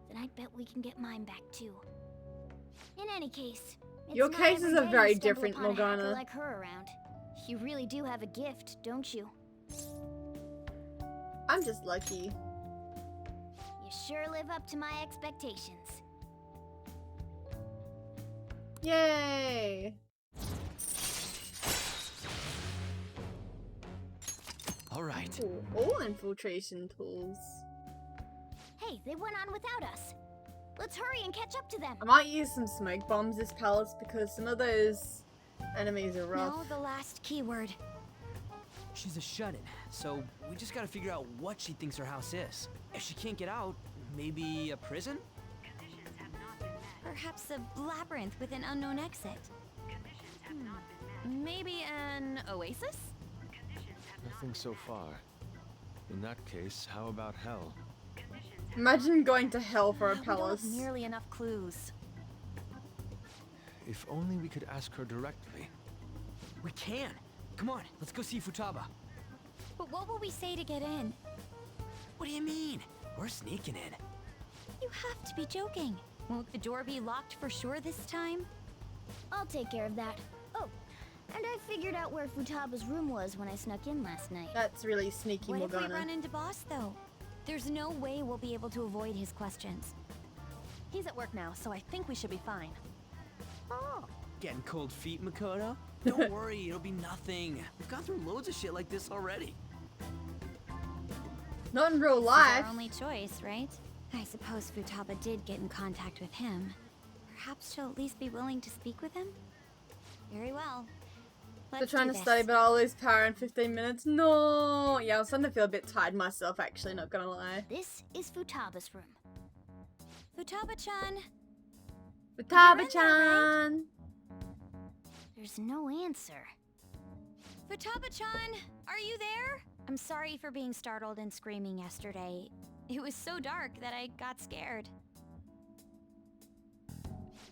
then I bet we can get mine back too. In any case, it's Your not cases every are day very you stumble different, upon a hacker Morgana. like her around. You really do have a gift, don't you? I'm just lucky. You sure live up to my expectations. Yay! All right. Ooh, all infiltration tools. Hey, they went on without us. Let's hurry and catch up to them. I might use some smoke bombs this palace because some of those enemies are rough. Now the last keyword. She's a shut-in, so we just gotta figure out what she thinks her house is. If she can't get out, maybe a prison? Perhaps a labyrinth with an unknown exit. Maybe an oasis? Nothing so far. In that case, how about hell? Imagine going to hell for a We don't palace. have nearly enough clues. If only we could ask her directly. We can! Come on, let's go see Futaba. But what will we say to get in? What do you mean? We're sneaking in. You have to be joking. Won't the door be locked for sure this time? I'll take care of that. Oh, and I figured out where Futaba's room was when I snuck in last night. That's really sneaky, What if we Morgana. run into Boss, though? There's no way we'll be able to avoid his questions. He's at work now, so I think we should be fine. Oh. Getting cold feet, Makoto? Don't worry, it'll be nothing. We've gone through loads of shit like this already. Not in real This is life. our only choice, right? I suppose Futaba did get in contact with him. Perhaps she'll at least be willing to speak with him? Very well. They're Let's trying do to this. study about all lose power in 15 minutes. No! Yeah, I'm starting to feel a bit tired myself, actually, not gonna lie. This is Futaba's room. Futaba-chan! Futaba-chan! There's no answer. Futaba-chan! Are you there? I'm sorry for being startled and screaming yesterday. It was so dark that I got scared.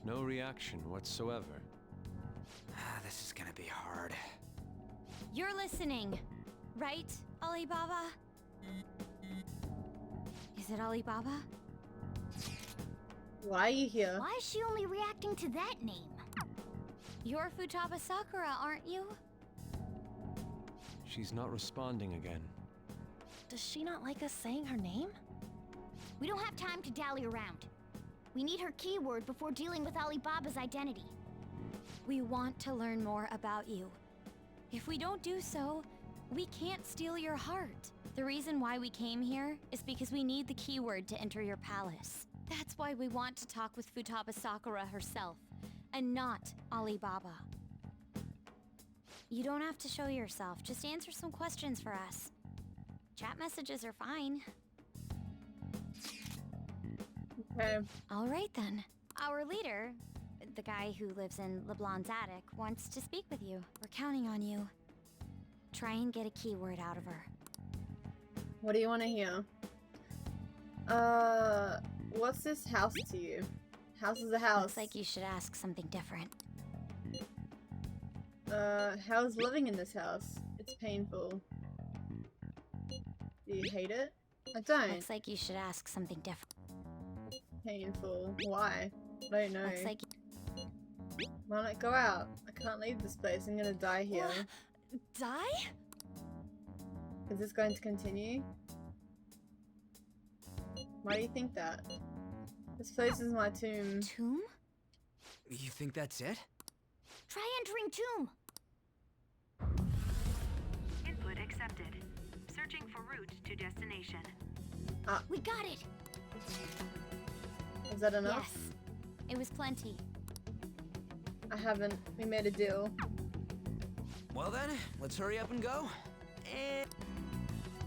No reaction whatsoever. This is gonna be hard. You're listening, right, Alibaba? Is it Alibaba? Why are you here? Why is she only reacting to that name? You're Futaba Sakura, aren't you? She's not responding again. Does she not like us saying her name? We don't have time to dally around. We need her keyword before dealing with Alibaba's identity. We want to learn more about you. If we don't do so, we can't steal your heart. The reason why we came here is because we need the keyword to enter your palace. That's why we want to talk with Futaba Sakura herself, and not Alibaba. You don't have to show yourself, just answer some questions for us. Chat messages are fine. Okay. All right then. Our leader, the guy who lives in LeBlanc's attic, wants to speak with you. We're counting on you. Try and get a keyword out of her. What do you want to hear? What's this house to you? House is a house. Looks like you should ask something different. How's living in this house? It's painful. Do you hate it? I don't. Looks like you should ask something different. Painful. Why? I don't know. Looks like Why not go out? I can't leave this place. I'm gonna die here. Die? Is this going to continue? Why do you think that? This place is my tomb. Tomb? You think that's it? Try entering tomb. Input accepted. Searching for route to destination. We got it. Is that enough? Yes. It was plenty. I haven't. We made a deal. Well then, let's hurry up and go. And...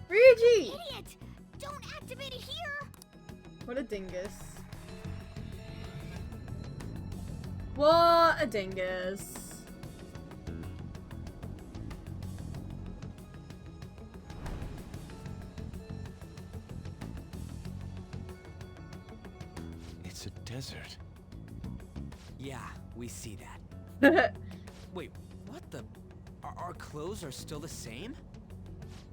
Ryuji! Idiot! Don't activate it here! What a dingus. What a dingus. It's a desert. Yeah, we see that. Wait, what the? Our clothes are still the same?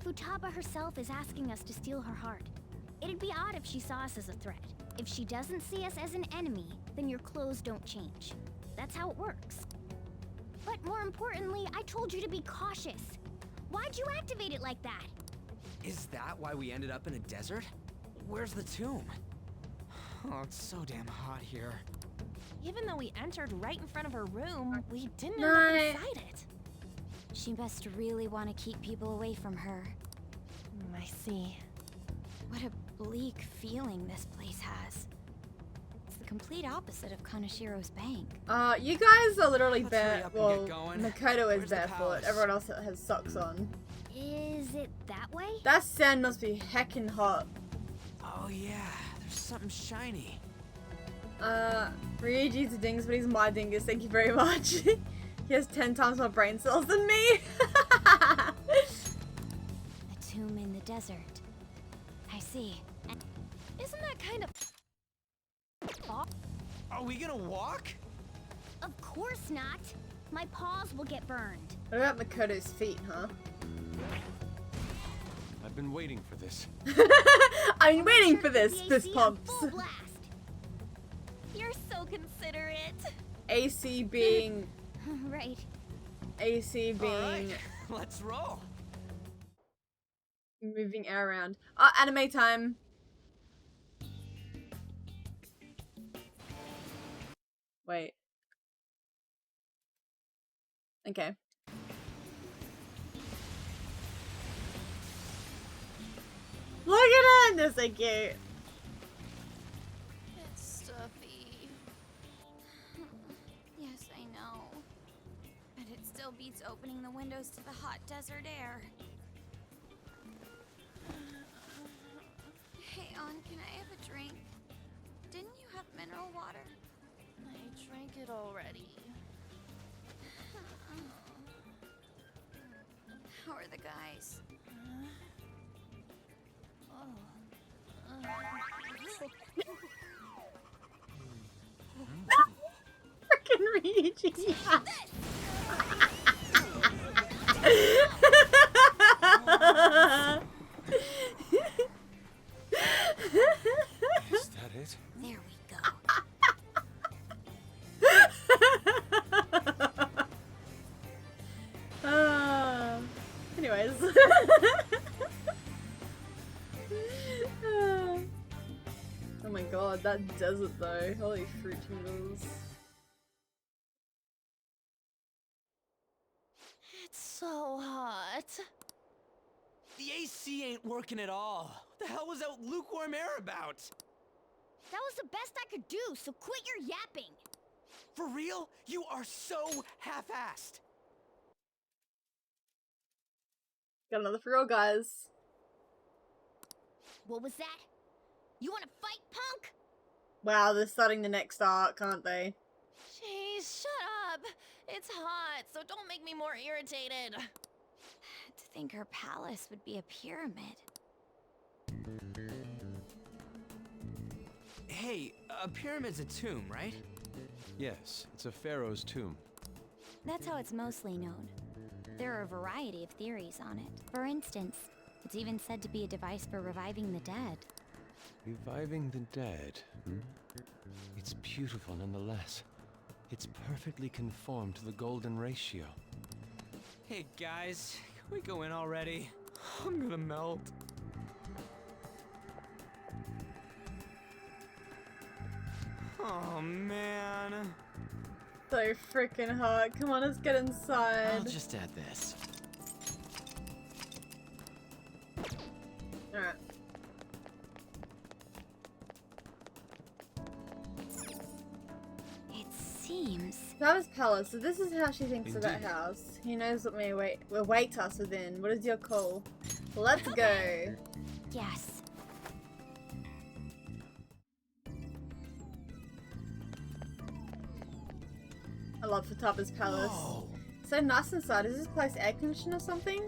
Futaba herself is asking us to steal her heart. It'd be odd if she saw us as a threat. If she doesn't see us as an enemy, then your clothes don't change. That's how it works. But more importantly, I told you to be cautious. Why'd you activate it like that? Is that why we ended up in a desert? Where's the tomb? Oh, it's so damn hot here. Even though we entered right in front of her room, we didn't end No. up inside it. she must really want to keep people away from her. I see. What a bleak feeling this place has. It's the complete opposite of Kanashiro's bank. You guys are literally Let's hurry bare. up and Well, get going. Makoto is Where's the barefoot. palace? Everyone else has socks on. Is it that way? That sand must be heckin' hot. Oh yeah, there's something shiny. Ryuji's a dingus, but he's my dingus. Thank you very much. He has 10 times more brain cells than me. A tomb in the desert. I see. Isn't that kind of... Are we gonna walk? Of course not. My paws will get burned. What about Makoto's feet, huh? I've been waiting for this. I'm waiting for Sure, this. the Fist AC on pumps. full blast. You're so considerate. AC being Right. AC being Alright, let's roll. moving air around. Anime time. Wait. Okay. Look at it! They're so cute. It's stuffy. Yes, I know. But it still beats opening the windows to the hot desert air. Hey, On, can I have a drink? Didn't you have mineral water? I drank it already. How are the guys? Freaking Ryuji. Is that it? There we go. Anyways. Oh my god, that desert though. Holy fruit noodles. It's so hot. The AC ain't working at all. What the hell was that lukewarm air about? That was the best I could do, so quit your yapping. For real? You are so half-assed. Got another for real, guys. What was that? You wanna fight, punk? Wow, they're starting the next arc, aren't they? Jeez, shut up. It's hot, so don't make me more irritated. To think her palace would be a pyramid. Hey, a pyramid's a tomb, right? Yes, it's a pharaoh's tomb. That's how it's mostly known. There are a variety of theories on it. For instance, it's even said to be a device for reviving the dead. Reviving the dead, hmm? It's beautiful nonetheless. It's perfectly conformed to the golden ratio. Hey guys, can we go in already? I'm gonna melt. Oh man. So freaking hot. Come on, let's get inside. I'll just add this. Alright. It seems. That was Palace, so this is how she thinks of that Indeed. house. He knows what may await us within. What is your call? Let's go. Yes. I love Futaba's palace. Whoa. So nice inside. Is this place air conditioned or something?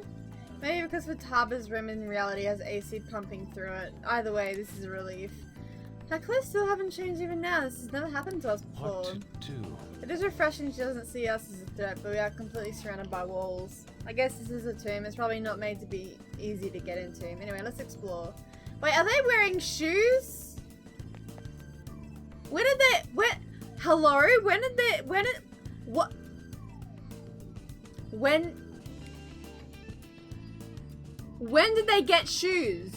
Maybe because Futaba's room in reality has AC pumping through it. Either way, this is a relief. Her clothes still haven't changed even now. This has never happened to us before. What to do? It is refreshing she doesn't see us as a threat, but we are completely surrounded by walls. I guess this is a tomb. It's probably not made to be easy to get into. Anyway, let's explore. Wait, are they wearing shoes? When did they... Hello? What? When did they get shoes?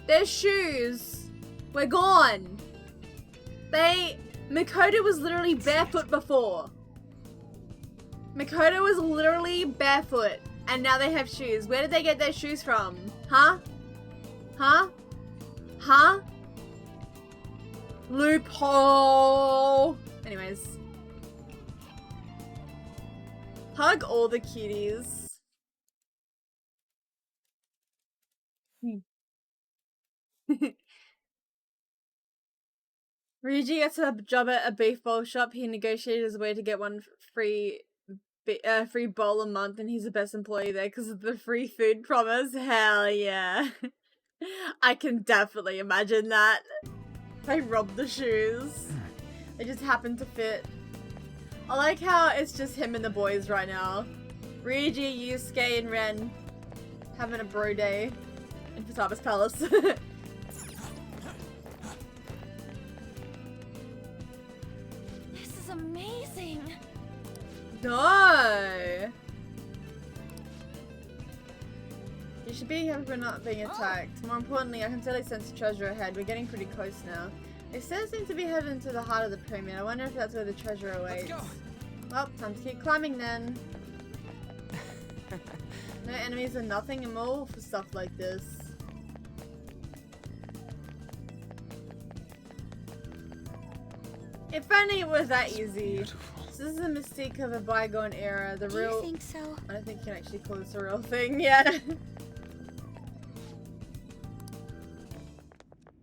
Their shoes were gone. Makoto was literally barefoot before. Makoto was literally barefoot, and now they have shoes. Where did they get their shoes from? Huh? Huh? Huh? Loophole. Anyways. Hug all the cuties. Ryuji gets a job at a beef bowl shop. He negotiated his way to get one free bowl a month, and he's the best employee there because of the free food promise. Hell yeah. I can definitely imagine that. They robbed the shoes. They just happen to fit. I like how it's just him and the boys right now. Ryuji, Yusuke, and Ren having a bro day in Futaba's palace. This is amazing. No! You should be here for not being attacked. More importantly, I can totally sense the treasure ahead. We're getting pretty close now. It says seem to be heading to the heart of the pyramid. I wonder if that's where the treasure awaits. Let's go. Well, time to keep climbing then. No enemies or nothing, I'm all for stuff like this. If only it was that easy. Beautiful. So this is the mystique of a bygone era. The Do real... you think so? I don't think you can actually call this a real thing yet.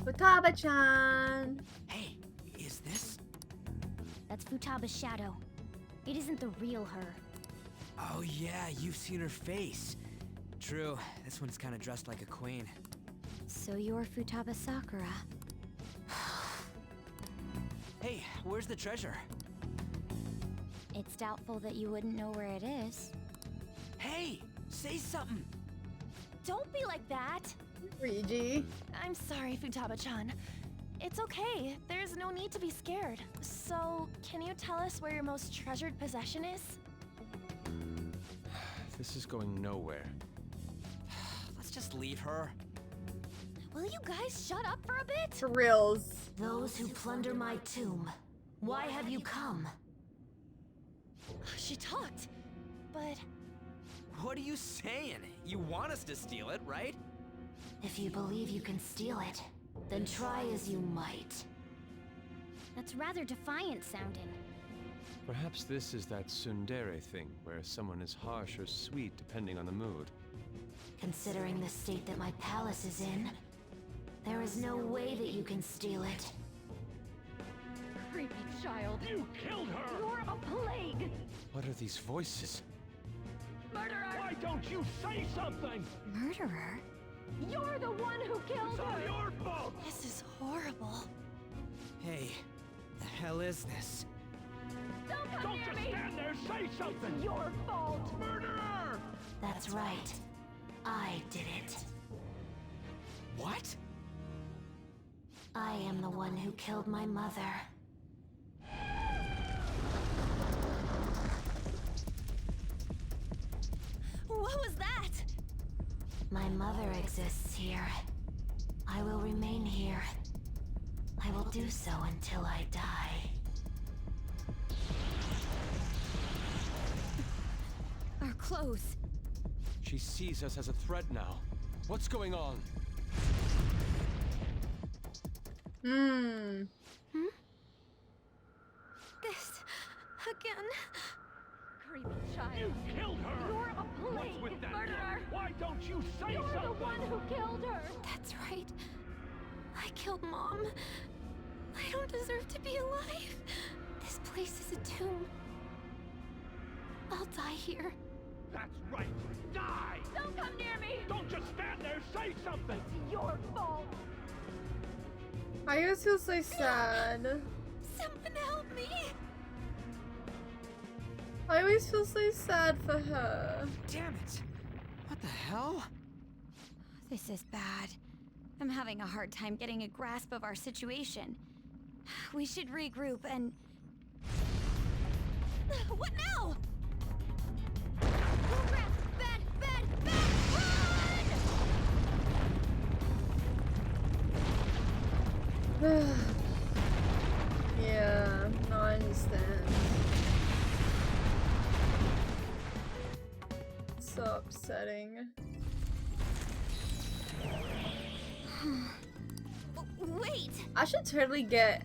Futaba-chan! Hey, is this? That's Futaba's shadow. It isn't the real her. Oh yeah, you've seen her face. True, this one's kind of dressed like a queen. So you're Futaba Sakura. Hey, where's the treasure? It's doubtful that you wouldn't know where it is. Hey, say something. Don't be like that. Ryuji. I'm sorry, Futaba-chan. It's okay. There's no need to be scared. So, can you tell us where your most treasured possession is? This is going nowhere. Let's just leave her. Will you guys shut up for a bit? For reals. Those who plunder my tomb, why have you come? She talked, but... What are you saying? You want us to steal it, right? If you believe you can steal it, then try as you might. That's rather defiant sounding. Perhaps this is that tsundere thing, where someone is harsh or sweet depending on the mood. Considering the state that my palace is in, there is no way that you can steal it. Creepy child. You killed her! You're a plague! What are these voices? Murderer! Why don't you say something? Murderer? You're the one who killed It's all her! your fault! This is horrible. Hey, the hell is this? Don't come Don't near just me! stand there, say something! It's your fault! Murderer! That's right. I did it. What? I am the one who killed my mother. What was that? My mother exists here. I will remain here. I will do so until I die. Our clothes. She sees us as a threat now. What's going on? Hmm. This again. Creepy child. You killed her! You're a plague! What's with that? Murderer! Why don't you say You're something? the one who killed her! That's right. I killed Mom. I don't deserve to be alive. This place is a tomb. I'll die here. That's right! Die! Don't come near me! Don't just stand there, say something! It's your fault! I always feel so sad. Someone help me! I always feel so sad for her. Damn it! What the hell? This is bad. I'm having a hard time getting a grasp of our situation. We should regroup and... What now? Crap! Bad! Run! Yeah, no, I understand. So upsetting. Wait! I should totally get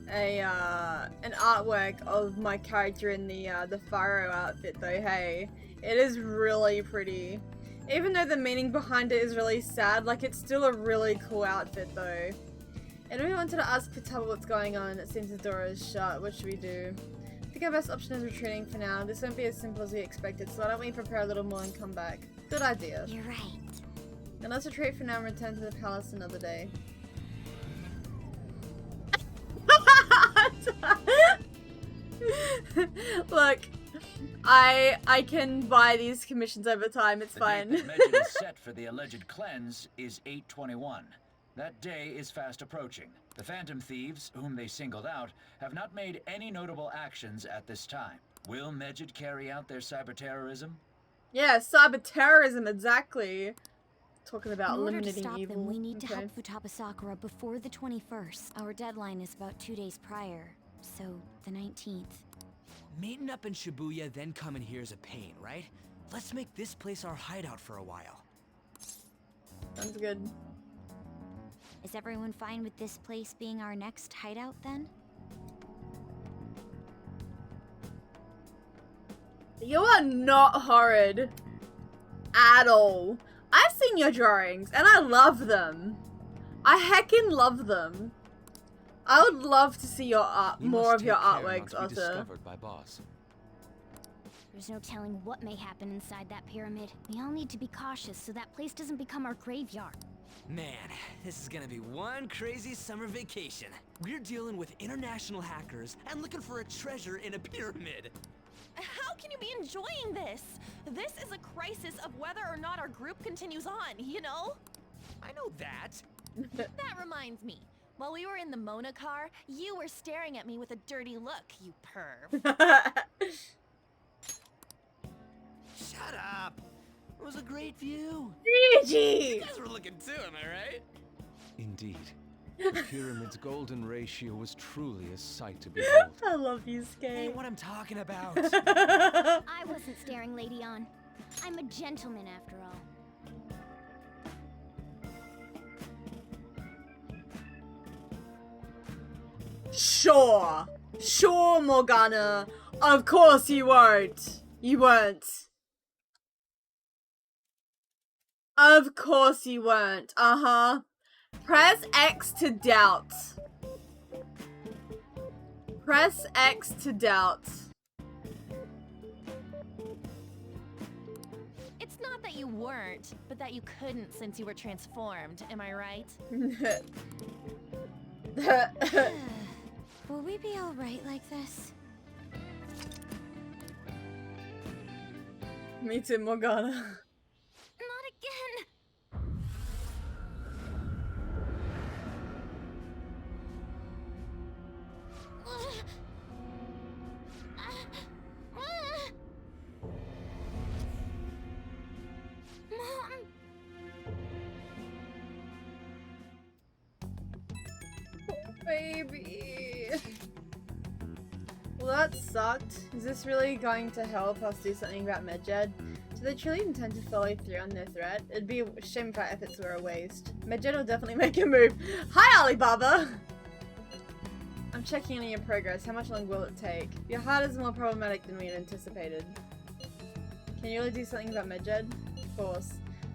a an artwork of my character in the Pharaoh outfit though. Hey, it is really pretty. Even though the meaning behind it is really sad, like it's still a really cool outfit though. And we wanted to ask Futaba what's going on. It seems the door is shut. What should we do? I think our best option is retreating for now. This won't be as simple as we expected, so why don't we prepare a little more and come back? Good idea. You're right. And let's retreat for now and return to the palace another day. Look, I can buy these commissions over time, it's fine. The date that Megid is set for the alleged cleanse is 8/21. That day is fast approaching. The Phantom Thieves, whom they singled out, have not made any notable actions at this time. Will Megid carry out their cyber terrorism? Yeah, cyber terrorism, exactly. Talking about In order to eliminating stop evil. them, we need to Okay. help Futaba Sakura before the 21st. Our deadline is about 2 days prior, so the 19th. Meeting up in Shibuya, then coming here is a pain, right? Let's make this place our hideout for a while. Sounds good. Is everyone fine with this place being our next hideout then? You are not horrid. At all. I've seen your drawings, and I love them. I heckin' love them. I would love to see your art, You more must of your take care artworks, not to be Otter. discovered by boss. There's no telling what may happen inside that pyramid. We all need to be cautious so that place doesn't become our graveyard. Man, this is gonna be one crazy summer vacation. We're dealing with international hackers and looking for a treasure in a pyramid. How can you be enjoying this? This is a crisis of whether or not our group continues on, you know? I know that. That reminds me. While we were in the Mona car, you were staring at me with a dirty look, you perv. Shut up. It was a great view. GG! You guys were looking too, am I right? Indeed. The pyramid's golden ratio was truly a sight to behold. I love you, Skate. Ain't what I'm talking about. I wasn't staring Lady on. I'm a gentleman after all. Sure. Sure, Morgana. Of course you won't. You weren't. Of course you weren't. Uh-huh. Press X to doubt. Press X to doubt. It's not that you weren't, but that you couldn't since you were transformed. Am I right? Will we be alright like this? Me too, Morgana. Not again! Mom! Baby. Well, that sucked. Is this really going to help us do something about Medjed? Do they truly intend to follow through on their threat? It'd be a shame if our efforts were a waste. Medjed will definitely make a move. Hi, Alibaba! I'm checking on your progress. How much longer will it take? Your heart is more problematic than we had anticipated. Can you really do something about Medjed? Of course.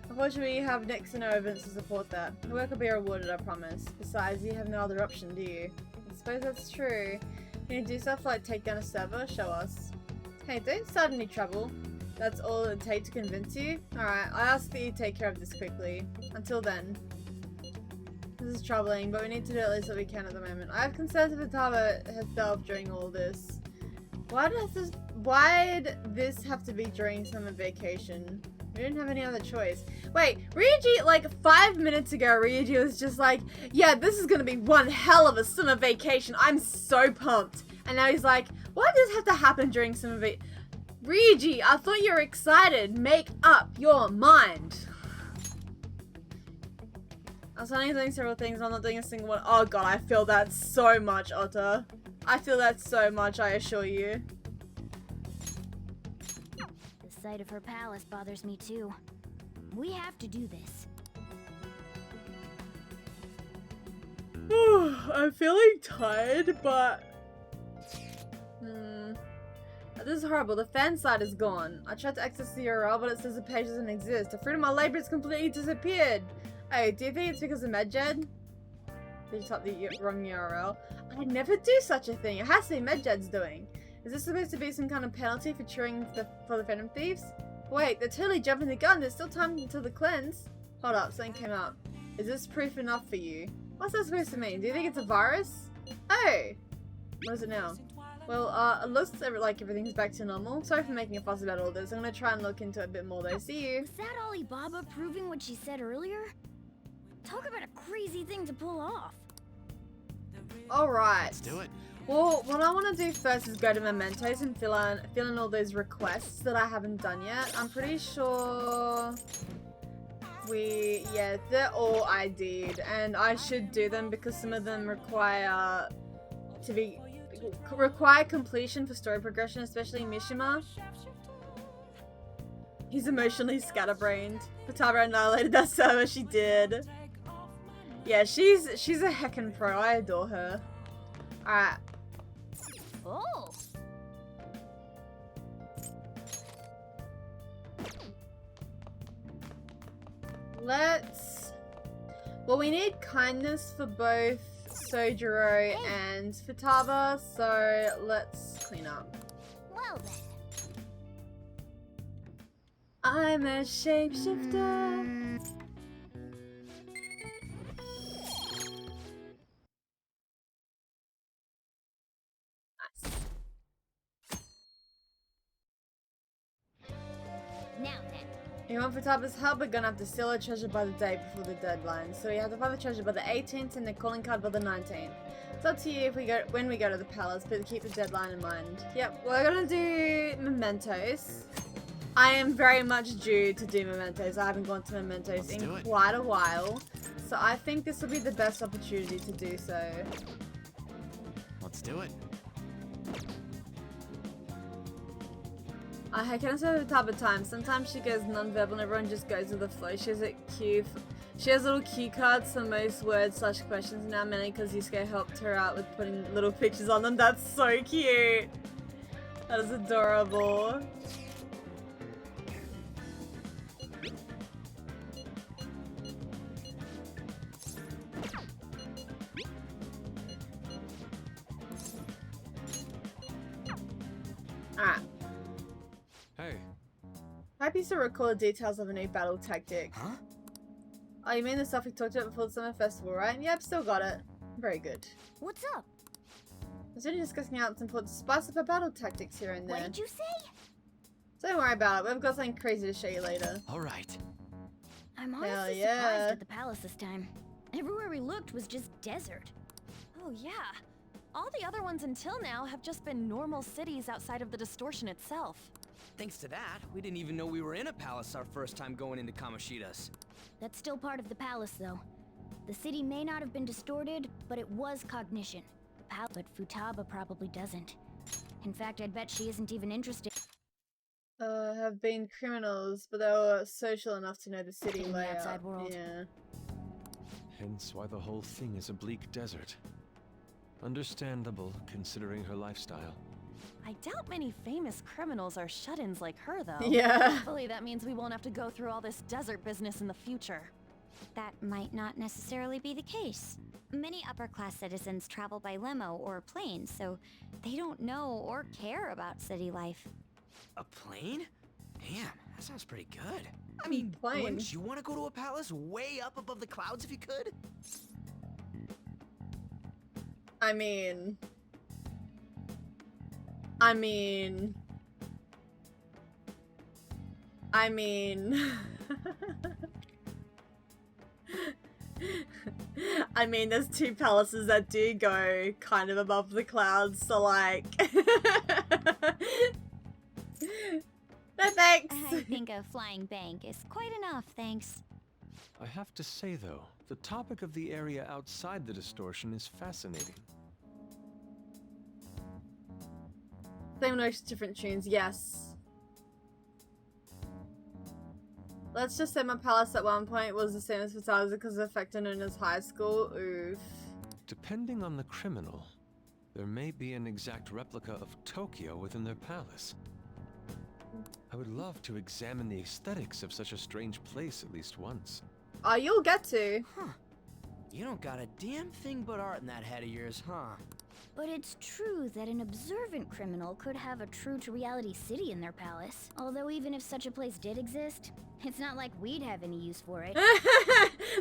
Unfortunately, you have next to no evidence to support that. The work will be rewarded, I promise. Besides, you have no other option, do you? I suppose that's true. Can you do stuff like take down a server? Show us. Hey, don't start any trouble. That's all it would take to convince you? Alright, I ask that you take care of this quickly. Until then. This is troubling, but we need to do at least what we can at the moment. I have concerns if Futaba has failed during all this. Why'd this have to be during summer vacation? We didn't have any other choice. Wait, Ryuji, like 5 minutes ago, Ryuji was just like, yeah, this is gonna be one hell of a summer vacation. I'm so pumped. And now he's like, why does this have to happen during summer vacation? Ryuji, I thought you were excited. Make up your mind. I was only doing several things. I'm not doing a single one. Oh god, I feel that so much, Otta. I feel that so much, I assure you. The sight of her palace bothers me too. We have to do this. I'm feeling tired, but... This is horrible. The fan site is gone. I tried to access the URL, but it says the page doesn't exist. The fruit of my labor has completely disappeared. Oh, do you think it's because of Medjed? Did you type the wrong URL? I never do such a thing. It has to be Medjed's doing. Is this supposed to be some kind of penalty for cheering for the Phantom Thieves? Wait, they're totally jumping the gun. There's still time until the cleanse. Hold up, something came up. Is this proof enough for you? What's that supposed to mean? Do you think it's a virus? Oh! What is it now? Well, it looks like everything's back to normal. Sorry for making a fuss about all this. I'm gonna try and look into it a bit more though. See you. Was that Alibaba proving what she said earlier? Talk about a crazy thing to pull off. Alright. Let's do it. Well, what I want to do first is go to Mementos and fill in all those requests that I haven't done yet. I'm pretty sure yeah, they're all ID'd, and I should do them because some of them require completion for story progression, especially Mishima. He's emotionally scatterbrained. Futaba annihilated that server, she did. Yeah, she's a heckin' pro. I adore her. Alright. Oh. Well, we need kindness for both Sojiro and Futaba, so let's clean up. Well then. I'm a shapeshifter. Now then. You want Futaba's help, we're gonna have to steal a treasure by the day before the deadline. So we have to find the treasure by the 18th and the calling card by the 19th. It's up to you when we go to the palace, but keep the deadline in mind. Yep, we're gonna do Mementos. I am very much due to do Mementos. I haven't gone to Mementos in quite a while. So I think this will be the best opportunity to do so. Let's do it. I can also have the type of time. Sometimes she goes non-verbal and everyone just goes with the flow. She has little cue cards for most words / questions now, mainly because Yusuke helped her out with putting little pictures on them. That's so cute. That is adorable. Alright. Hey, Happy to recall the details of a new battle tactic. Huh? Oh, you mean the stuff we talked about before the summer festival, right? Yep, still got it. Very good. What's up? I was only discussing how it's important to spice up our battle tactics here and there. What did you say? Don't worry about it. We've got something crazy to show you later. All right. I'm Hell honestly yeah. surprised at the palace this time. Everywhere we looked was just desert. Oh, yeah. All the other ones until now have just been normal cities outside of the distortion itself. Thanks to that, we didn't even know we were in a palace our first time going into Kamoshida's. That's still part of the palace, though. The city may not have been distorted, but it was cognition. But Futaba probably doesn't. In fact, I'd bet she isn't even interested. Have been criminals, but they were social enough to know the city In the layout. outside world. Yeah. hence why the whole thing is a bleak desert. Understandable, considering her lifestyle. I doubt many famous criminals are shut-ins like her, though. Yeah. Hopefully that means we won't have to go through all this desert business in the future. That might not necessarily be the case. Many upper-class citizens travel by limo or plane, so they don't know or care about city life. A plane? Damn, that sounds pretty good. I mean, Plane. wouldn't you want to go to a palace way up above the clouds if you could? I mean... I mean, there's two palaces that do go kind of above the clouds, so like... No thanks! I think a flying bank is quite enough, thanks. I have to say, though, the topic of the area outside the distortion is fascinating. Same notes, different tunes, yes. Let's just say my palace at one point was the same as Futawa's because of the factor known as high school. Oof. Depending on the criminal, there may be an exact replica of Tokyo within their palace. I would love to examine the aesthetics of such a strange place at least once. Oh, you'll get to. Huh. You don't got a damn thing but art in that head of yours, huh? But it's true that an observant criminal could have a true-to-reality city in their palace. Although even if such a place did exist, it's not like we'd have any use for it.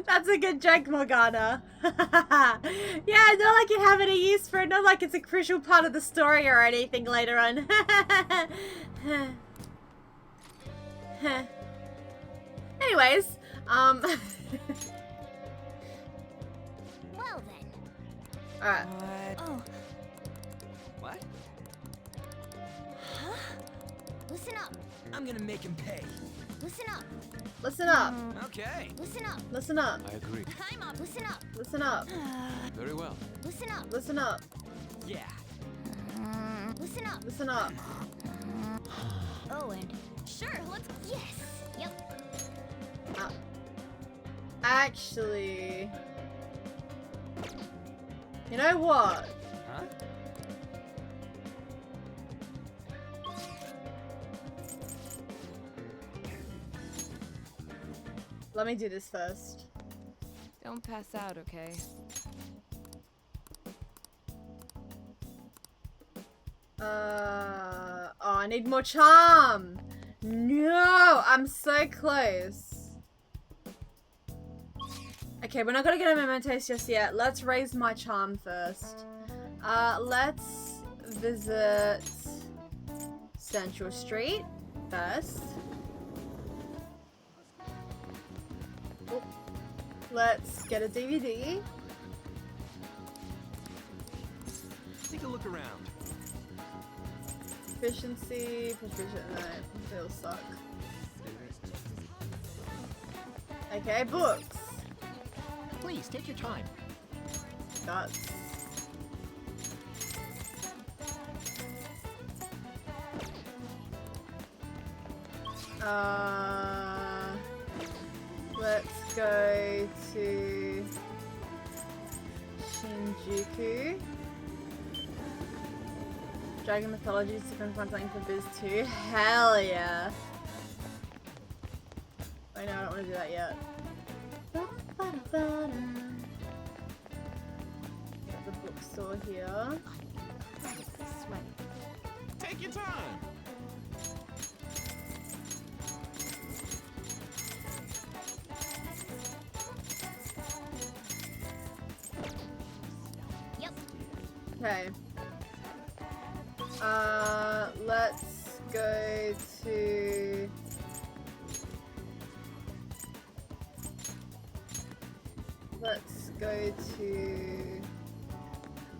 That's a good joke, Morgana. Yeah, not like you have any use for it, not like it's a crucial part of the story or anything later on. Anyways, Well then. Alright. Oh, What? huh? Listen up. I'm gonna make him pay. Listen up. Listen up. Okay. Listen up. Listen up. I agree. I'm up. Listen up. Listen up. Very well. Listen up. Listen up. Yeah. Listen up. Listen up. Oh, and sure, let's. Yes. Yep. Actually, you know what? Huh? Let me do this first. Don't pass out, okay? Oh, I need more charm. No, I'm so close. Okay, we're not gonna get a mementos just yet. Let's raise my charm first. Let's visit Central Street first. Oop. Let's get a DVD. Take a look around. Efficiency, proficient, no, they'll suck. Okay, books. Please, take your time. Guts. Let's go to Shinjuku. Dragon mythology to find something for Biz 2. Hell yeah. I know, I don't want to do that yet. Got the bookstore here. Take your time. Yep. Okay. Let's go to... Let's go to...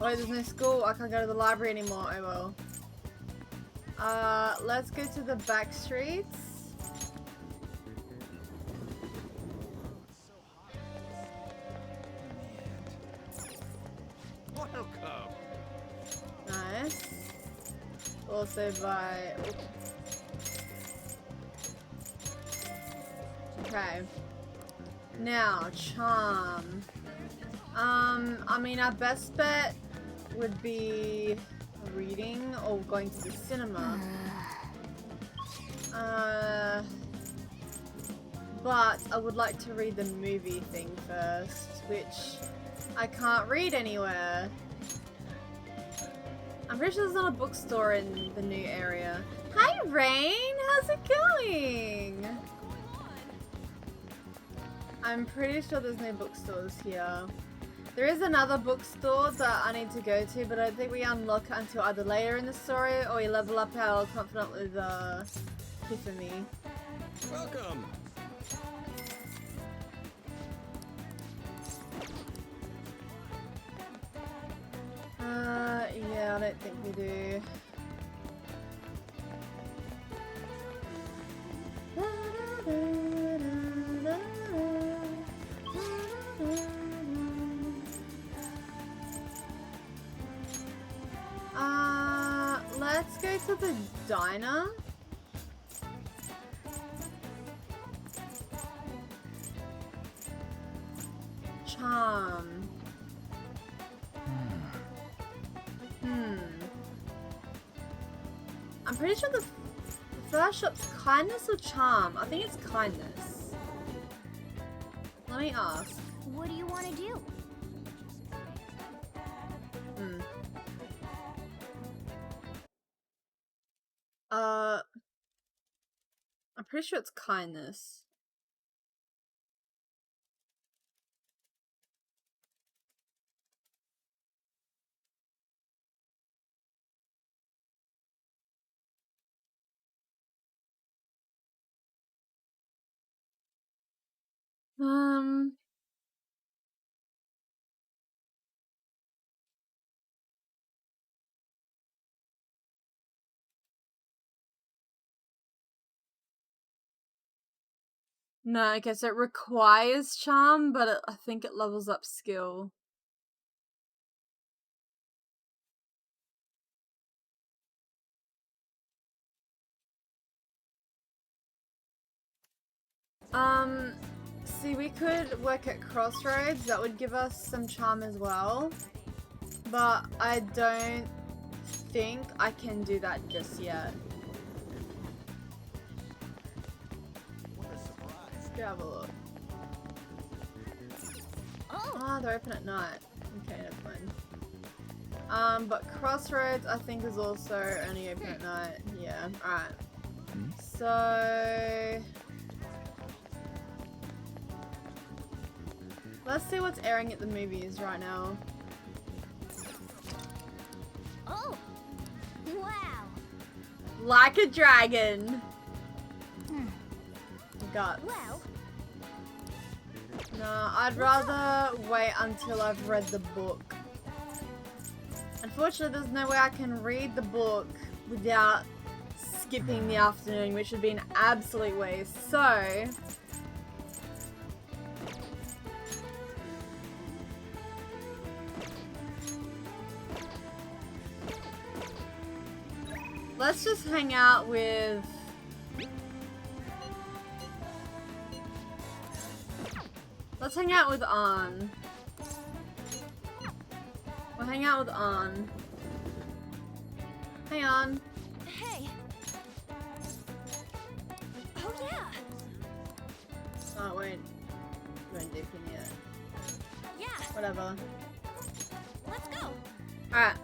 Oh, there's no school. I can't go to the library anymore. Oh well. Let's go to the back streets. Welcome. Nice. Also by... Okay. Now, charm. I mean, our best bet would be reading or going to the cinema. But I would like to read the movie thing first, which I can't read anywhere. I'm pretty sure there's not a bookstore in the new area. Hi, Rain! How's it going? I'm pretty sure there's no bookstores here. There is another bookstore that I need to go to, but I don't think we unlock it until either later in the story or we level up our confidant with Tiffany. Welcome. Yeah, I don't think we do. Let's go to the diner. Charm. I'm pretty sure the first shop's kindness or charm. I think it's kindness. Let me ask. What do you want to do? I'm pretty sure it's kindness. No, I guess it requires charm, but I think it levels up skill. See, we could work at Crossroads. That would give us some charm as well. But I don't think I can do that just yet. Let's go have a look. Oh, they're open at night. Okay, never mind. But Crossroads I think is also only open at night. Yeah, alright. So... let's see what's airing at the movies right now. Oh! Wow! Like a dragon! Guts. Well... no, I'd rather wait until I've read the book. Unfortunately, there's no way I can read the book without skipping the afternoon, which would be an absolute waste. So... let's just hang out with... let's hang out with An. We'll hang out with An. Hey, An. Hey. Oh, yeah. Oh, wait. You weren't deep in yet. Yeah. Whatever. Let's go. Alright.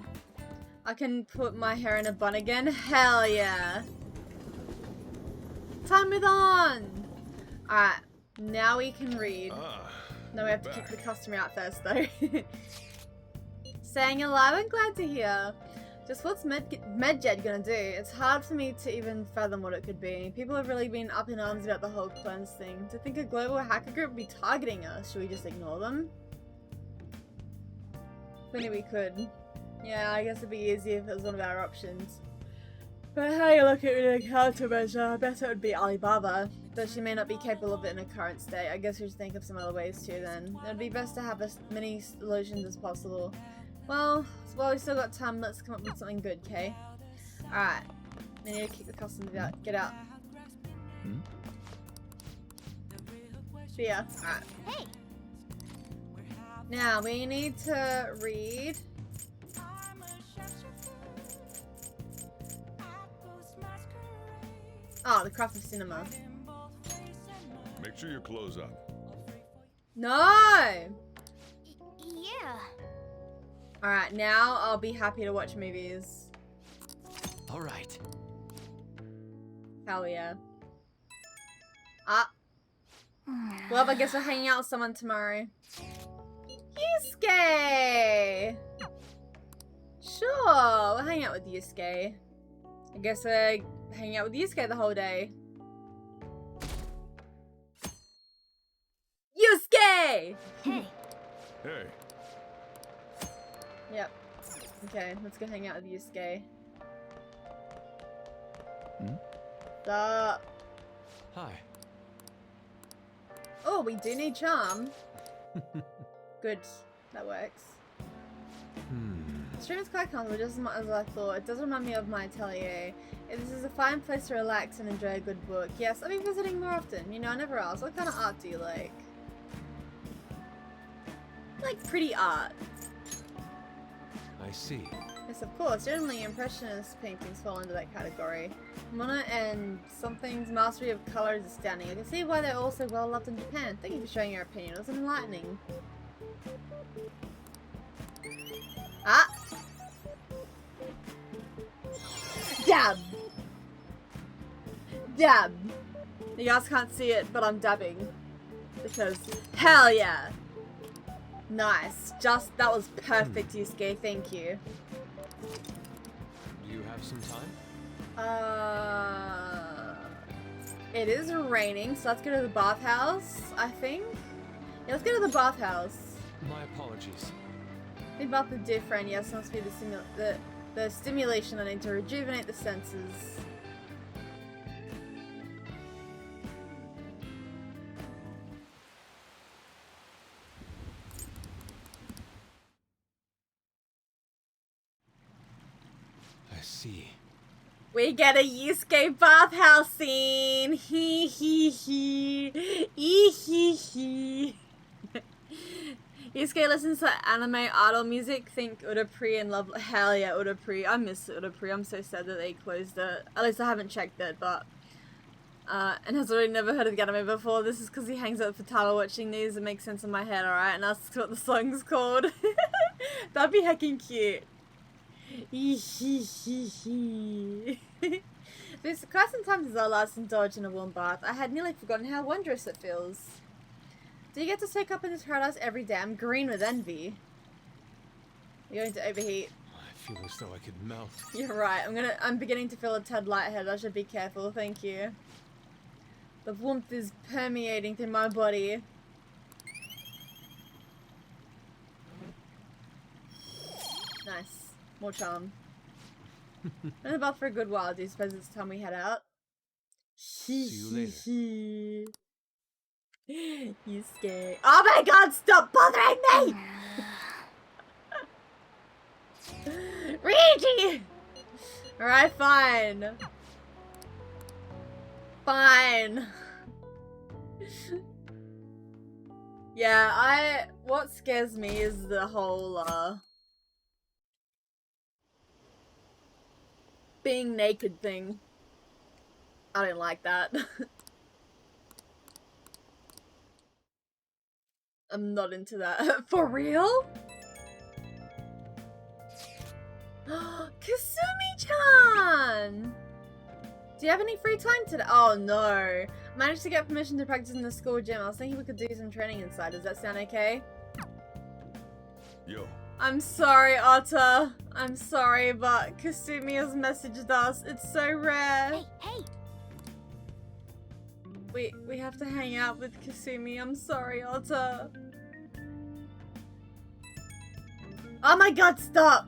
I can put my hair in a bun again. Hell yeah. Time it on. Alright, now we can read. Now we have to kick the customer out first though. Staying alive, I'm glad to hear. Just what's Medjed gonna do? It's hard for me to even fathom what it could be. People have really been up in arms about the whole cleanse thing. To think a global hacker group would be targeting us, should we just ignore them? If only we could. Yeah, I guess it'd be easier if it was one of our options. But how you look at it in a countermeasure, I bet it would be Alibaba. Though she may not be capable of it in her current state. I guess we should think of some other ways too then. It would be best to have as many solutions as possible. Well, while we still got time, let's come up with something good, Kay? Alright. We need to kick the customers out. Get out. See ya. Alright. Hey! Now, we need to read... Oh, the Craft of Cinema. Make sure your clothes on. No! Yeah. Alright, now I'll be happy to watch movies. Alright. Hell yeah. Ah. Well, I guess we're hanging out with someone tomorrow. Yusuke! Sure, we'll hang out with Yusuke. I guess we're hanging out with Yusuke the whole day. Yusuke! Hey. Hey. Yep. Okay, let's go hang out with Yusuke. Hi. Oh, we do need charm. Good. That works. The stream is quite comfortable, just as much as I thought. It does remind me of my atelier. This is a fine place to relax and enjoy a good book. Yes, I'll be visiting more often. You know, I never asked. What kind of art do you like? Like pretty art. I see. Yes, of course. Generally, Impressionist paintings fall into that category. Mono and something's mastery of color is astounding. I can see why they're also well loved in Japan. Thank you for sharing your opinion. It was enlightening. Ah! Dab! Dab! You guys can't see it, but I'm dabbing. Because, hell yeah! Nice. Just, that was perfect, Yusuke. Thank you. Do you have some time? It is raining, so let's go to the bathhouse, I think. Yeah, let's go to the bathhouse. My apologies. The bath is different. Yes, must be the stimulation I need to rejuvenate the senses. I see. We get a Yusuke bathhouse scene. Hee hee hee. Hee hee hee. Yusuke listens to anime idol music. Think Udapri and love. Hell yeah, Udapri. I miss Udapri. I'm so sad that they closed it. At least I haven't checked it, but. And has already never heard of the anime before. This is because he hangs out with Futaba watching these. It makes sense in my head, alright? And asks what the song's called. That'd be heckin' cute. This quite some time since I last indulged in a warm bath. I had nearly forgotten how wondrous it feels. Do you get to soak up in this paradise every day? I'm green with envy. You're going to overheat. I feel as though I could melt. You're right. I'm beginning to feel a tad lightheaded. I should be careful. Thank you. The warmth is permeating through my body. Nice. More charm. Been in the bath for a good while. Do you suppose it's time we head out? See you later. Yusuke. Oh my god, stop bothering me! Rigi! Alright, fine. Fine. Yeah, what scares me is the whole, being naked thing. I don't like that. I'm not into that. For real? Kasumi-chan! Do you have any free time today? Oh no. Managed to get permission to practice in the school gym. I was thinking we could do some training inside. Does that sound okay? Yo. I'm sorry, Otta. I'm sorry, but Kasumi has messaged us. It's so rare. Hey! We have to hang out with Kasumi. I'm sorry, Otta. Oh my god, stop!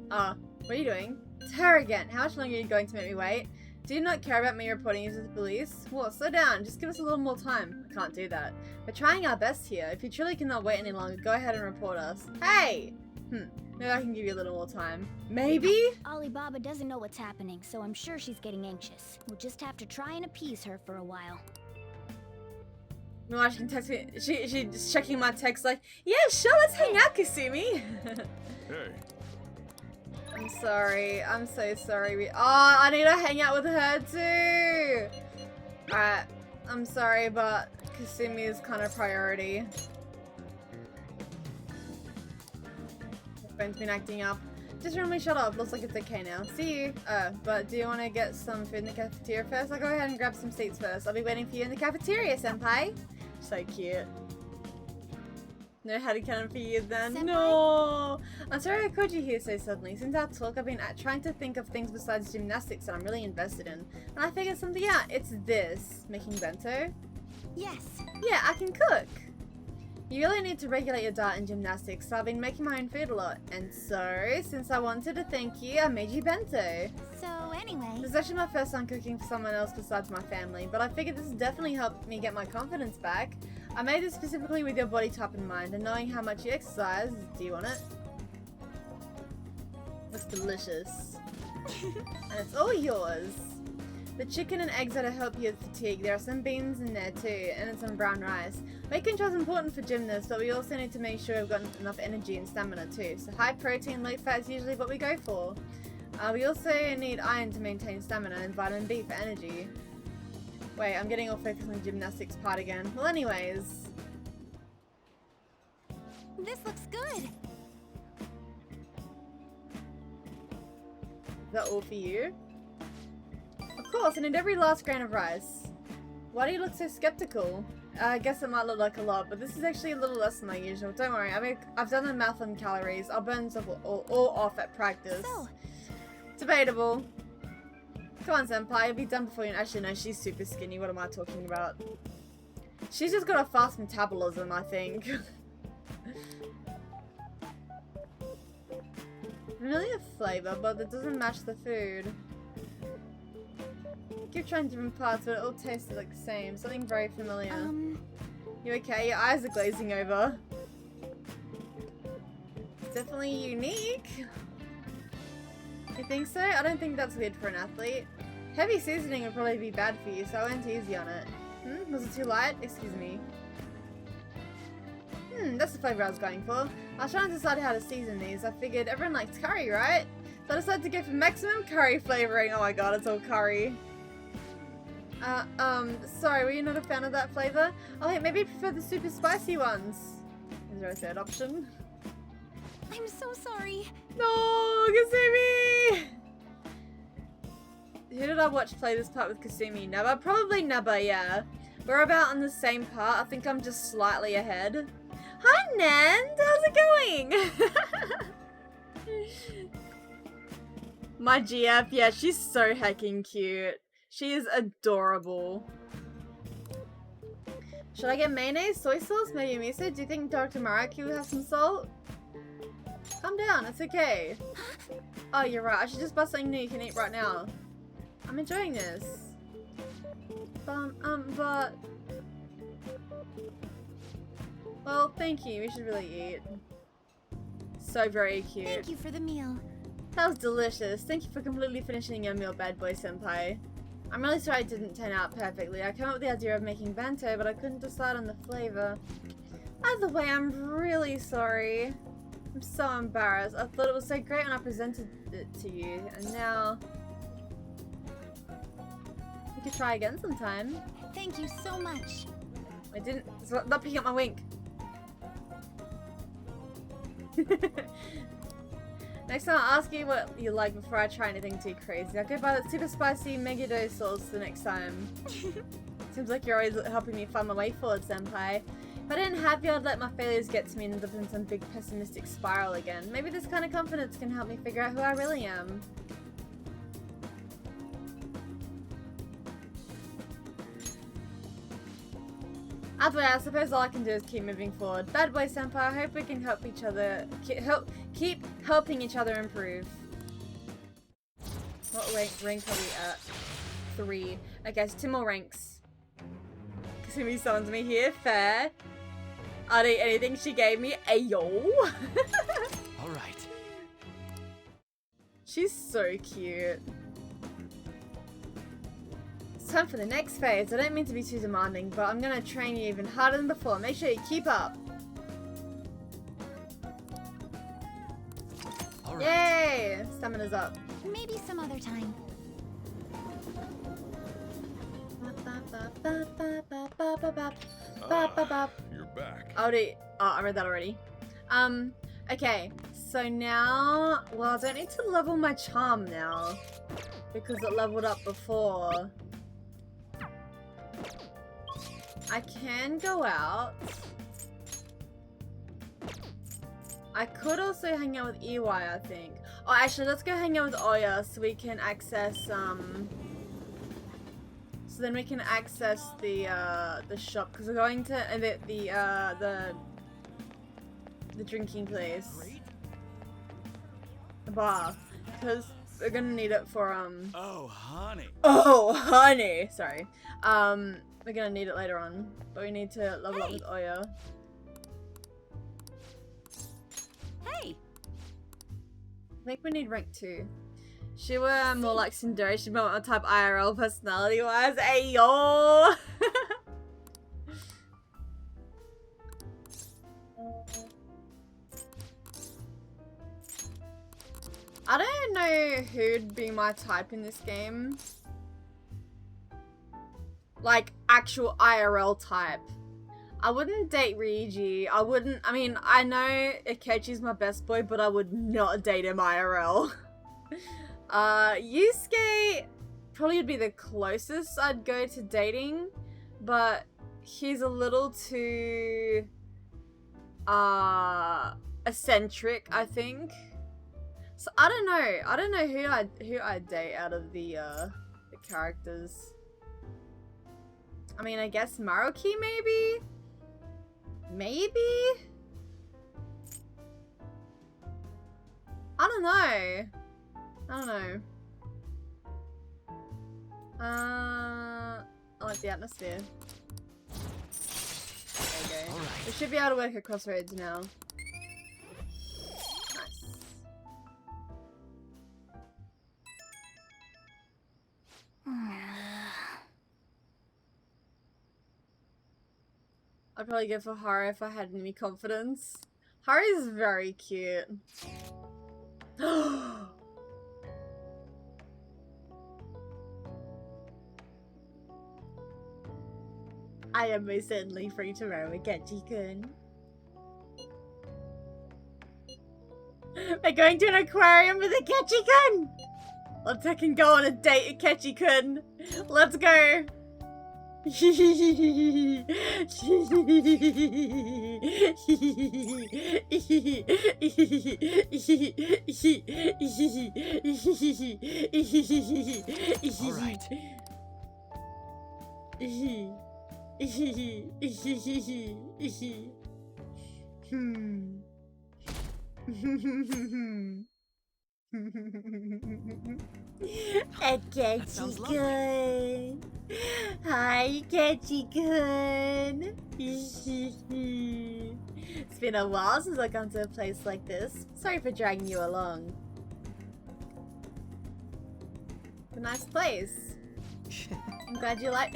What are you doing? It's her again. How much longer are you going to make me wait? Do you not care about me reporting you to the police? Well, slow down. Just give us a little more time. I can't do that. We're trying our best here. If you truly cannot wait any longer, go ahead and report us. Hey! Maybe I can give you a little more time. Maybe? Alibaba doesn't know what's happening, so I'm sure she's getting anxious. We'll just have to try and appease her for a while. No, she can text me. She's checking my text like, yeah, sure, let's hang out, Kasumi. Hey. I'm sorry. I'm so sorry. I need to hang out with her too. Alright. I'm sorry, but Kasumi is kind of priority. My phone's been acting up. Just remember, shut up. Looks like it's okay now. See you. But do you want to get some food in the cafeteria first? I'll go ahead and grab some seats first. I'll be waiting for you in the cafeteria, senpai. So cute. No headcanon for you then. Senpai? No! I'm sorry I called you here so suddenly. Since our talk, I've been trying to think of things besides gymnastics that I'm really invested in. And I figured something out. It's this. Making bento? Yes. Yeah, I can cook. You really need to regulate your diet in gymnastics, so I've been making my own food a lot. And so, since I wanted to thank you, I made you bento. So anyway... This is actually my first time cooking for someone else besides my family, but I figured this has definitely helped me get my confidence back. I made this specifically with your body type in mind, and knowing how much you exercise. Do you want it? It's delicious. And it's all yours. The chicken and eggs are to help you with fatigue. There are some beans in there too, and some brown rice. Weight control is important for gymnasts, but we also need to make sure we've got enough energy and stamina too. So high protein, low fat is usually what we go for. We also need iron to maintain stamina and vitamin B for energy. Wait, I'm getting all focused on the gymnastics part again. Well, anyways. This looks good. Is that all for you? Of course, I need every last grain of rice. Why do you look so skeptical? I guess it might look like a lot, but this is actually a little less than my usual. Don't worry, I've done the math on calories. I'll burn stuff all off at practice. So. Debatable. Come on, senpai, you'll be done before you... Actually, no, she's super skinny. What am I talking about? She's just got a fast metabolism, I think. Really a flavor, but it doesn't match the food. Keep trying different parts, but it all tasted like the same. Something very familiar. You okay? Your eyes are glazing over. It's definitely unique. You think so? I don't think that's weird for an athlete. Heavy seasoning would probably be bad for you, so I went easy on it. Was it too light? Excuse me. That's the flavor I was going for. I was trying to decide how to season these. I figured everyone likes curry, right? So I decided to go for maximum curry flavoring. Oh my god, it's all curry. Sorry, were you not a fan of that flavor? Oh wait, maybe you prefer the super spicy ones. Is there a third option? I'm so sorry. No, Kasumi! Who did I watch play this part with Kasumi? Naba? Probably Naba, yeah. We're about on the same part. I think I'm just slightly ahead. Hi, Nand! How's it going? My GF, yeah, she's so heckin' cute. She is adorable. Should I get mayonnaise, soy sauce, maybe miso? Do you think Dr. Maraki will have some salt? Calm down, it's okay. Oh, you're right. I should just buy something new you can eat right now. I'm enjoying this. But... Well, thank you. We should really eat. So very cute. Thank you for the meal. That was delicious. Thank you for completely finishing your meal, bad boy senpai. I'm really sorry it didn't turn out perfectly. I came up with the idea of making bento, but I couldn't decide on the flavor. Either way, I'm really sorry. I'm so embarrassed. I thought it was so great when I presented it to you, and now... We could try again sometime. Thank you so much. I didn't... Stop picking up my wink. Next time I'll ask you what you like before I try anything too crazy. I'll go buy that super spicy mega dose sauce the next time. Seems like you're always helping me find my way forward, senpai. If I didn't have you, I'd let my failures get to me and end up in some big pessimistic spiral again. Maybe this kind of confidence can help me figure out who I really am. Either way, I suppose all I can do is keep moving forward. Bad boy senpai, I hope we can help each other, keep helping each other improve. What rank are we at? 3. Okay, so 2 more ranks. Kasumi summons me here, fair. I'd eat anything she gave me, ayo. Alright. She's so cute. It's time for the next phase. I don't mean to be too demanding, but I'm gonna train you even harder than before. Make sure you keep up. Alright. Yay! Stamina's up. Maybe some other time. You're back. I read that already. Okay, so now, well, I don't need to level my charm now because it leveled up before. I can go out. I could also hang out with EY, I think. Oh, actually, let's go hang out with Oya so we can access, so then we can access the shop, because we're going to, the drinking place. The bar. Because we're gonna need it for, Oh, honey. Oh, honey! Sorry. We're gonna need it later on, but we need to level up with Oya. Hey! I think we need rank 2. She were more like Cinderella, she more type IRL personality wise. Hey yo! I don't know who'd be my type in this game. Like, actual IRL type. I wouldn't date Ryuji. I mean, I know Akechi's my best boy, but I would not date him IRL. Yusuke probably would be the closest I'd go to dating, but he's a little too, eccentric, I think. So I don't know who I'd date out of the characters. I mean, I guess Maruki maybe? Maybe? I don't know. I like the atmosphere. There you go. We should be able to work at Crossroads now. Nice. I'd probably go for Haru if I had any confidence. Haru's very cute. I am most certainly free to row Akechi-kun. We're going to an aquarium with Akechi-kun! Let's fucking go on a date, Akechi-kun! Let's go! Alright. Akechi-kun. Hi, Akechi-kun. It's been a while since I've gone to a place like this. Sorry for dragging you along. It's a nice place. I'm glad you like.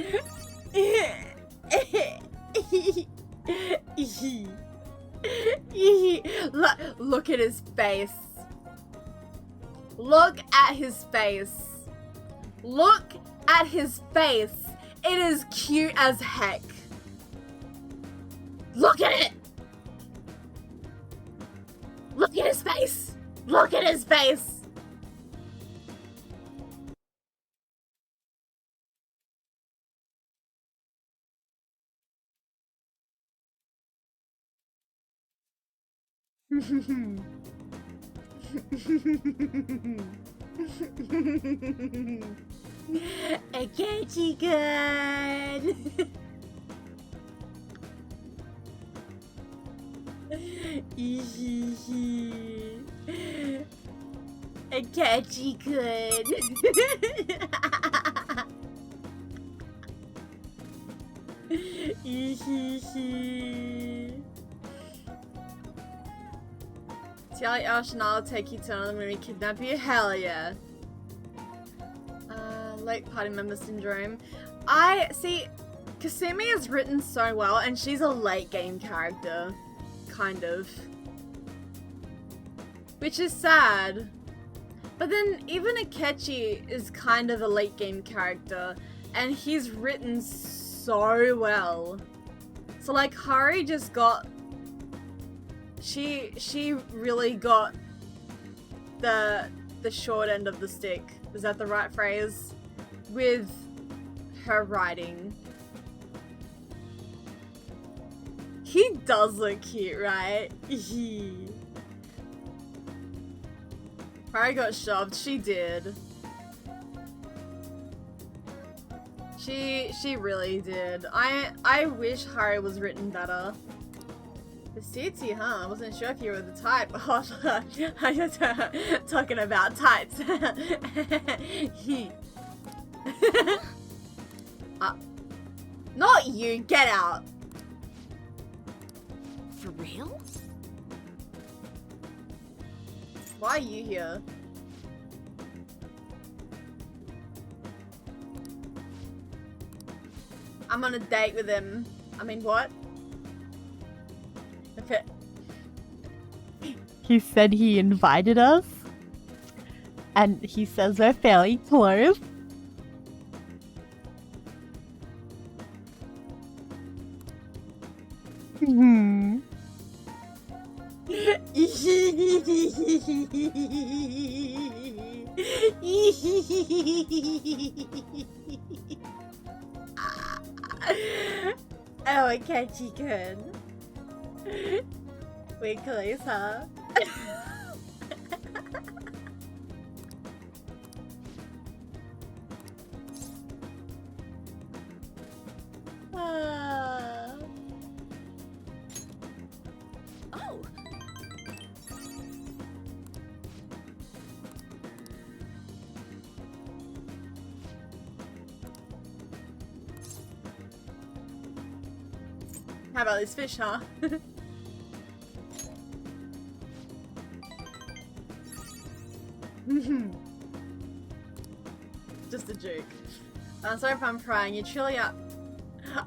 Look at his face. Look at his face. Look at his face. It is cute as heck. Look at it. Look at his face. Look at his face! Akechi-kun! Akechi-kun! Tiali Arsenal will take you to another movie, kidnap you? Hell yeah. Late party member syndrome. I see, Kasumi is written so well, and she's a late game character. Kind of. Which is sad. But then even Akechi is kind of a late game character, and he's written so well. So like Hari just got, she really got the short end of the stick. Is that the right phrase? With her writing. He does look cute, right? Hari got shoved. She did. She really did. I wish Hari was written better. The suitsy, huh? I wasn't sure if you were the type. Oh, I'm just talking about types. Not you. Get out. For real? Why are you here? I'm on a date with him. I mean, what? Okay. He said he invited us, and he says we're fairly close. Hmm. Oh, Akechi-kun. We're close, huh? Oh! How about this fish, huh? Just a joke. I'm sorry if I'm crying. You truly are.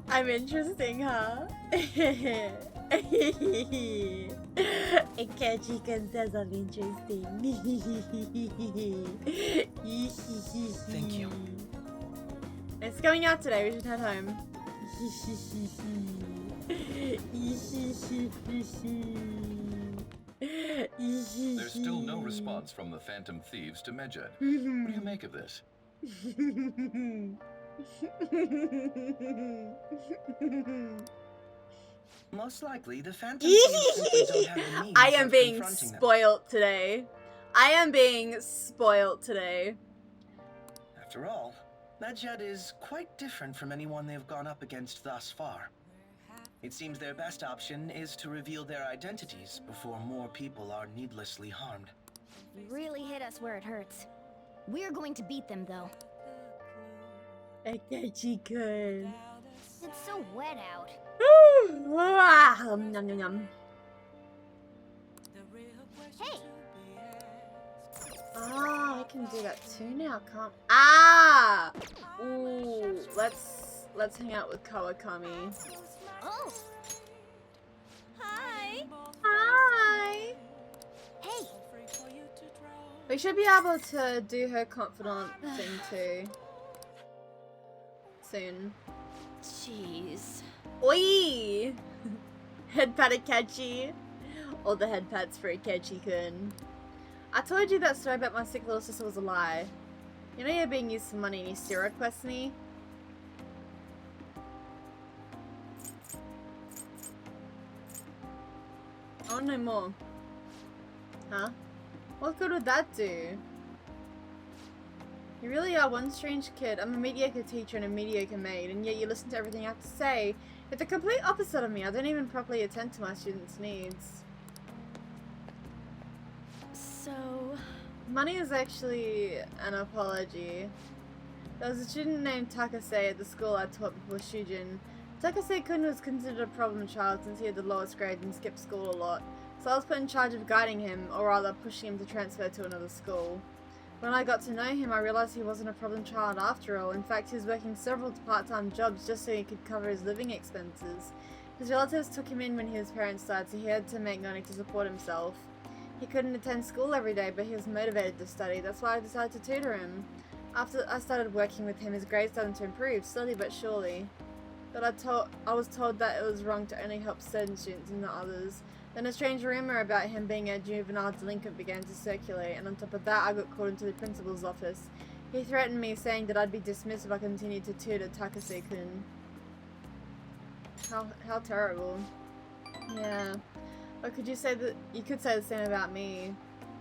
I'm interesting, huh? Akechi-kun says I'm interesting. Thank you. It's going out today. We should head home. There's still no response from the Phantom Thieves to Medjed. What do you make of this? Most likely, the Phantom Thieves simply don't have the means I am of being confronting them. spoilt today. I am being spoilt today. After all, Medjed is quite different from anyone they've gone up against thus far. It seems their best option is to reveal their identities before more people are needlessly harmed. Really hit us where it hurts. We're going to beat them, though. Akechi-kun. It's so wet out. Nom nom nom. Hey! Ah, I can do that too now, can't? Ah! Ooh, let's hang out with Kawakami. Oh! Hi! Hi! Hey! We should be able to do her confidant thing too. Soon. Jeez. Oi! Head pat Akechi. All the head pats for Akechi-kun. I told you that story about my sick little sister was a lie. You know you're being used for money and you still request me? I want to know more. Huh? What good would that do? You really are one strange kid. I'm a mediocre teacher and a mediocre maid, and yet you listen to everything I have to say. You're the complete opposite of me. I don't even properly attend to my students' needs. So... Money is actually an apology. There was a student named Takase at the school I taught before Shujin. Takase-kun was considered a problem child since he had the lowest grade and skipped school a lot, so I was put in charge of guiding him, or rather pushing him to transfer to another school. When I got to know him, I realized he wasn't a problem child after all. In fact, he was working several part-time jobs just so he could cover his living expenses. His relatives took him in when his parents died, so he had to make money to support himself. He couldn't attend school every day, but he was motivated to study. That's why I decided to tutor him. After I started working with him, his grades started to improve, slowly but surely. But I was told that it was wrong to only help certain students and not others. Then a strange rumor about him being a juvenile delinquent began to circulate, and on top of that I got called into the principal's office. He threatened me, saying that I'd be dismissed if I continued to tutor Takase-kun. How terrible. Yeah. Or could you say that you could say the same about me?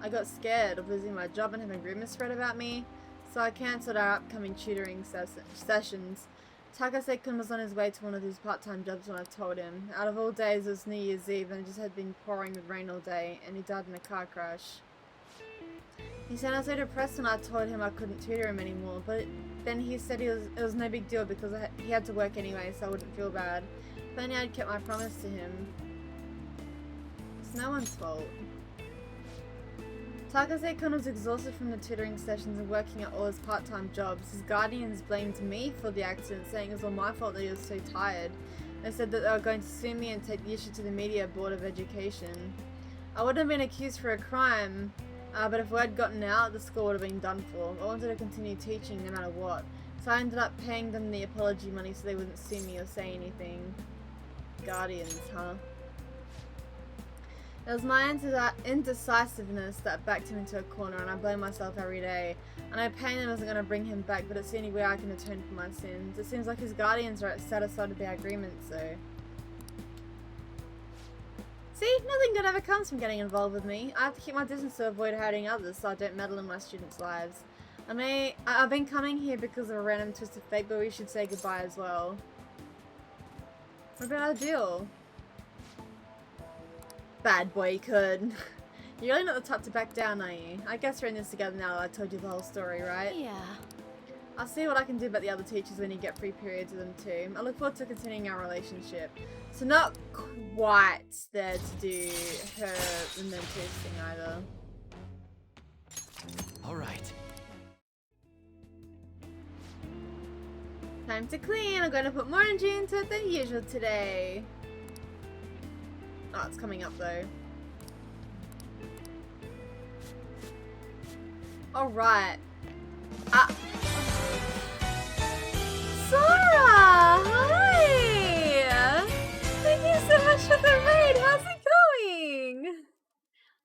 I got scared of losing my job and having rumors spread about me, so I cancelled our upcoming tutoring sessions. Takase-kun was on his way to one of his part-time jobs when I told him. Out of all days, it was New Year's Eve and it just had been pouring with rain all day, and he died in a car crash. He said I was so depressed when I told him I couldn't tutor him anymore, but then he said it was no big deal because he had to work anyway, so I wouldn't feel bad. If only I'd kept my promise to him. It's no one's fault. Takase-kun was exhausted from the tutoring sessions and working at all his part-time jobs. His guardians blamed me for the accident, saying it was all my fault that he was so tired. They said that they were going to sue me and take the issue to the Media Board of Education. I wouldn't have been accused for a crime, but if word had gotten out, the school would have been done for. I wanted to continue teaching no matter what, so I ended up paying them the apology money so they wouldn't sue me or say anything. Guardians, huh? It was my indecisiveness that backed him into a corner, and I blame myself every day. I know paying them isn't going to bring him back, but it's the only way I can atone for my sins. It seems like his guardians are satisfied with the agreement, so... See? Nothing good ever comes from getting involved with me. I have to keep my distance to avoid hurting others, so I don't meddle in my students' lives. I've been coming here because of a random twist of fate, but we should say goodbye as well. What about our deal? Bad boy could. You're really not the type to back down, are you? I guess we're in this together now that I told you the whole story, right? Yeah. I'll see what I can do about the other teachers when you get free periods with them too. I look forward to continuing our relationship. So not quite there to do her and then thing either. Alright. Time to clean. I'm going to put more energy into it than usual today. Oh, it's coming up though. Alright. Sora! Hi! Thank you so much for the raid. How's it going?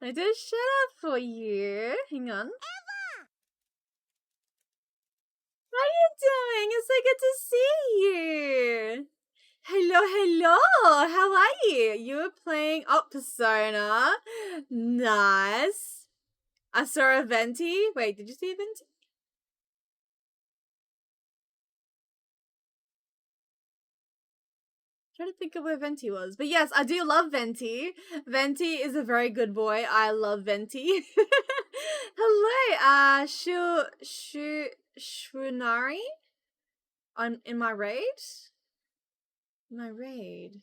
I did shut up for you. Hang on. How are you doing? It's so good to see you. Hello, hello. How are you? You were playing Persona. Nice. I saw a Venti. Wait, did you see a Venti? I'm trying to think of where Venti was. But yes, I do love Venti. Venti is a very good boy. I love Venti. Hello, Shunari? In my raid? My raid.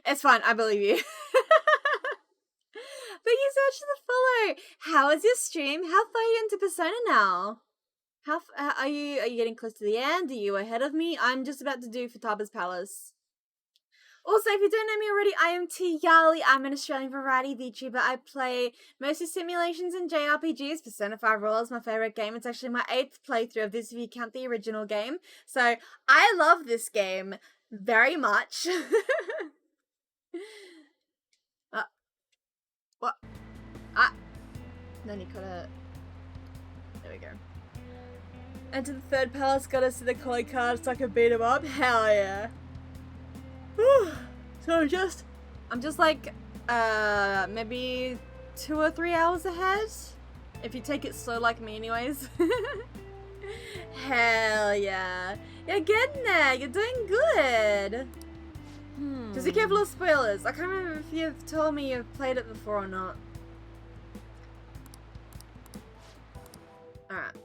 It's fine, I believe you. Thank you so much for the follow. How is your stream? How far are you into Persona now? Are you getting close to the end? Are you ahead of me? I'm just about to do Futaba's Palace. Also, if you don't know me already, I am Tiali. I'm an Australian variety VTuber. I play mostly simulations and JRPGs. Persona 5 Royal is my favorite game. It's actually my 8th playthrough of this if you count the original game. So, I love this game very much. What? Then you coulda... There we go. Enter the third palace, got us to the calling card so I could beat him up. Hell yeah. Whew. So I'm just like, maybe 2 or 3 hours ahead. If you take it slow like me anyways. Hell yeah. You're getting there. You're doing good. Just be careful of spoilers. I can't remember if you've told me you've played it before or not. Alright.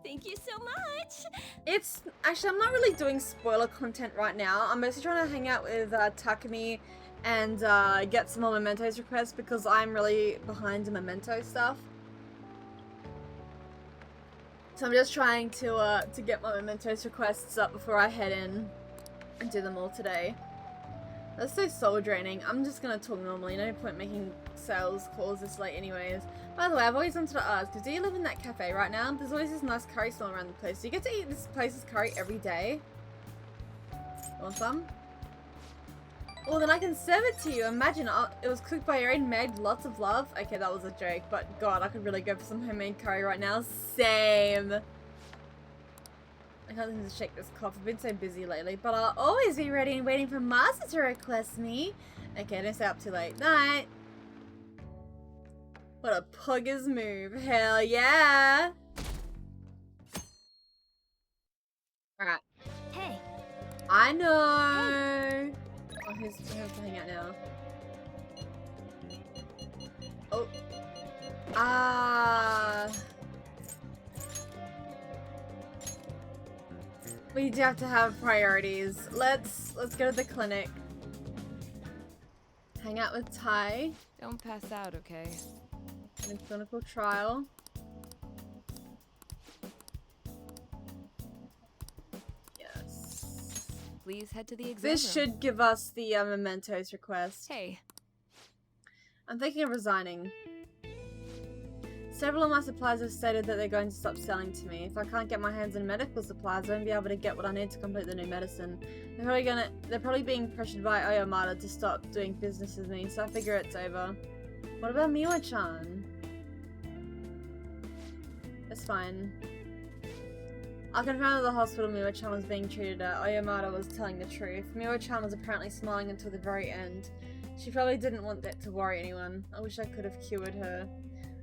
Thank you so much. It's actually, I'm not really doing spoiler content right now. I'm mostly trying to hang out with Takumi and get some more Mementos requests because I'm really behind in Memento stuff. So I'm just trying to get my Mementos requests up before I head in and do them all today. That's so soul draining. I'm just gonna talk normally. No point making sales calls this late anyways. By the way, I've always wanted to ask, because do you live in that cafe right now? There's always this nice curry smell around the place. Do you get to eat this place's curry every day? Want some? Well, then I can serve it to you. Imagine, it was cooked by your own maid, lots of love. Okay, that was a joke, but God, I could really go for some homemade curry right now. Same. I can't seem to shake this cough. I've been so busy lately, but I'll always be ready and waiting for Master to request me. Okay, don't stay up too late. Night. What a puggers move. Hell yeah. Alright. Hey. I know. Oh, who's playing out now? Oh. We do have to have priorities. Let's go to the clinic. Hang out with Ty. Don't pass out, okay? In a clinical trial. Yes. Please head to the exam This room. should give us the Mementos request. Hey. I'm thinking of resigning. Several of my suppliers have stated that they're going to stop selling to me. If I can't get my hands on medical supplies, I won't be able to get what I need to complete the new medicine. They're probably being pressured by Oyamada to stop doing business with me, so I figure it's over. What about Miwa-chan? It's fine. I confirmed at the hospital Miwa-chan was being treated at. Oyamada was telling the truth. Miwa-chan was apparently smiling until the very end. She probably didn't want that to worry anyone. I wish I could have cured her.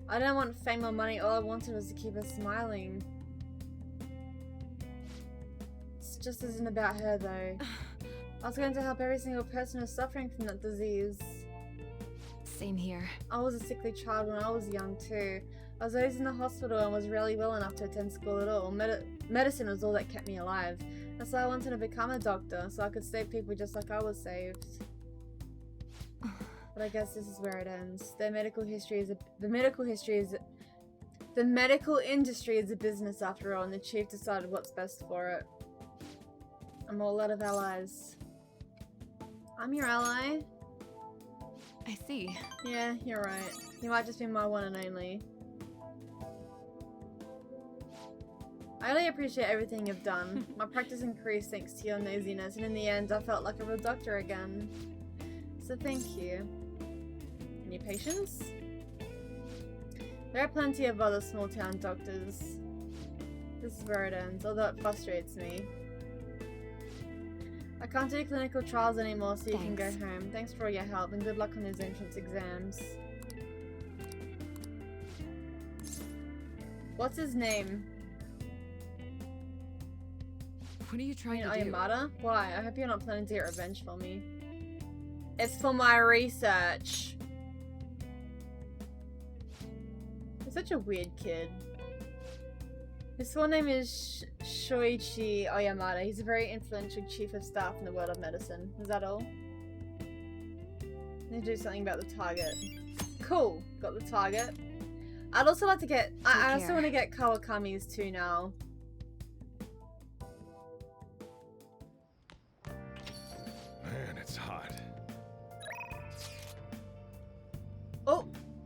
I don't want fame or money, all I wanted was to keep her smiling. It just isn't about her though. I was going to help every single person who's suffering from that disease. Same here. I was a sickly child when I was young too. I was always in the hospital and was rarely well enough to attend school at all. Medicine was all that kept me alive. That's why I wanted to become a doctor, so I could save people just like I was saved. But I guess this is where it ends. The medical industry is a business after all, and the chief decided what's best for it. I'm all out of allies. I'm your ally. I see. Yeah, you're right. You might just be my one and only. I really appreciate everything you've done. My practice increased thanks to your nosiness, and in the end I felt like a real doctor again. So thank you. Any patients? There are plenty of other small town doctors. This is where it ends, although it frustrates me. I can't do clinical trials anymore, so you can go home. Thanks for all your help, and good luck on those entrance exams. What's his name? What are you trying to do? Oyamada? Why? I hope you're not planning to get revenge for me. It's for my research. You're such a weird kid. His full name is Shoichi Oyamada. He's a very influential chief of staff in the world of medicine. Is that all? Need to do something about the target. Cool. Got the target. I'd also like to get... I also want to get Kawakami's too now. Man, it's hot.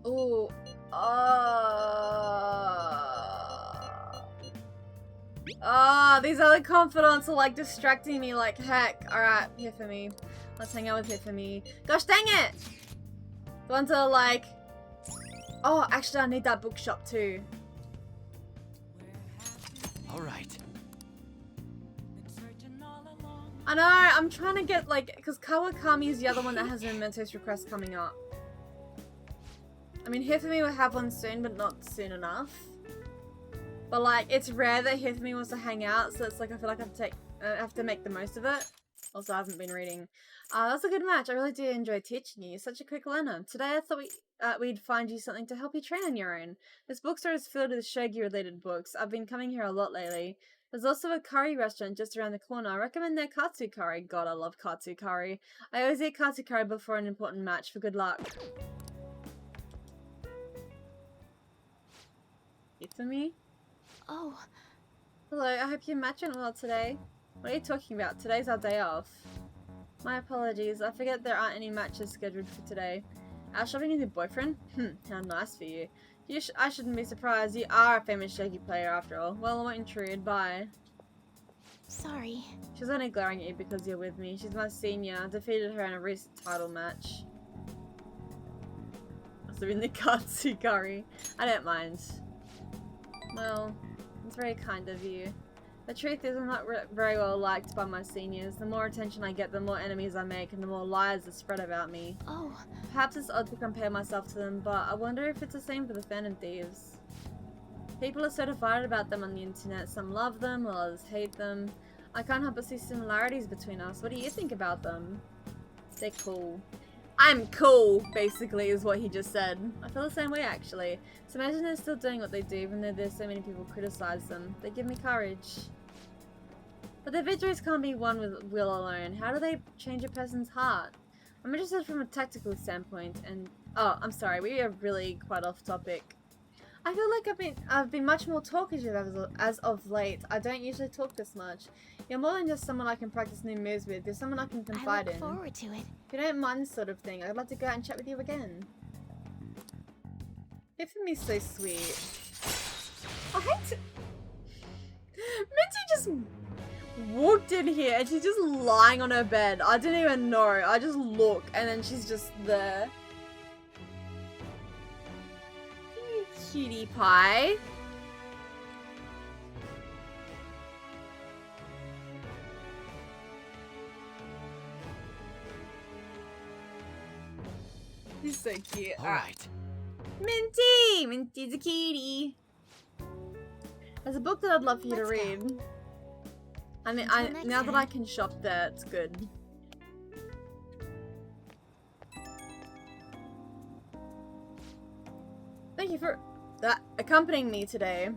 Ooh. These other confidants are like distracting me like heck. Alright, here for me. Let's hang out with here for me. Gosh dang it! The ones that are like, oh, actually I need that bookshop too. Alright. I know, I'm trying to get like, because Kawakami is the other one that has a Mementos request coming up. I mean, Hifumi will have one soon, but not soon enough. But like, it's rare that Hifumi wants to hang out, so it's like I feel like I have to make the most of it. Also, I haven't been reading. That's a good match. I really do enjoy teaching you. You're such a quick learner. Today I thought we'd find you something to help you train on your own. This bookstore is filled with shogi-related books. I've been coming here a lot lately. There's also a curry restaurant just around the corner. I recommend their katsu curry. God, I love katsu curry. I always eat katsu curry before an important match for good luck. It's for me? Oh. Hello, I hope you're matching well today. What are you talking about? Today's our day off. My apologies. I forget there aren't any matches scheduled for today. Out shopping with your boyfriend? How nice for you. I shouldn't be surprised. You are a famous shogi player after all. Well, I won't intrude. Bye. Sorry. She's only glaring at you because you're with me. She's my senior. I defeated her in a recent title match. Must have been the katsu curry. I don't mind. Well, it's very kind of you. The truth is I'm not very well liked by my seniors. The more attention I get, the more enemies I make, and the more lies that spread about me. Oh. Perhaps it's odd to compare myself to them, but I wonder if it's the same for the Phantom Thieves. People are so divided about them on the internet. Some love them, while others hate them. I can't help but see similarities between us. What do you think about them? They're cool. I'm cool, basically, is what he just said. I feel the same way, actually. So imagine they're still doing what they do, even though there's so many people criticize them. They give me courage. But their victories can't be won with will alone. How do they change a person's heart? I'm interested from a tactical standpoint, and... Oh, I'm sorry, we are really quite off topic. I feel like I've been much more talkative as of late. I don't usually talk this much. You're more than just someone I can practice new moves with. You're someone I can confide in. I look forward to it. If you don't mind this sort of thing, I'd love to go out and chat with you again. Hifumu's so sweet. I hate to... Minty just walked in here and she's just lying on her bed. I didn't even know. I just look and then she's just there. Cutie pie. He's so cute. Alright. Minty! Minty's a cutie. There's a book that I'd love for you to read. I mean, now that I can shop there, it's good. Thank you for accompanying me today.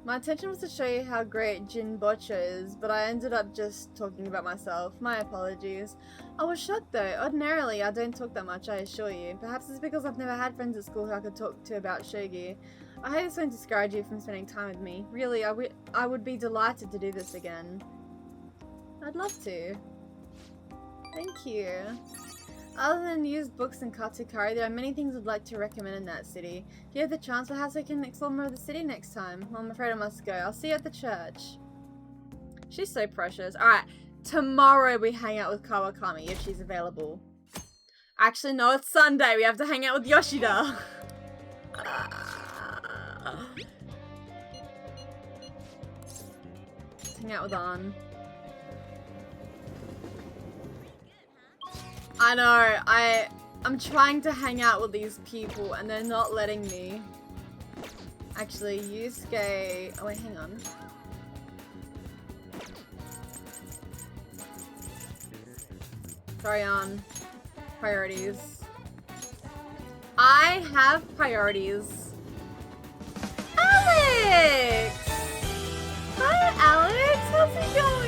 My intention was to show you how great Jin Bocha is, but I ended up just talking about myself. My apologies. I was shocked though. Ordinarily, I don't talk that much, I assure you. Perhaps it's because I've never had friends at school who I could talk to about shogi. I hope this won't discourage you from spending time with me. Really, I would be delighted to do this again. I'd love to. Thank you. Other than used books and Katsukari, there are many things I'd like to recommend in that city. If you have the chance, perhaps we can explore more of the city next time. Well, I'm afraid I must go. I'll see you at the church. She's so precious. Alright, tomorrow we hang out with Kawakami if she's available. Actually, no, it's Sunday. We have to hang out with Yoshida. Let's hang out with An. I know, I'm trying to hang out with these people and they're not letting me. Actually, Yusuke... Oh wait, hang on. Sorry, on. Priorities. I have priorities. Alex! Hi, Alex! How's it going?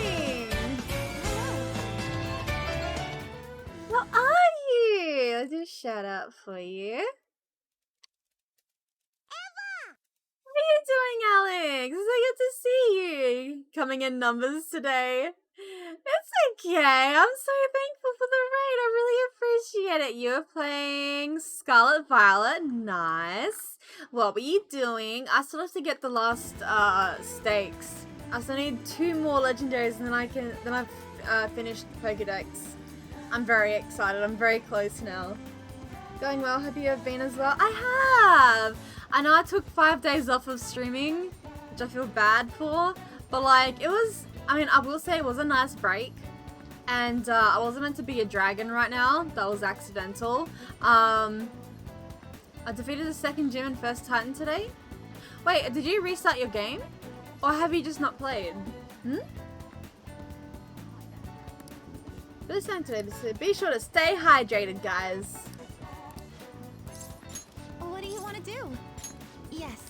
How are you? Let's do a shout out for you. How are you doing, Alex? It's so good to see you. Coming in numbers today. It's okay. I'm so thankful for the raid. I really appreciate it. You're playing Scarlet Violet. Nice. What were you doing? I still have to get the last stakes. I still need 2 more legendaries and then I've finished Pokedex. I'm very excited. I'm very close now. Going well. Hope you have been as well. I have. I know I took 5 days off of streaming, which I feel bad for, but like it was. I mean, I will say it was a nice break. And I wasn't meant to be a dragon right now. That was accidental. I defeated the 2nd gym and 1st Titan today. Wait, did you restart your game? Or have you just not played? This time today, be sure to stay hydrated, guys. What do you want to do? Yes.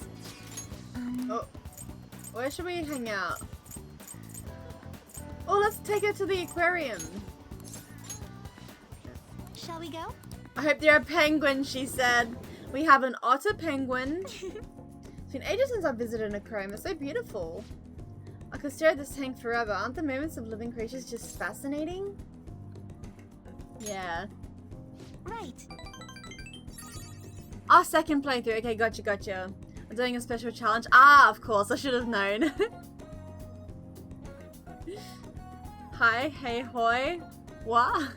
Oh, where should we hang out? Oh, let's take her to the aquarium. Shall we go? I hope you're a penguin, she said. We have an otter penguin. It's been ages since I visited an aquarium. It's so beautiful. I could stare at this tank forever. Aren't the movements of living creatures just fascinating? Yeah. Right. Our 2nd playthrough. Okay, gotcha. I'm doing a special challenge. Ah, of course. I should have known. Hi, hey, hoy. What?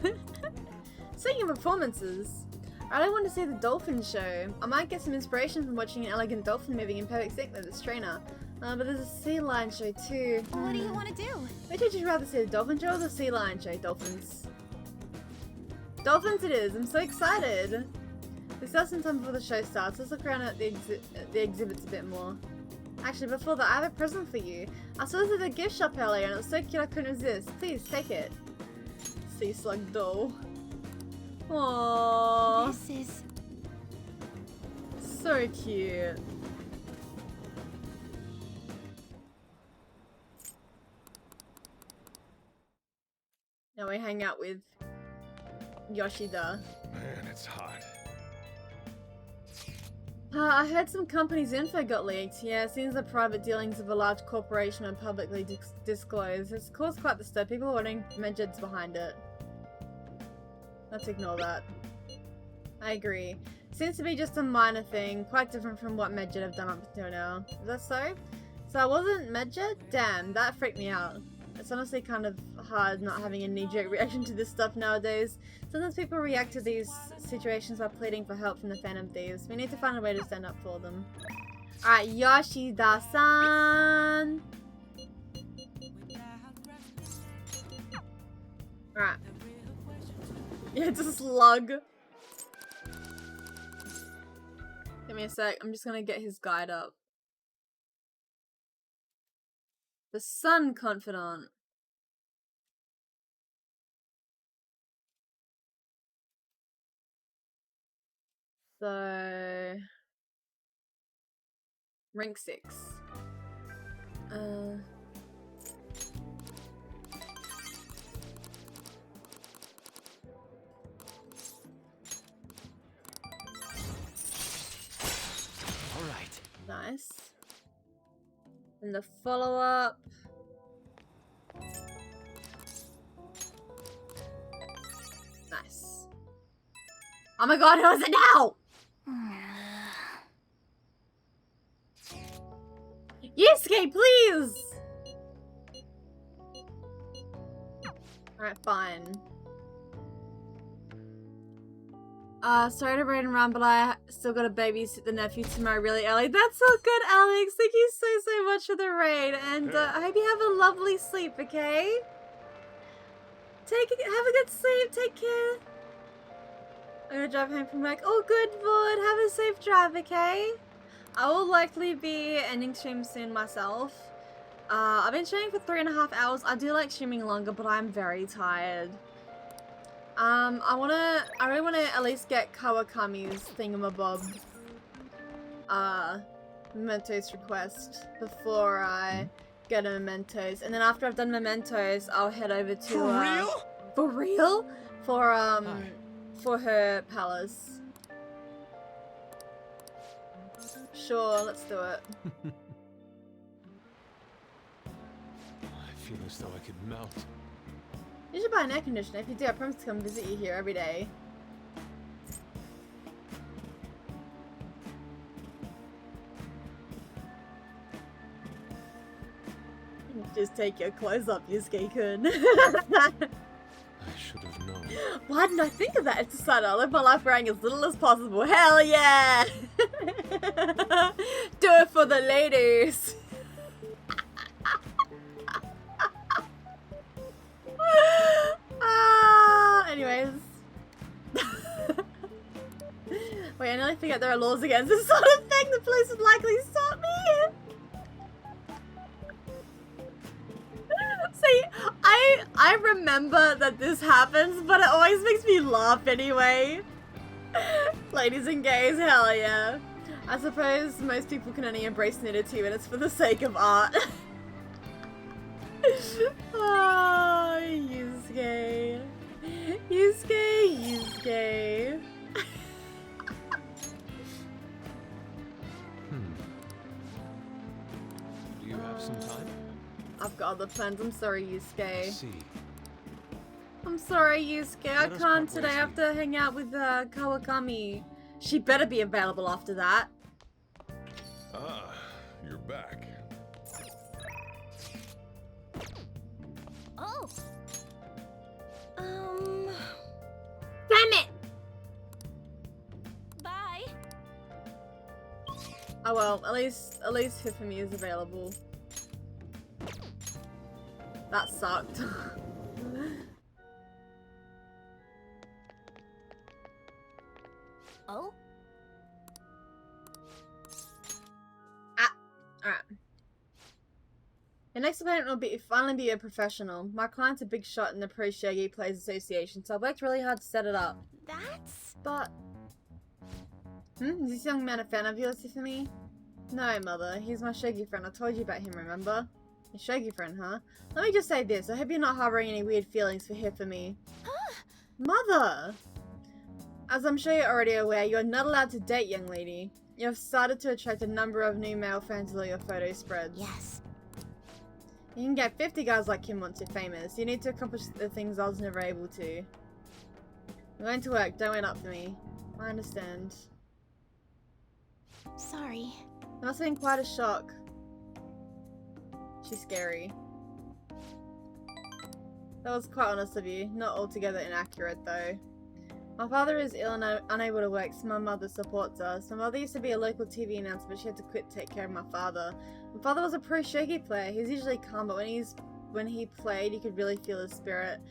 Speaking of performances, I really want to see the dolphin show. I might get some inspiration from watching an elegant dolphin moving in perfect sync with its trainer. But there's a sea lion show too. What do you want to do? Which would you rather see, the dolphin show or the sea lion show? Dolphins. Dolphins it is. I'm so excited. We still have some time before the show starts. Let's look around at the exhibits a bit more. Actually, before that, I have a present for you. I saw this at the gift shop earlier and it was so cute I couldn't resist. Please, take it. Sea slug doll. Aww. This is... so cute. Now we hang out with Yoshida. Man, it's hot. I heard some company's info got leaked. Yeah, it seems the private dealings of a large corporation are publicly disclosed. It's caused quite the stir. People are wanting Medjed's behind it. Let's ignore that. I agree. Seems to be just a minor thing, quite different from what Medjed have done up until now. Is that so? So I wasn't Medjed? Damn, that freaked me out. It's honestly kind of hard not having a knee-jerk reaction to this stuff nowadays. Sometimes people react to these situations by pleading for help from the Phantom Thieves. We need to find a way to stand up for them. Alright, Yoshida-san! Alright. Yeah, it's a slug. Give me a sec, I'm just gonna get his guide up. The Sun Confidant. So... rank 6. Alright. Nice. And the follow-up. Nice. Oh my god, who is it now? Yusuke, please! Alright, fine. Sorry to raid and run, but I still gotta babysit the nephew tomorrow really early. That's all good, Alex. Thank you so much for the raid, and I hope you have a lovely sleep, okay? Have a good sleep, take care. I'm gonna drive home from work. Oh, good, Vod. Have a safe drive, okay? I will likely be ending stream soon myself. I've been streaming for 3.5 hours. I do like streaming longer, but I'm very tired. I really wanna at least get Kawakami's thingamabob, Mementos request before I get a Mementos. And then after I've done Mementos, I'll head over to, For real? For real? For her palace. Sure, let's do it. I feel as though I could melt. You should buy an air conditioner. If you do, I promise to come visit you here every day. Just take your clothes off, Yusuke-kun. I should have known. Why didn't I think of that? It's decided I'll live my life wearing as little as possible. Hell yeah! Do it for the ladies! Anyways. Wait, I nearly forget there are laws against this sort of thing. The police would likely stop me. See, I remember that this happens, but it always makes me laugh anyway. Ladies and gays, hell yeah. I suppose most people can only embrace nudity when it's for the sake of art. Oh, Yusuke. Yusuke. Do you have some time? I've got other plans. I'm sorry, Yusuke. I see. I'm sorry, Yusuke. I can't today. I have to hang out with Kawakami. She better be available after that. Ah, you're back. Oh. Damn it! Bye. Oh well, at least Hifumi is available. That sucked. Oh? Alright. Your next opponent will finally be a professional. My client's a big shot in the Pro-Shogi Players Association, so I've worked really hard to set it up. But... Is this young man a fan of yours, Hifumi? No, mother. He's my shogi friend. I told you about him, remember? Your shogi friend, huh? Let me just say this. I hope you're not harboring any weird feelings for Hifumi. Mother! As I'm sure you're already aware, you're not allowed to date, young lady. You have started to attract a number of new male fans with all your photo spreads. Yes. You can get 50 guys like him once you're famous. You need to accomplish the things I was never able to. I'm going to work. Don't wait up for me. I understand. Sorry. It must have been quite a shock. She's scary. That was quite honest of you. Not altogether inaccurate, though. My father is ill and unable to work, so my mother supports us. My mother used to be a local TV announcer, but she had to quit to take care of my father. My father was a pro-shogi player. He was usually calm, but when he played, you could really feel his spirit.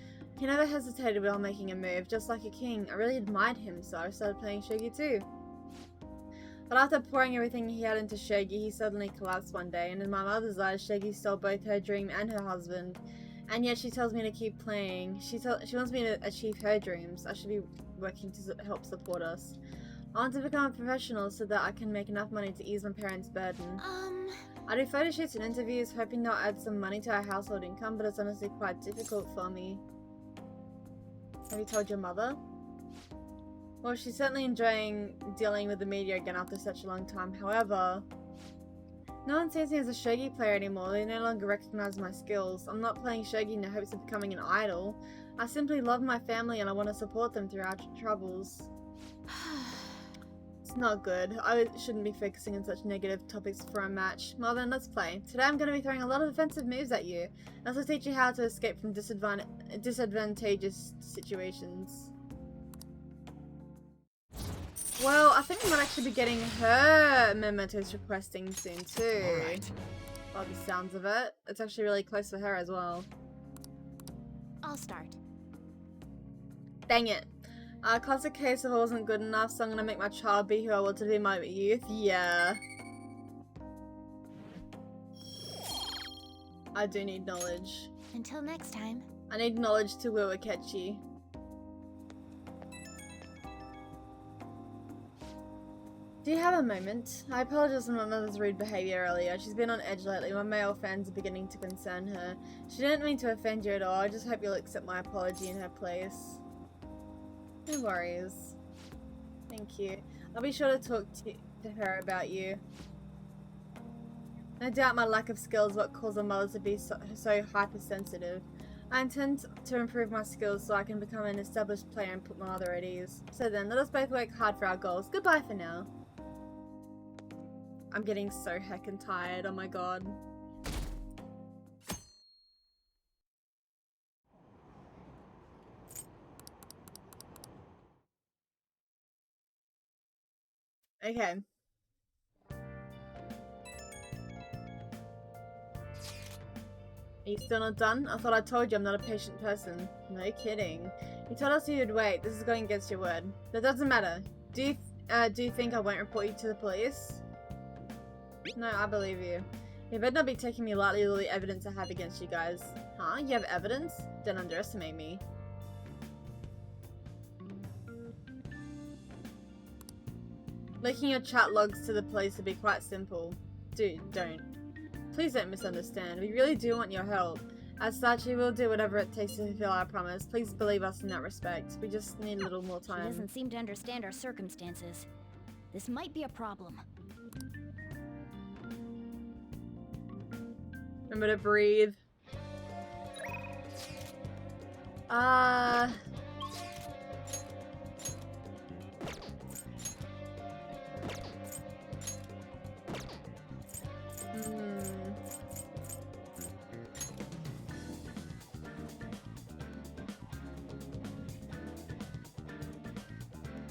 He never hesitated while making a move, just like a king. I really admired him, so I started playing shogi too. But after pouring everything he had into shogi, he suddenly collapsed one day, and in my mother's eyes, shogi stole both her dream and her husband. And yet she tells me to keep playing. She wants me to achieve her dreams. I should be working to help support us. I want to become a professional so that I can make enough money to ease my parents' burden. I do photo shoots and interviews, hoping to add some money to our household income, but it's honestly quite difficult for me. Have you told your mother? Well, she's certainly enjoying dealing with the media again after such a long time. However, no one sees me as a shogi player anymore. They no longer recognize my skills. I'm not playing shogi in the hopes of becoming an idol. I simply love my family and I want to support them through our troubles. It's not good. I shouldn't be focusing on such negative topics for a match. Well then, let's play. Today I'm going to be throwing a lot of offensive moves at you. And also teach you how to escape from disadvantageous situations. Well, I think we might actually be getting her mementos requesting soon too. Alright. By the sounds of it. It's actually really close for her as well. I'll start. Dang it. Classic case of I wasn't good enough, so I'm gonna make my child be who I want to be in my youth. Yeah. I do need knowledge. Until next time. I need knowledge to woo Akechi. Do you have a moment? I apologize for my mother's rude behavior earlier. She's been on edge lately. My male fans are beginning to concern her. She didn't mean to offend you at all. I just hope you'll accept my apology in her place. No worries. Thank you. I'll be sure to talk to her about you. No doubt my lack of skill is what caused my mother to be so hypersensitive. I intend to improve my skills so I can become an established player and put my mother at ease. So then, let us both work hard for our goals. Goodbye for now. I'm getting so heckin' tired, oh my god. Okay. Are you still not done? I thought I told you I'm not a patient person. No kidding. You told us you'd wait. This is going against your word. That doesn't matter. Do you think I won't report you to the police? No, I believe you. You better not be taking me lightly with all the evidence I have against you guys. Huh? You have evidence? Don't underestimate me. Leaking your chat logs to the police would be quite simple. Dude, don't. Please don't misunderstand. We really do want your help. As such, we will do whatever it takes to fulfill our promise. Please believe us in that respect. We just need a little more time. She doesn't seem to understand our circumstances. This might be a problem. Remember to breathe.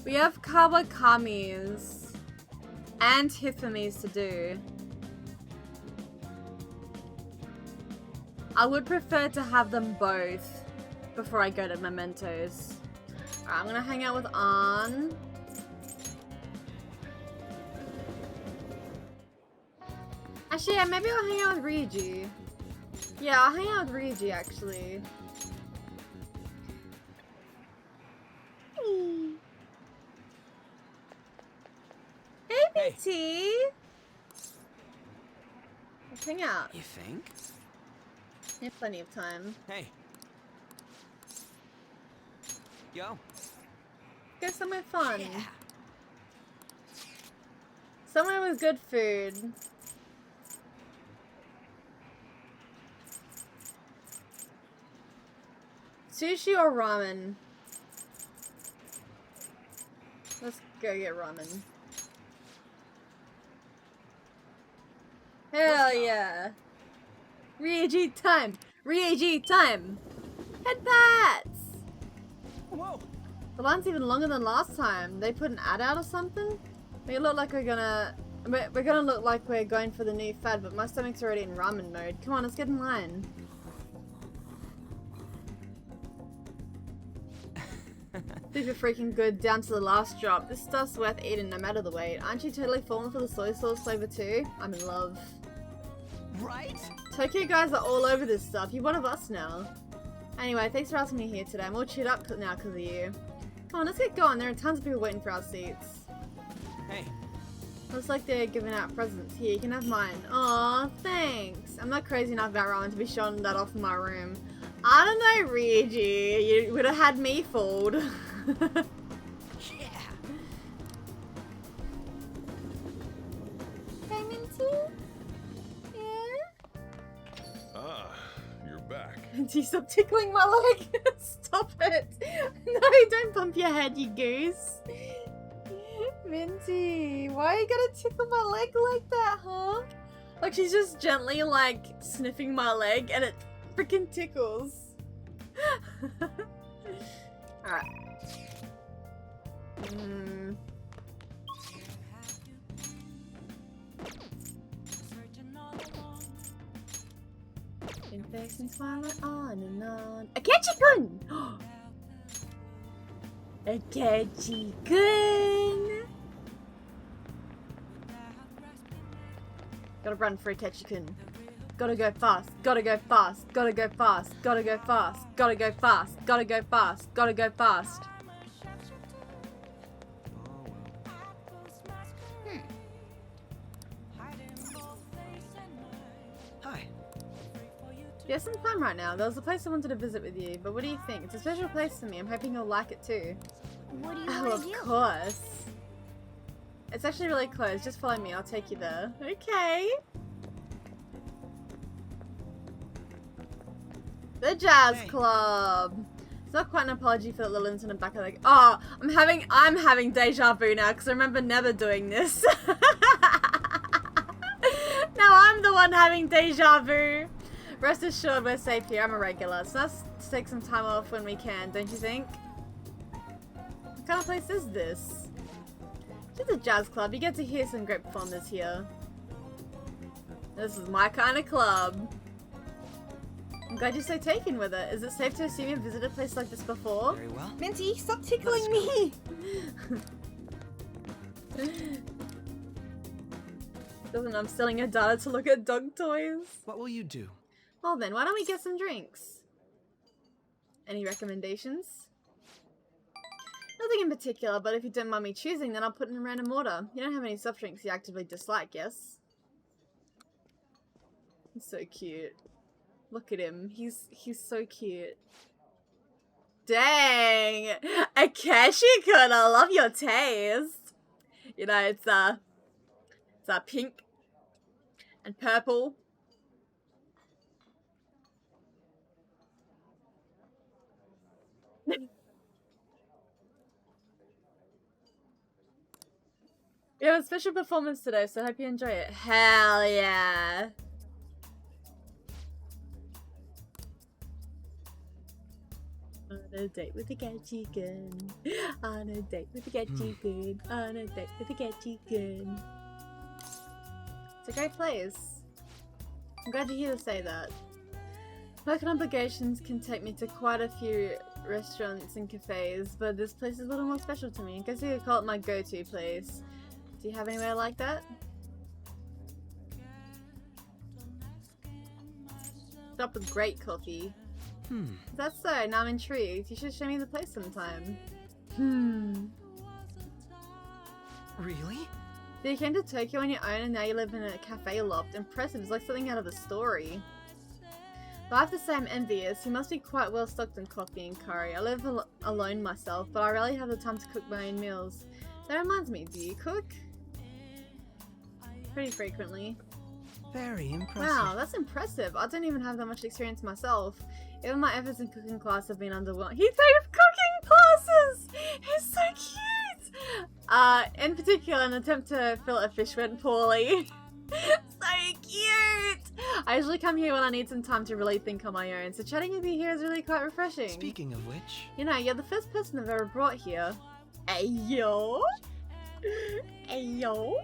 We have Kawakamis and Hifamis to do. I would prefer to have them both before I go to Mementos. Alright, I'm gonna hang out with An. Actually, yeah, maybe I'll hang out with Ryuji. Yeah, I'll hang out with Ryuji actually. Hey, BT! Let's hang out. You think? We have plenty of time. Hey. Yo. Go somewhere fun. Yeah. Somewhere with good food. Sushi or ramen? Let's go get ramen. Hell yeah. Ryuji time! Ryuji time! Head pats! Whoa! The line's even longer than last time. They put an ad out or something? We look like we're gonna look like we're going for the new fad, but my stomach's already in ramen mode. Come on, let's get in line. Super freaking good, down to the last drop. This stuff's worth eating no matter the weight. Aren't you totally falling for the soy sauce flavor too? I'm in love. Right? Tokyo guys are all over this stuff. You're one of us now. Anyway, thanks for asking me here today. I'm all cheered up now because of you. Come on, let's get going. There are tons of people waiting for our seats. Hey. Looks like they're giving out presents. Here, you can have mine. Aw, thanks. I'm not crazy enough about ramen to be showing that off in my room. I don't know, Ryuji. You would have had me fooled. Yeah. You're back. Minty, stop tickling my leg. Stop it. No, don't bump your head, you goose. Minty, why are you gonna tickle my leg like that, huh? Like she's just gently like sniffing my leg and it freaking tickles. Alright. Been facing twilight on and on. Akechi-kun! Akechi-kun! Gotta run for Akechi-kun. Gotta go fast, gotta go fast, gotta go fast, gotta go fast, gotta go fast, gotta go fast, gotta go fast. Hi. You have some time right now. There was a place I wanted to visit with you, but what do you think? It's a special place for me. I'm hoping you'll like it too. What do you Oh, want of to do? course. It's actually really close. Just follow me. I'll take you there. Okay. The Jazz Club. It's not quite an apology for the little incident back at the... Oh, I'm having deja vu now because I remember never doing this. Now I'm the one having deja vu. Rest assured we're safe here. I'm a regular. So let's take some time off when we can, don't you think? What kind of place is this? It's a jazz club. You get to hear some great performers here. This is my kind of club. I'm glad you're so taken with it. Is it safe to assume you've visited a place like this before? Very well. Minty, stop tickling me! Doesn't I'm selling your data to look at dog toys? What will you do? Well then, why don't we get some drinks? Any recommendations? Nothing in particular, but if you don't mind me choosing, then I'll put in a random order. You don't have any soft drinks you actively dislike, yes? He's so cute. Look at him. He's so cute. Dang! Akechi-kun, I love your taste. You know, it's pink and purple. We have a special performance today, so I hope you enjoy it. Hell yeah! On a date with Akechi-kun. On a date with Akechi-kun. On a date with Akechi-kun. It's a great place. I'm glad to hear you say that. Work and obligations can take me to quite a few restaurants and cafes, but this place is a little more special to me. I guess you could call it my go-to place. Do you have anywhere like that? Stop with great coffee. If that's so, now I'm intrigued. You should show me the place sometime. Really? So you came to Tokyo on your own and now you live in a cafe loft. Impressive, it's like something out of a story. But I have to say I'm envious. You must be quite well stocked in coffee and curry. I live alone myself, but I rarely have the time to cook my own meals. That reminds me, do you cook? Pretty frequently. Very impressive. Wow, that's impressive. I don't even have that much experience myself. Even my efforts in cooking class have been underwhelming. He's taking cooking classes! He's so cute! In particular, an attempt to fillet a fish went poorly. So cute! I usually come here when I need some time to really think on my own, so chatting with you here is really quite refreshing. Speaking of which... You know, you're the first person I've ever brought here. Ayo? Ayo?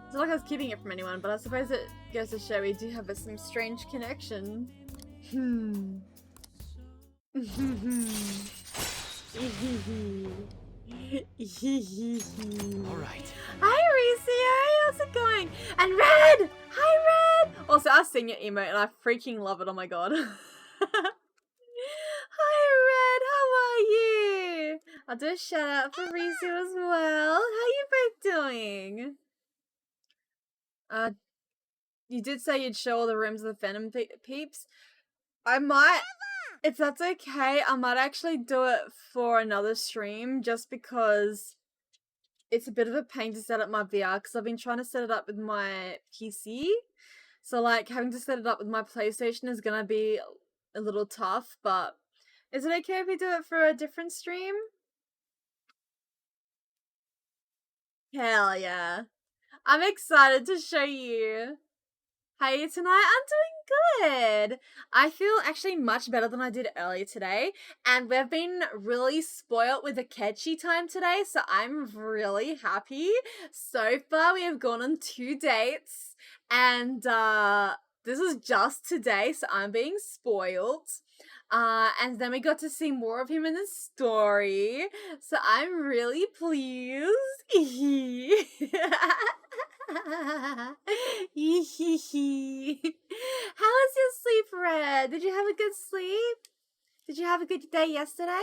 It's not like I was keeping it from anyone, but I suppose it goes to show we do have some strange connection. Alright. Hi Ricio, how's it going? And Red! Hi Red! Also, I sing your emote and I freaking love it, oh my god. Hi Red, how are you? I'll do a shout out for Ricio as well. How you both doing? You did say you'd show all the rooms of the Phantom peeps. I might, if that's okay, I might actually do it for another stream just because it's a bit of a pain to set up my VR because I've been trying to set it up with my PC. So like having to set it up with my PlayStation is gonna be a little tough, but is it okay if we do it for a different stream? Hell yeah. I'm excited to show you. How are you tonight? I'm doing good. I feel actually much better than I did earlier today. And we've been really spoilt with Akechi time today. So I'm really happy. So far we have gone on 2 dates. And this is just today. So I'm being spoiled. And then we got to see more of him in the story. So I'm really pleased. How was your sleep, Red? Did you have a good sleep? Did you have a good day yesterday?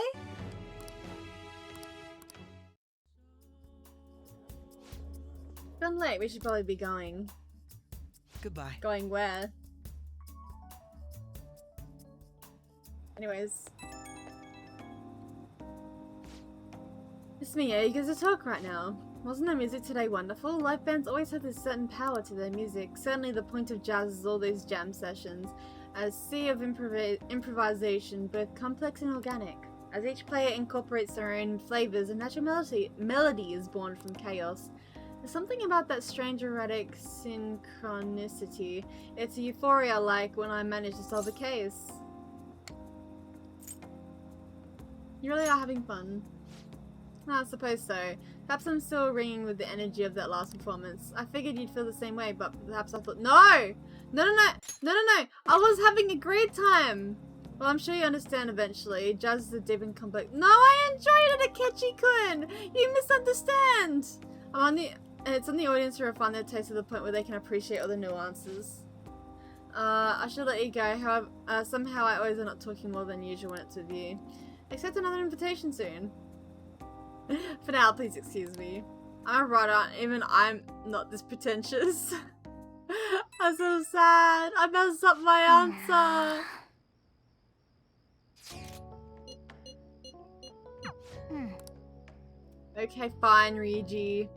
It's been late. We should probably be going. Goodbye. Going where? Anyways. It's me, you guys are talk right now. Wasn't the music today wonderful? Live bands always have this certain power to their music. Certainly the point of jazz is all those jam sessions. A sea of improvisation, both complex and organic. As each player incorporates their own flavors, a natural melody is born from chaos. There's something about that strange erratic synchronicity. It's a euphoria like when I manage to solve a case. You really are having fun. I suppose so. Perhaps I'm still ringing with the energy of that last performance. I figured you'd feel the same way, but perhaps I thought— No! No, no, no! No, no, no! I was having a great time! Well, I'm sure you understand eventually. Jazz is a deep and complex— No, I enjoyed it, Akechi-kun! You misunderstand! It's on the audience to refine their taste to the point where they can appreciate all the nuances. I should let you go. However, somehow I always end up talking more than usual when it's with you. Accept another invitation soon. For now, please excuse me. I'm a writer, even I'm not this pretentious. I'm so sad. I messed up my answer. Okay, fine, Ryuji.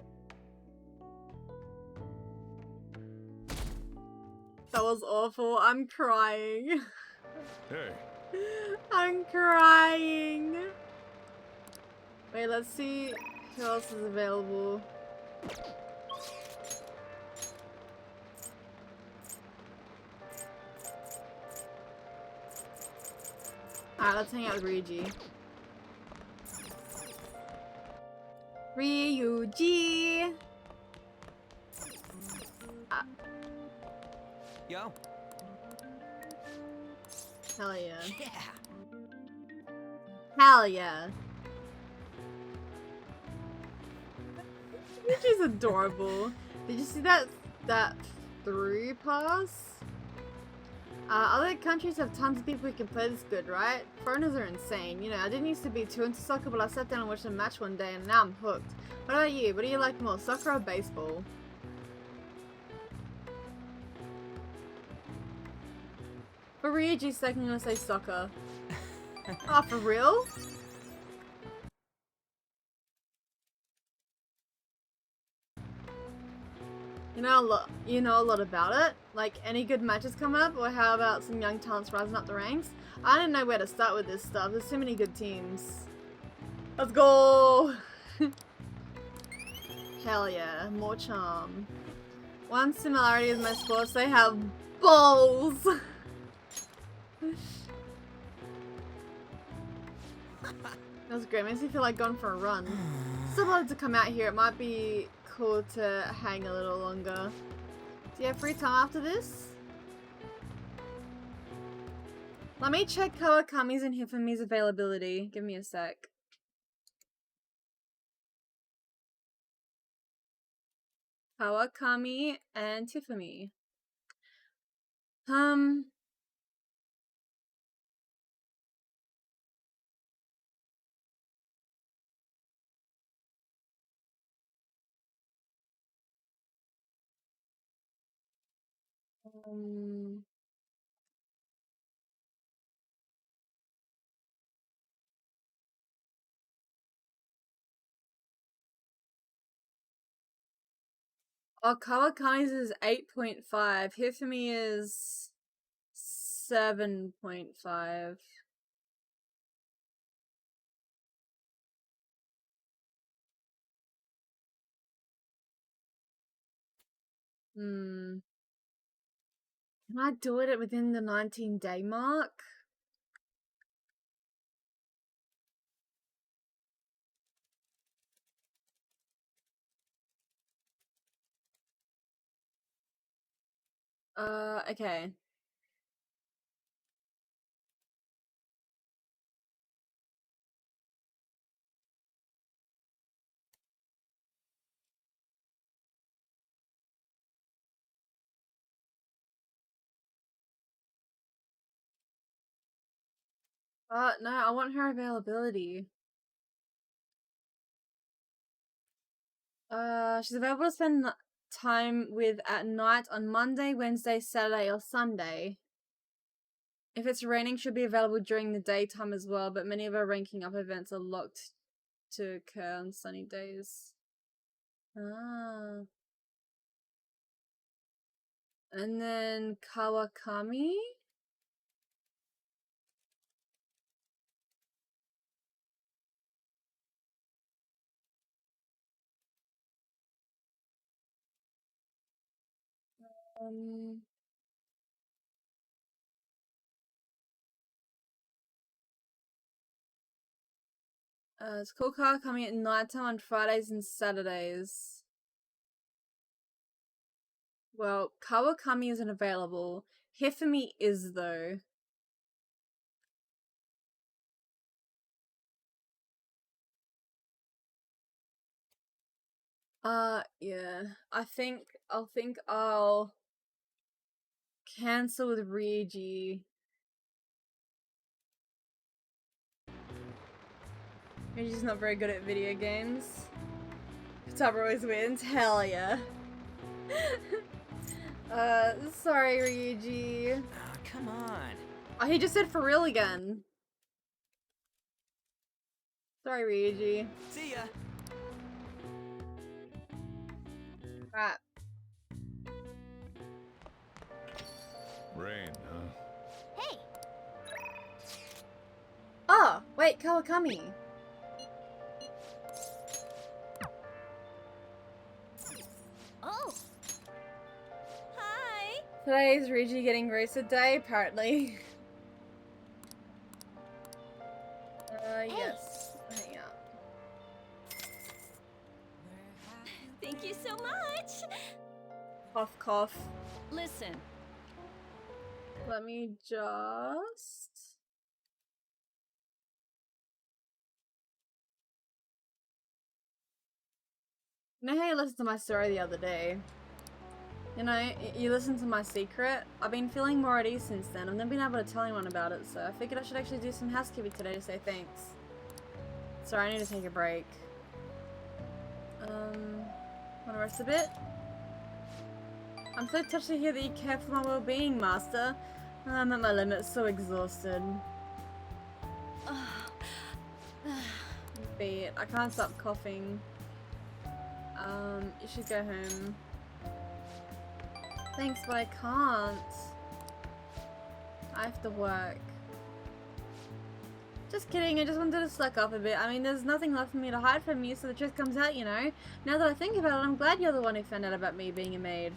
That was awful. I'm crying. Hey. I'm crying. Wait, let's see who else is available. Alright, let's hang out with Ryuji. Ryuji! Yo. Hell yeah. Yeah. Hell yeah. Ryuji's adorable. Did you see that through pass? Other countries have tons of people who can play this good, right? Foreigners are insane. You know, I didn't used to be too into soccer, but I sat down and watched a match one day and now I'm hooked. What about you? What do you like more, soccer or baseball? For Ryuji's sake, I'm gonna say soccer. Oh, for real? You know a lot about it? Like, any good matches come up? Or how about some young talents rising up the ranks? I don't know where to start with this stuff. There's too many good teams. Let's go! Hell yeah, more charm. One similarity with my sports, they have balls! That was great. Makes me feel like going for a run. Still wanted to come out here. It might be cool to hang a little longer. Do you have free time after this? Let me check Kawakami's and Hifumi's availability. Give me a sec. Kawakami and Tifumi. Oh, Kawakami's is 8.5. Hifumi is 7.5. Can I do it within the 19-day mark? Okay. No, I want her availability. She's available to spend time with at night on Monday, Wednesday, Saturday, or Sunday. If it's raining, she'll be available during the daytime as well, but many of her ranking up events are locked to occur on sunny days. Ah. And then Kawakami? It's Cool Car coming at nighttime on Fridays and Saturdays. Well, Kawakami isn't available. Hifumi is though. Yeah. I think I'll cancel with Ryuji. Ryuji's not very good at video games. Futaba always wins. Hell yeah. Sorry, Ryuji. Oh, come on. Oh, he just said for real again. Sorry, Ryuji. See ya. Crap. Rain, huh? Hey! Oh, wait, Kawakami. Oh. Hi. Today is Ryuji getting roasted day, apparently. Yes. Hang out. Thank you so much. Cough, cough. Listen. Let me just... You know how you listened to my story the other day? You know, you listened to my secret? I've been feeling more at ease since then. I've never been able to tell anyone about it, so I figured I should actually do some housekeeping today to say thanks. Sorry, I need to take a break. Wanna rest a bit? I'm so touched to hear that you care for my well-being, Master. I'm at my limit, so exhausted. Beat. I can't stop coughing. You should go home. Thanks, but I can't. I have to work. Just kidding, I just wanted to slack off a bit. I mean, there's nothing left for me to hide from you, so the truth comes out, you know? Now that I think about it, I'm glad you're the one who found out about me being a maid.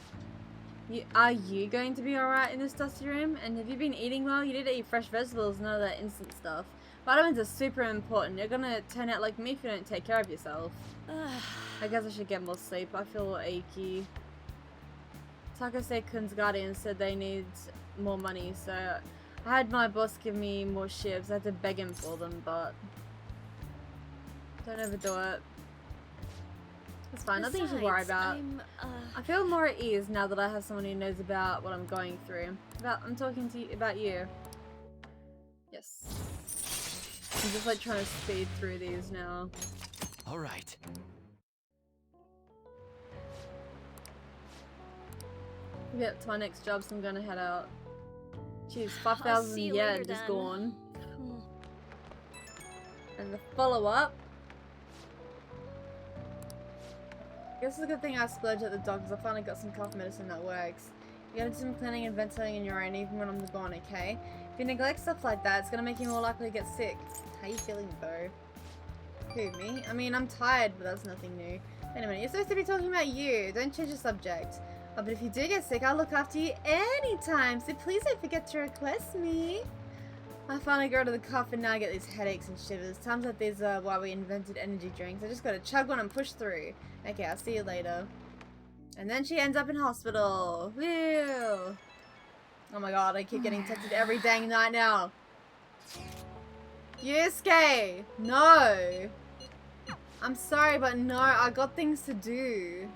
Are you going to be alright in this dusty room? And have you been eating well? You need to eat fresh vegetables, none of that instant stuff. Vitamins are super important. You're gonna turn out like me if you don't take care of yourself. I guess I should get more sleep. I feel achy. Takase-kun's guardian said they need more money, so I had my boss give me more shifts. I had to beg him for them, but don't overdo it. It's fine, nothing you should worry about. I feel more at ease now that I have someone who knows about what I'm going through. I'm talking to you about you. Yes. I'm just like trying to speed through these now. All right. Get to my next job, so I'm gonna head out. Jeez, I'll 5,000 see you yen later, just then. gone. And the follow-up. I guess it's a good thing I splurged at the doctor's. I finally got some cough medicine that works. You gotta do some cleaning and ventilating in your own, even when I'm gone, okay? If you neglect stuff like that, it's gonna make you more likely to get sick. How you feeling, though? Who, me? I mean, I'm tired, but that's nothing new. Wait a minute, you're supposed to be talking about you. Don't change the subject. Oh, but if you do get sick, I'll look after you anytime, so please don't forget to request me. I finally got rid of the cough and now I get these headaches and shivers. Times like these are why we invented energy drinks. I just gotta chug one and push through. Okay, I'll see you later. And then she ends up in hospital. Woo! Oh my god, I keep getting texted every dang night now. Yusuke! No! I'm sorry, but no, I got things to do.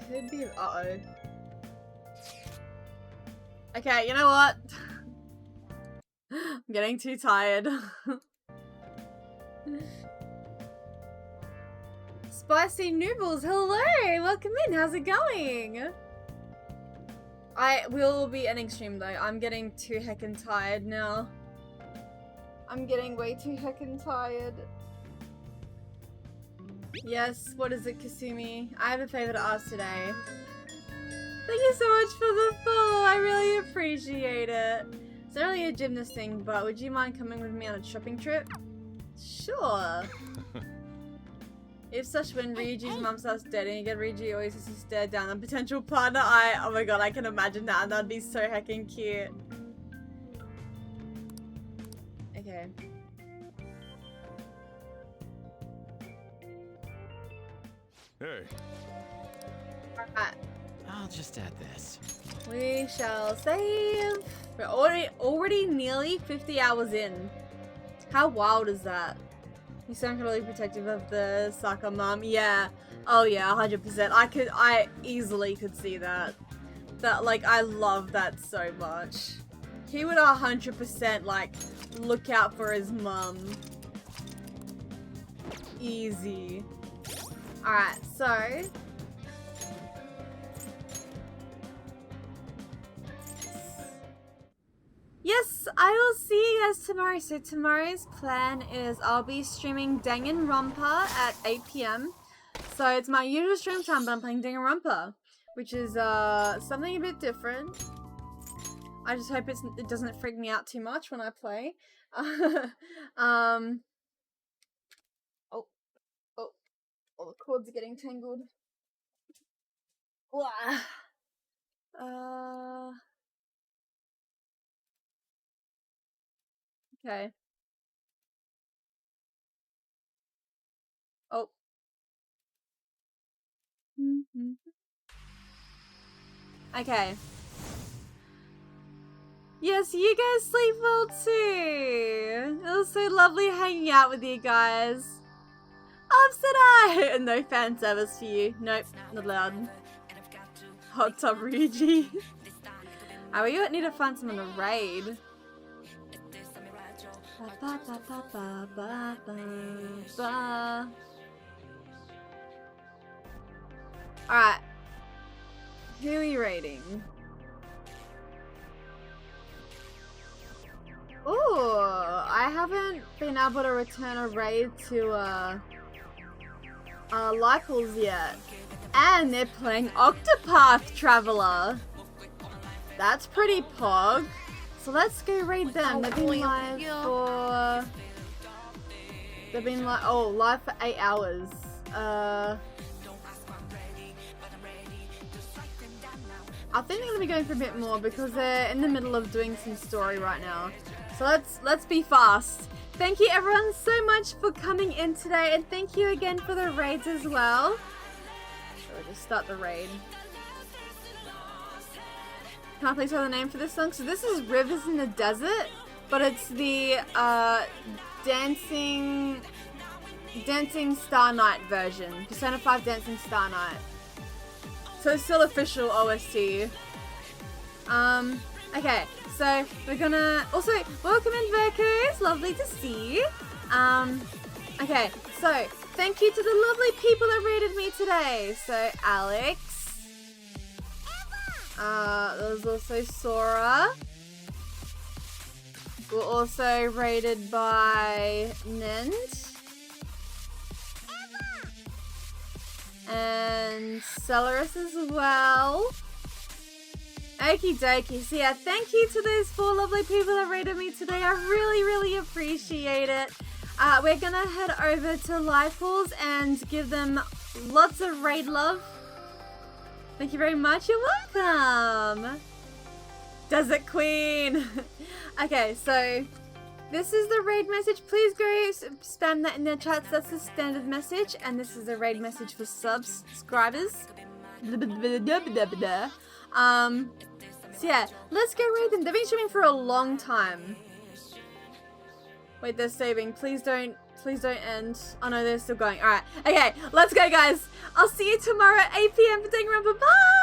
Could be. Uh-oh. Okay, you know what? I'm getting too tired. Spicy Noodles, hello! Welcome in, how's it going? I will be ending stream though. I'm getting too heckin' tired now. I'm getting way too heckin' tired. Yes, what is it, Kasumi? I have a favor to ask today. Thank you so much for the follow, I really appreciate it. It's not really a gymnast thing, but would you mind coming with me on a shopping trip? Sure. If such when Ryuji's mom starts dating again, Ryuji always has to stare down a potential partner. Oh my god, I can imagine that, and that'd be so heckin' cute. Okay. Hey. Alright. I'll just add this. We shall save. We're already nearly 50 hours in. How wild is that? You sound really protective of the Saka mom. Yeah. Oh yeah, 100%. I easily could see that. That, like, I love that so much. He would 100% like look out for his mum. Easy. Alright, so yes, I will see you guys tomorrow. So tomorrow's plan is I'll be streaming Danganronpa at 8 PM. So it's my usual stream time, but I'm playing Danganronpa, which is something a bit different. I just hope it doesn't freak me out too much when I play. All the cords are getting tangled. Okay. Oh. Okay. Yes, you guys sleep well too. It was so lovely hanging out with you guys. Upset eye! No fan service for you. Nope, not allowed. Hot tub Ryuji. Oh, we need to find someone to raid. Alright. Who are we raiding? Ooh, I haven't been able to return a raid to Lycles yet. And they're playing Octopath Traveler. That's pretty pog. So let's go raid them. They've been live for... They've been like, oh, live for 8 hours. I think they're gonna be going for a bit more because they're in the middle of doing some story right now. So let's be fast. Thank you everyone so much for coming in today, and thank you again for the raids as well. So we'll just start the raid. Can I please have the name for this song? So this is Rivers in the Desert, but it's the Dancing Star Night version. Persona 5 Dancing Star Night. So it's still official OST. Okay, so we're gonna also welcome in Verku. It's lovely to see you. Okay, so thank you to the lovely people that rated me today. So Alex. There's also Sora. We're also rated by Nend. And Celeris as well. Okie dokie. So yeah, thank you to those 4 lovely people that rated me today. I really, really appreciate it. We're gonna head over to Lycles and give them lots of raid love. Thank you very much. You're welcome. Desert Queen. Okay, so this is the raid message. Please go spam that in the chats. That's the standard message. And this is the raid message for subscribers. So yeah, let's go raid them. They've been streaming for a long time. Wait, they're saving. Please don't end. Oh no, they're still going. Alright. Okay, let's go guys. I'll see you tomorrow at 8 PM for Danganronpa. Bye!